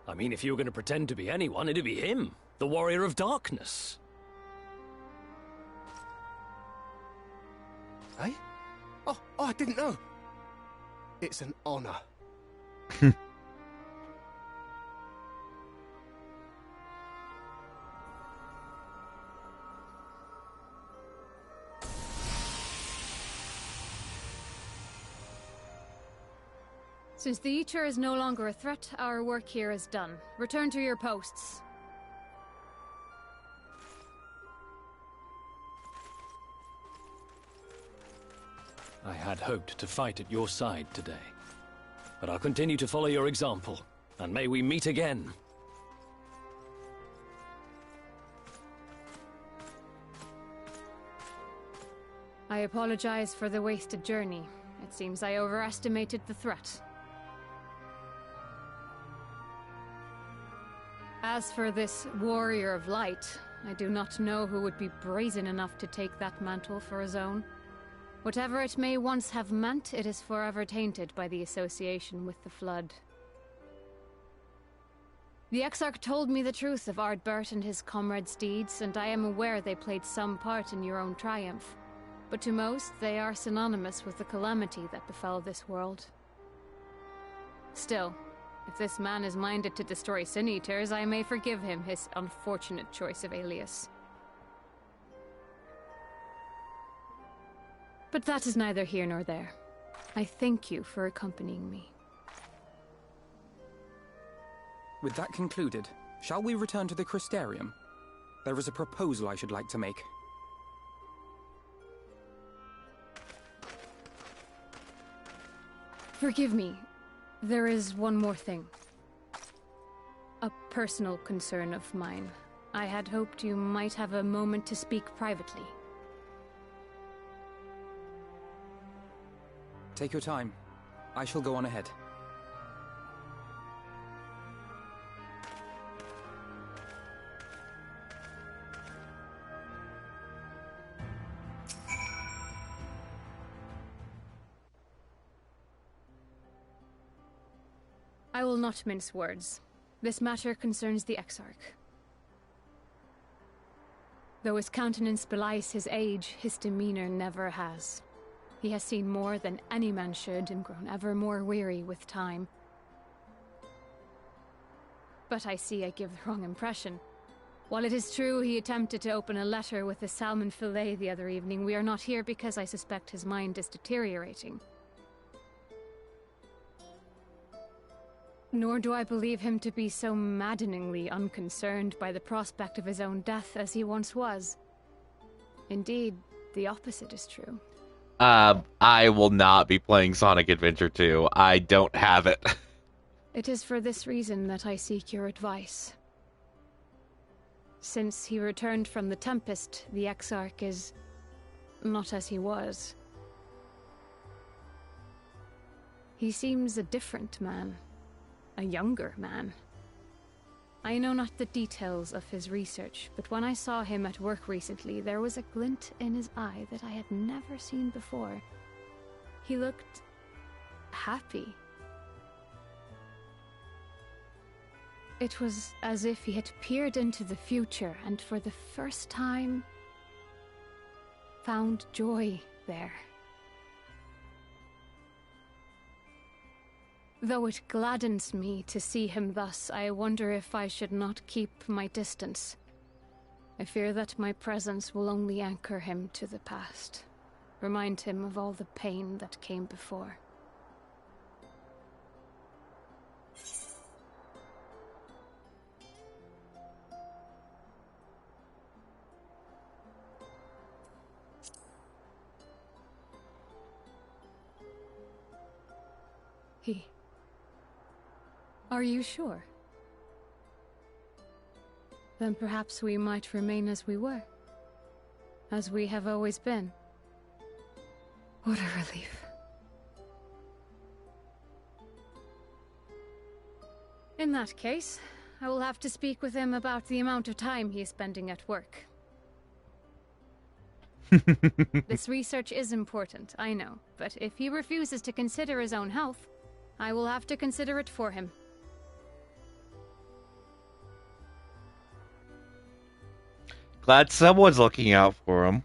Speaker 13: I mean, if you were going to pretend to be anyone, it'd be him, the Warrior of Darkness.
Speaker 17: Eh? Oh, I didn't know. It's an honor.
Speaker 16: Since the Eater is no longer a threat, our work here is done. Return to your posts.
Speaker 13: I had hoped to fight at your side today. But I'll continue to follow your example, and may we meet again.
Speaker 16: I apologize for the wasted journey. It seems I overestimated the threat. As for this Warrior of Light, I do not know who would be brazen enough to take that mantle for his own. Whatever it may once have meant, it is forever tainted by the association with the Flood. The Exarch told me the truth of Ardbert and his comrades' deeds, and I am aware they played some part in your own triumph. But to most, they are synonymous with the calamity that befell this world. Still, if this man is minded to destroy Sin Eaters, I may forgive him his unfortunate choice of alias. But that is neither here nor there. I thank you for accompanying me.
Speaker 7: With that concluded, shall we return to the Crystarium? There is a proposal I should like to make.
Speaker 16: Forgive me. There is one more thing. A personal concern of mine. I had hoped you might have a moment to speak privately.
Speaker 7: Take your time. I shall go on ahead.
Speaker 16: I will not mince words. This matter concerns the Exarch. Though his countenance belies his age, his demeanor never has. He has seen more than any man should and grown ever more weary with time. But I see I give the wrong impression. While it is true he attempted to open a letter with a salmon fillet the other evening, we are not here because I suspect his mind is deteriorating. Nor do I believe him to be so maddeningly unconcerned by the prospect of his own death as he once was. Indeed, the opposite is true.
Speaker 1: I will not be playing Sonic Adventure 2. I don't have it.
Speaker 16: It is for this reason that I seek your advice. Since he returned from the Tempest, the Exarch is not as he was. He seems a different man. A younger man. I know not the details of his research, but when I saw him at work recently, there was a glint in his eye that I had never seen before. He looked happy. It was as if he had peered into the future and for the first time found joy there. Though it gladdens me to see him thus, I wonder if I should not keep my distance. I fear that my presence will only anchor him to the past. Remind him of all the pain that came before. Are you sure? Then perhaps we might remain as we were. As we have always been. What a relief. In that case, I will have to speak with him about the amount of time he is spending at work. This research is important, I know, but if he refuses to consider his own health, I will have to consider it for him.
Speaker 1: Glad someone's looking out for him.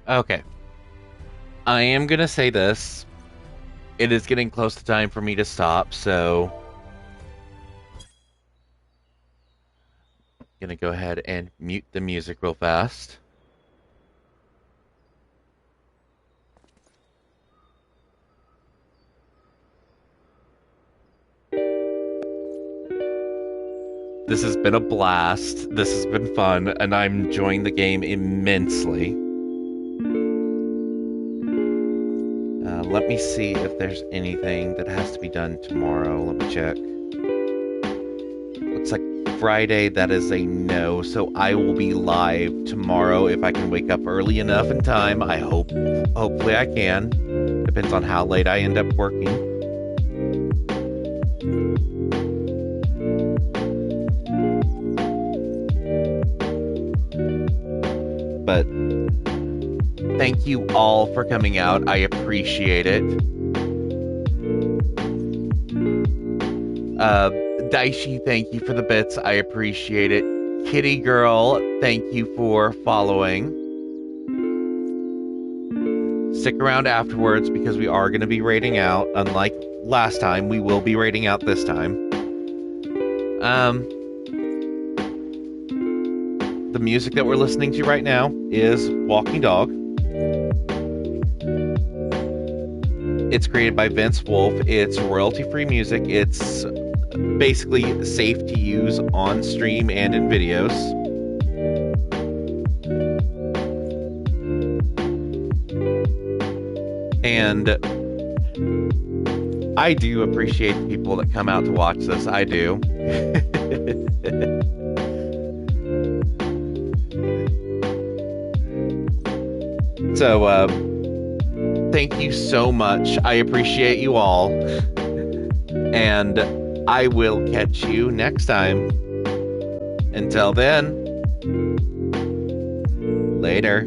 Speaker 1: Okay. I am going to say this. It is getting close to time for me to stop, so I'm going to go ahead and mute the music real fast. This has been a blast. This has been fun, and I'm enjoying the game immensely. Let me see if there's anything that has to be done tomorrow. Let me check. Looks like Friday, that is a no, so I will be live tomorrow if I can wake up early enough in time. I hope, hopefully I can. Depends on how late I end up working. But thank you all for coming out. I appreciate it. Daishi, thank you for the bits. I appreciate it. Kitty Girl, thank you for following. Stick around afterwards because we are going to be raiding out. Unlike last time, we will be raiding out this time. The music that we're listening to right now is Walking Dog. It's created by Vince Wolf. It's royalty-free music. It's basically safe to use on stream and in videos. And I do appreciate the people that come out to watch this. I do. So, thank you so much. I appreciate you all. And I will catch you next time. Until then, later.